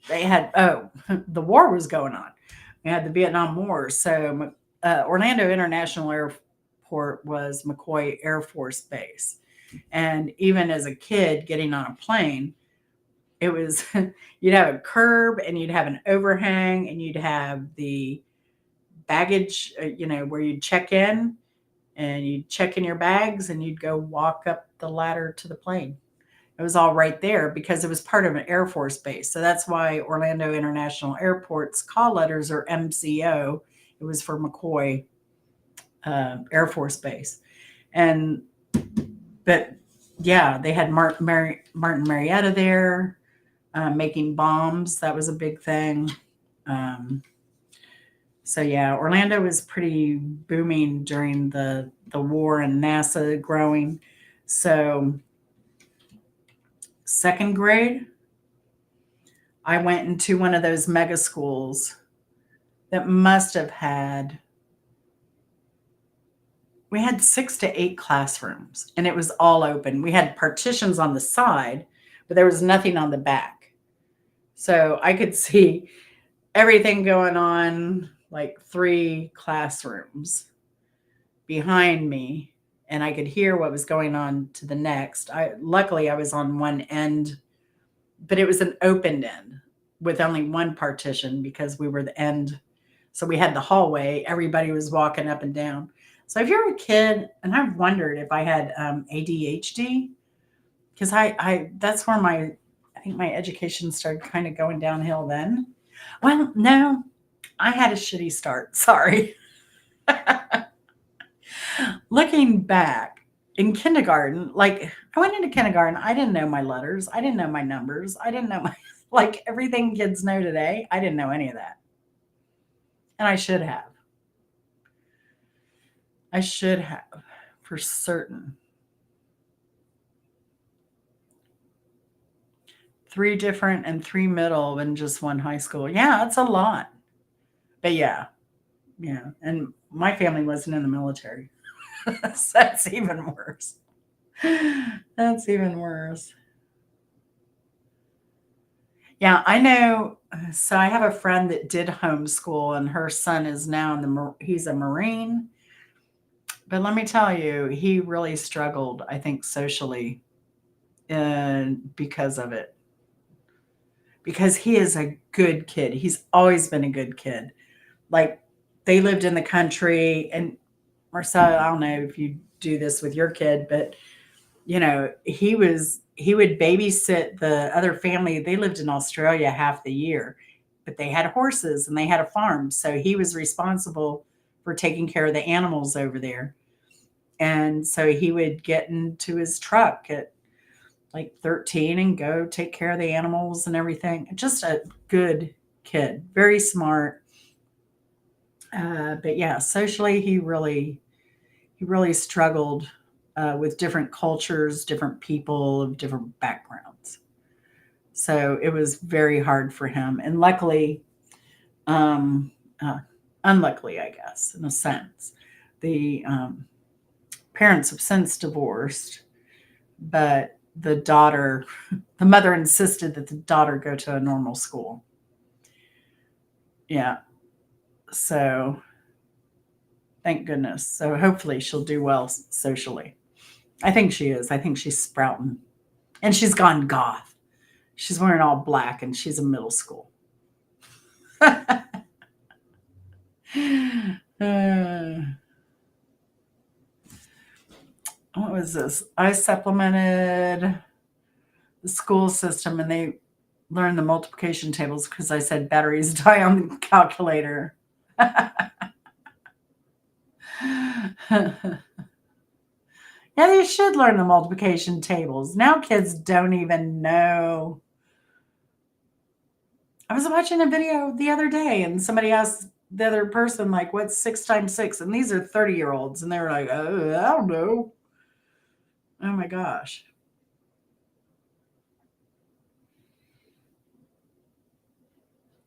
they had the war was going on. We had the Vietnam War, so Orlando International Airport was McCoy Air Force Base, and even as a kid getting on a plane, it was you'd have a curb and you'd have an overhang and you'd have the baggage, where you'd check in and you'd check in your bags and you'd go walk up the ladder to the plane. It was all right there because it was part of an Air Force base. So that's why Orlando International Airport's call letters are MCO. It was for McCoy Air Force Base. And, but yeah, they had Martin Marietta there making bombs. That was a big thing. Um, so yeah, Orlando was pretty booming during the war and NASA growing. So second grade, I went into one of those mega schools that must have had, we had 6 to 8 classrooms and it was all open. We had partitions on the side, but there was nothing on the back. So I could see everything going on, like 3 classrooms behind me, and I could hear what was going on to the next. Luckily I was on one end, but it was an open end with only one partition because we were the end. So we had the hallway. Everybody was walking up and down. So if you're a kid, and I've wondered if I had ADHD, because I that's where I think my education started kind of going downhill then. Well, no, I had a shitty start. Sorry. Looking back in kindergarten, like I went into kindergarten, I didn't know my letters, I didn't know my numbers, I didn't know my like everything kids know today. I didn't know any of that. And I should have. I should have for certain. 3 different and 3 middle and just 1 high school. Yeah, it's a lot. But yeah, yeah. And my family wasn't in the military. So that's even worse. That's even worse. Yeah, I know. So I have a friend that did homeschool, and her son is now he's a Marine. But let me tell you, he really struggled, I think, socially because of it. Because he is a good kid. He's always been a good kid. Like they lived in the country, and Marcel, I don't know if you do this with your kid, but he would babysit the other family. They lived in Australia half the year, but they had horses and they had a farm. So he was responsible for taking care of the animals over there. And so he would get into his truck at like 13 and go take care of the animals and everything. Just a good kid, very smart. But yeah, socially, he really struggled with different cultures, different people of different backgrounds. So it was very hard for him. And luckily, um, uh, unluckily, I guess, in a sense, the parents have since divorced, but the mother insisted that the daughter go to a normal school. Yeah. So thank goodness. So hopefully she'll do well socially. I think she is. I think she's sprouting. And she's gone goth. She's wearing all black and she's in middle school. Uh, what was this? I supplemented the school system and they learned the multiplication tables because I said batteries die on the calculator. Yeah, they should learn the multiplication tables. Now kids don't even know. I was watching a video the other day and somebody asked the other person, like, what's 6 times 6? And these are 30-year-olds. And they were like, oh, I don't know. Oh my gosh.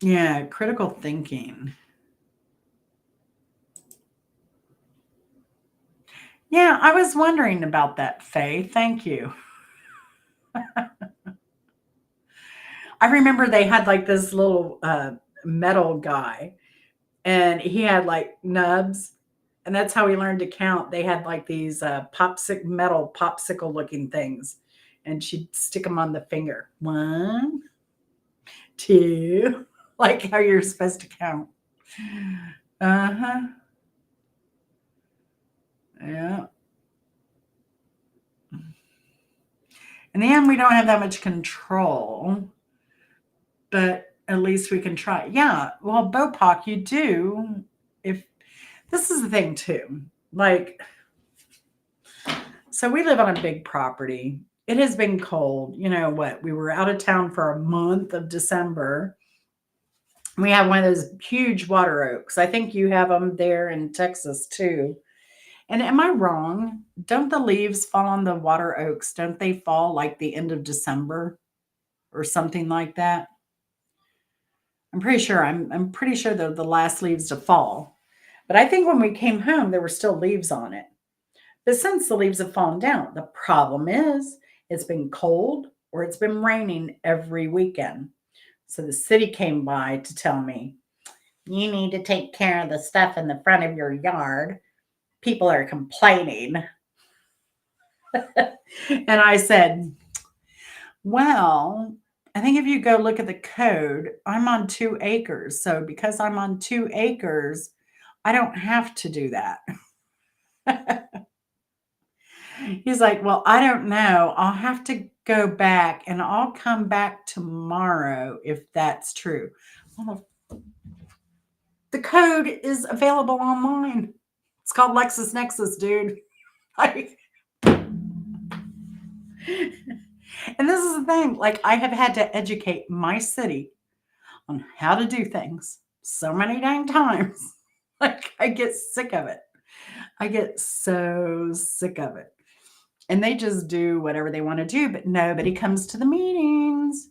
Yeah, critical thinking. Yeah, I was wondering about that, Faye. Thank you. I remember they had like this little metal guy, and he had like nubs, and that's how he learned to count. They had like these metal popsicle looking things, and she'd stick them on the finger. One, two, like how you're supposed to count. Uh huh. Yeah. In the end, we don't have that much control, but at least we can try. Yeah. Well, BOPOC, you do. If this is the thing too, like, so we live on a big property. It has been cold. You know what? We were out of town for a month of December. We have one of those huge water oaks. I think you have them there in Texas too. And am I wrong? Don't the leaves fall on the water oaks? Don't they fall like the end of December or something like that? I'm pretty sure. I'm pretty sure they're the last leaves to fall. But I think when we came home, there were still leaves on it. But since the leaves have fallen down, the problem is it's been cold or it's been raining every weekend. So the city came by to tell me, you need to take care of the stuff in the front of your yard. People are complaining. And I said, well, I think if you go look at the code, I'm on 2 acres. So because I'm on 2 acres, I don't have to do that. He's like, well, I don't know. I'll have to go back and I'll come back tomorrow if that's true. Well, the code is available online. It's called LexisNexis, dude. Like, and this is the thing, like, I have had to educate my city on how to do things so many dang times. Like, I get sick of it. I get so sick of it. And they just do whatever they want to do, but nobody comes to the meetings.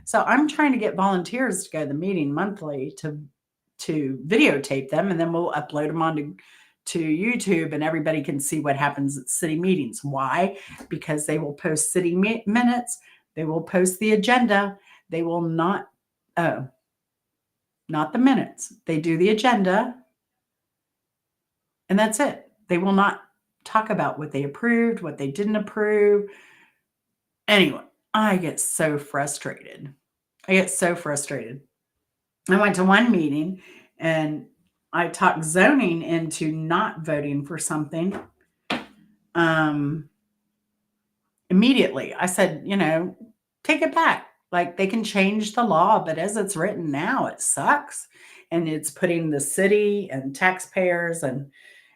So I'm trying to get volunteers to go to the meeting monthly to videotape them, and then we'll upload them onto YouTube, and everybody can see what happens at city meetings. Why? Because they will post city minutes, they will post the agenda, they will not, oh, not the minutes. They do the agenda, and that's it. They will not talk about what they approved, what they didn't approve. Anyway, I get so frustrated. I get so frustrated. I went to one meeting and I talked zoning into not voting for something. Um, Immediately, I said, take it back. Like, they can change the law, but as it's written now, it sucks. And it's putting the city and taxpayers and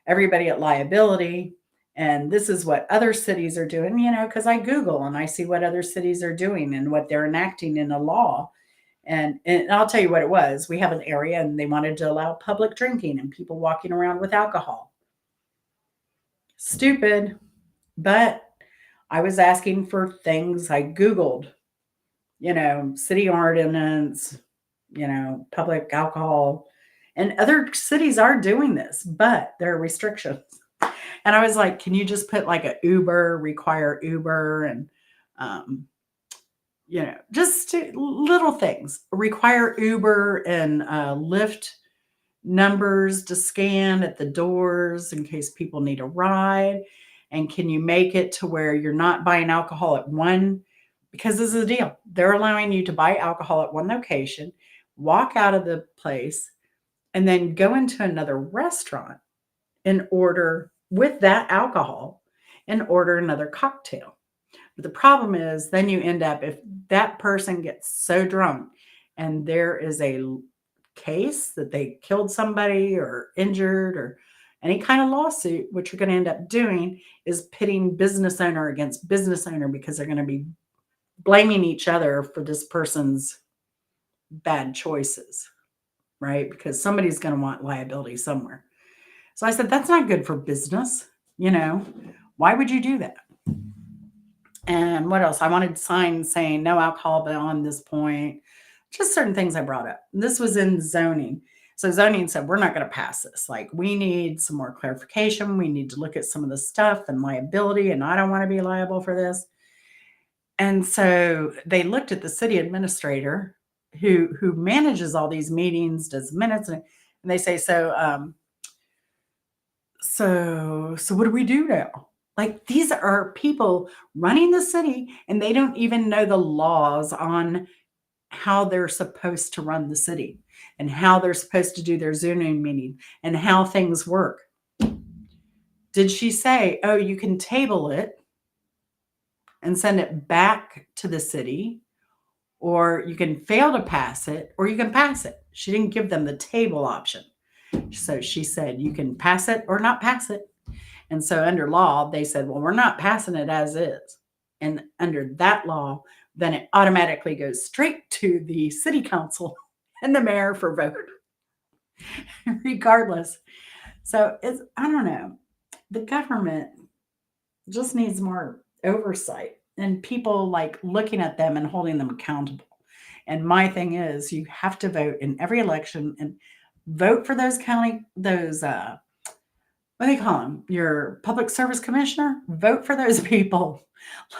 everybody at liability. And this is what other cities are doing, because I Google and I see what other cities are doing and what they're enacting in a law. And I'll tell you what it was. We have an area and they wanted to allow public drinking and people walking around with alcohol. Stupid. But I was asking for things. I Googled, city ordinance, public alcohol. And other cities are doing this, but there are restrictions. And I was like, can you just put like a Uber, require Uber, and just little things. Require Uber and Lyft numbers to scan at the doors in case people need a ride. And can you make it to where you're not buying alcohol at one? Because this is the deal. They're allowing you to buy alcohol at one location, walk out of the place, and then go into another restaurant and order with that alcohol and order another cocktail. But the problem is, then you end up, if that person gets so drunk and there is a case that they killed somebody or injured or any kind of lawsuit, what you're going to end up doing is pitting business owner against business owner because they're going to be blaming each other for this person's bad choices, right? Because somebody's going to want liability somewhere. So I said, that's not good for business. You know, why would you do that? And what else? I wanted signs saying no alcohol beyond this point, just certain things I brought up. This was in zoning. So zoning said, we're not going to pass this. Like, we need some more clarification. We need to look at some of the stuff and liability, and I don't want to be liable for this. And so they looked at the city administrator who manages all these meetings, does minutes, and they say, so what do we do now? Like, these are people running the city and they don't even know the laws on how they're supposed to run the city and how they're supposed to do their zoning meeting and how things work. Did she say, oh, you can table it and send it back to the city, or you can fail to pass it, or you can pass it? She didn't give them the table option. So she said, you can pass it or not pass it. And so under law, they said, well, we're not passing it as is. And under that law, then it automatically goes straight to the city council and the mayor for vote, regardless. So I don't know. The government just needs more oversight and people like looking at them and holding them accountable. And my thing is, you have to vote in every election and vote for those what do they call them? Your public service commissioner? Vote for those people.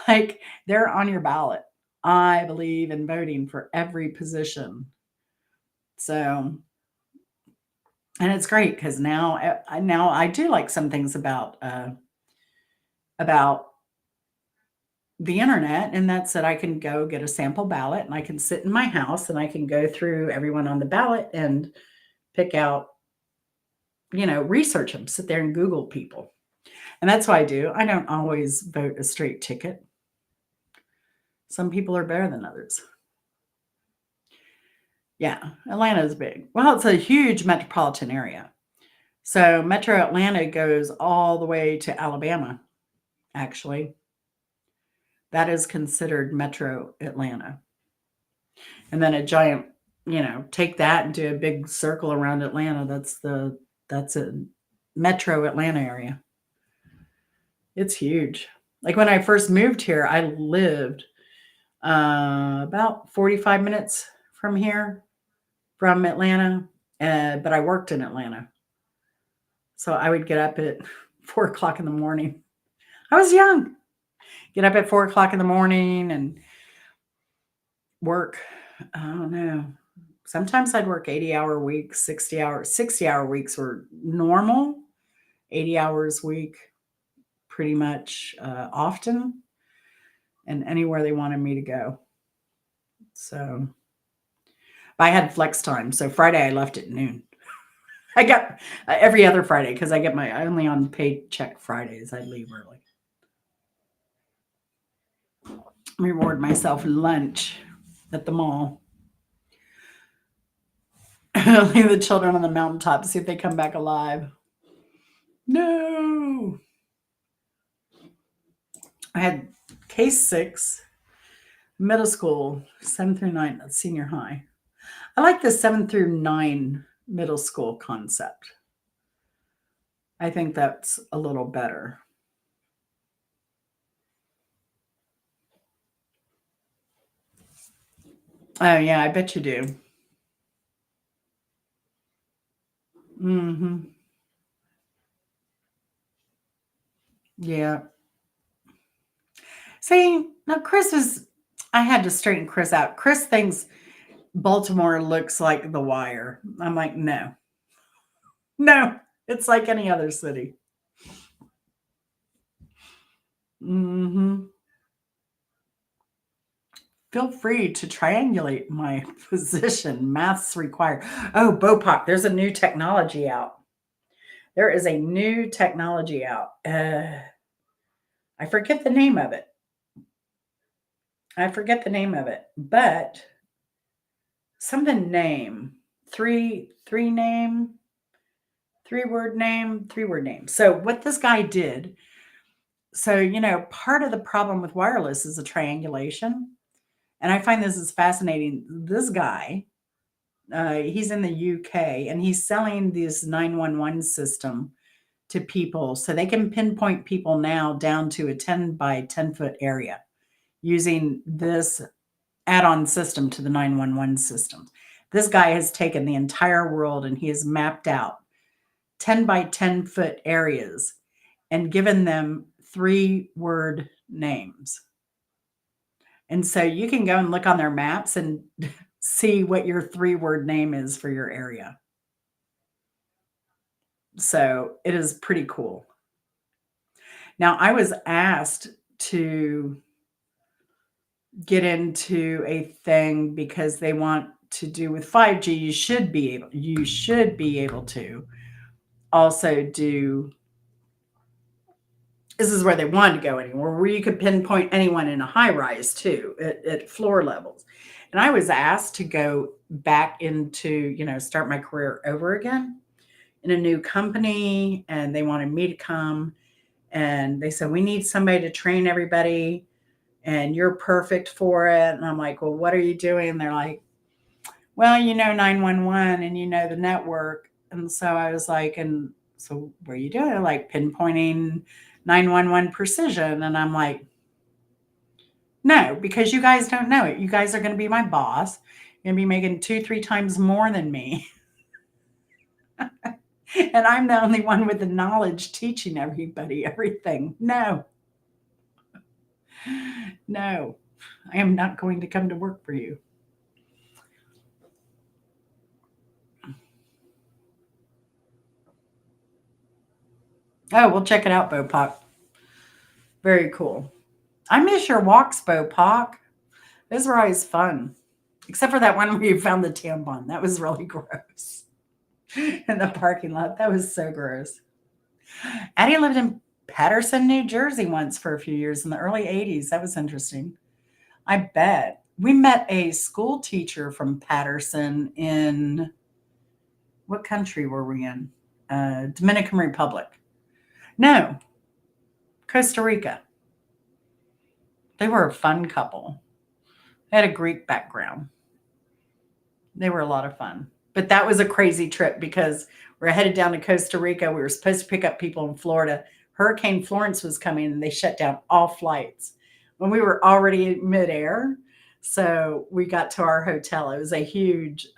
Like, they're on your ballot. I believe in voting for every position. So, and it's great because now I do like some things about the internet, and that's that I can go get a sample ballot and I can sit in my house and I can go through everyone on the ballot and pick out, research them, sit there and Google people. And that's what I do. I don't always vote a straight ticket. Some people are better than others. Yeah, Atlanta is big. Well, it's a huge metropolitan area. So Metro Atlanta goes all the way to Alabama, actually. That is considered Metro Atlanta. And then a giant, take that and do a big circle around Atlanta. That's a Metro Atlanta area. It's huge. Like, when I first moved here, I lived about 45 minutes from here, from Atlanta, but I worked in Atlanta. So I would get up at 4 o'clock in the morning. I was young. Get up at 4 o'clock in the morning and work. I don't know. Sometimes I'd work 80-hour weeks, 60-hour weeks were normal. 80 hours a week, pretty much often, and anywhere they wanted me to go. So I had flex time. So Friday I left at noon. I got every other Friday because I only on paycheck Fridays. I leave early. Reward myself lunch at the mall. Leave the children on the mountaintop to see if they come back alive. No. I had K6, middle school, 7 through 9, senior high. I like the 7 through 9 middle school concept. I think that's a little better. Oh, yeah, I bet you do. Hmm. Yeah. See, now I had to straighten Chris out. Chris thinks Baltimore looks like The Wire. I'm like, no, no, it's like any other city. Hmm. Feel free to triangulate my position. Maths required. Oh, Bopak, there's a new technology out. There is a new technology out. I forget the name of it. I forget the name of it, but something name, three name, three word name. So what this guy did, so part of the problem with wireless is the triangulation, and I find this is fascinating. This guy, he's in the UK, and he's selling this 911 system to people so they can pinpoint people now down to a 10 by 10-foot area using this add-on system to the 911 system. This guy has taken the entire world and he has mapped out 10 by 10-foot areas and given them three-word names. And so you can go and look on their maps and see what your three-word name is for your area. So it is pretty cool. Now, I was asked to get into a thing because they want to do with 5G. You should be able to also do. This is where they wanted to go anywhere, where you could pinpoint anyone in a high rise too at floor levels. And I was asked to go back into, start my career over again in a new company, and they wanted me to come. And they said, we need somebody to train everybody, and you're perfect for it. And I'm like, well, what are you doing? And they're like, well, 911 and the network. And so I was like, and so what are you doing? They're like, pinpointing 911 precision. And I'm like, no, because you guys don't know it. You guys are going to be my boss. You're going to be making 2-3 times more than me. And I'm the only one with the knowledge teaching everybody everything. No, I am not going to come to work for you. Oh, we'll check it out, Bopak. Very cool. I miss your walks, Bopak. Those were always fun. Except for that one where you found the tampon. That was really gross. In the parking lot. That was so gross. Addie lived in Patterson, New Jersey once for a few years in the early 80s. That was interesting. I bet. We met a school teacher from Patterson in what country were we in? Dominican Republic. No, Costa Rica. They were a fun couple. They had a Greek background. They were a lot of fun. But that was a crazy trip because we're headed down to Costa Rica. We were supposed to pick up people in Florida. Hurricane Florence was coming and they shut down all flights when we were already midair. So we got to our hotel. It was a huge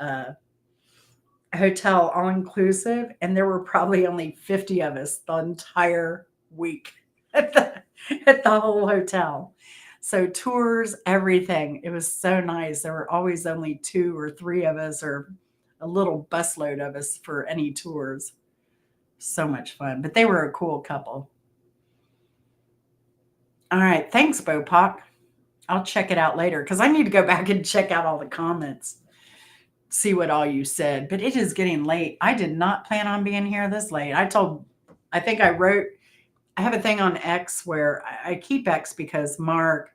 hotel, all inclusive, and there were probably only 50 of us the entire week at the whole hotel. So tours, everything. It was so nice. There were always only 2 or 3 of us, or a little busload of us for any tours. So much fun. But they were a cool couple. All right. Thanks, Bopak. I'll check it out later because I need to go back and check out all the comments, see what all you said. But it is getting late. I did not plan on being here this late. I think I wrote, I have a thing on X where I keep X because Mark,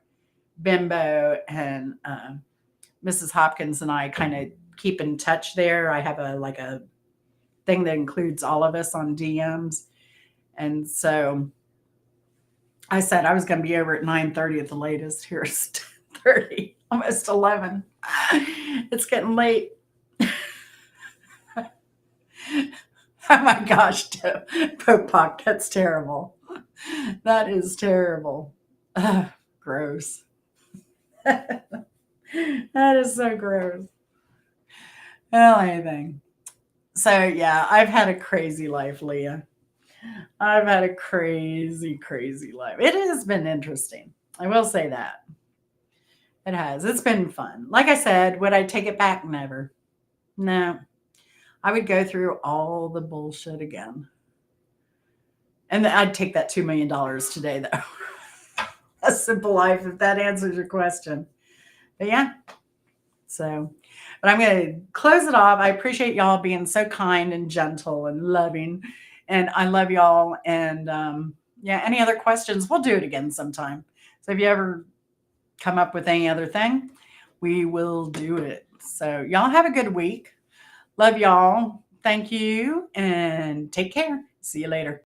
Bimbo, and Mrs. Hopkins and I kind of keep in touch there. I have a thing that includes all of us on DMs. And so I said I was going to be over at 9:30 at the latest. Here's 10:30, almost 11. It's getting late. Oh my gosh, Popak, that's terrible. That is terrible. Ugh, gross. That is so gross. Well, anything. So yeah, I've had a crazy life, Leah. I've had a crazy, crazy life. It has been interesting. I will say that. It has. It's been fun. Like I said, would I take it back? Never. No. I would go through all the bullshit again. And I'd take that $2 million today, though. A simple life, if that answers your question. But yeah, so, but I'm going to close it off. I appreciate y'all being so kind and gentle and loving. And I love y'all. And yeah, any other questions? We'll do it again sometime. So if you ever come up with any other thing, we will do it. So y'all have a good week. Love y'all. Thank you and take care. See you later.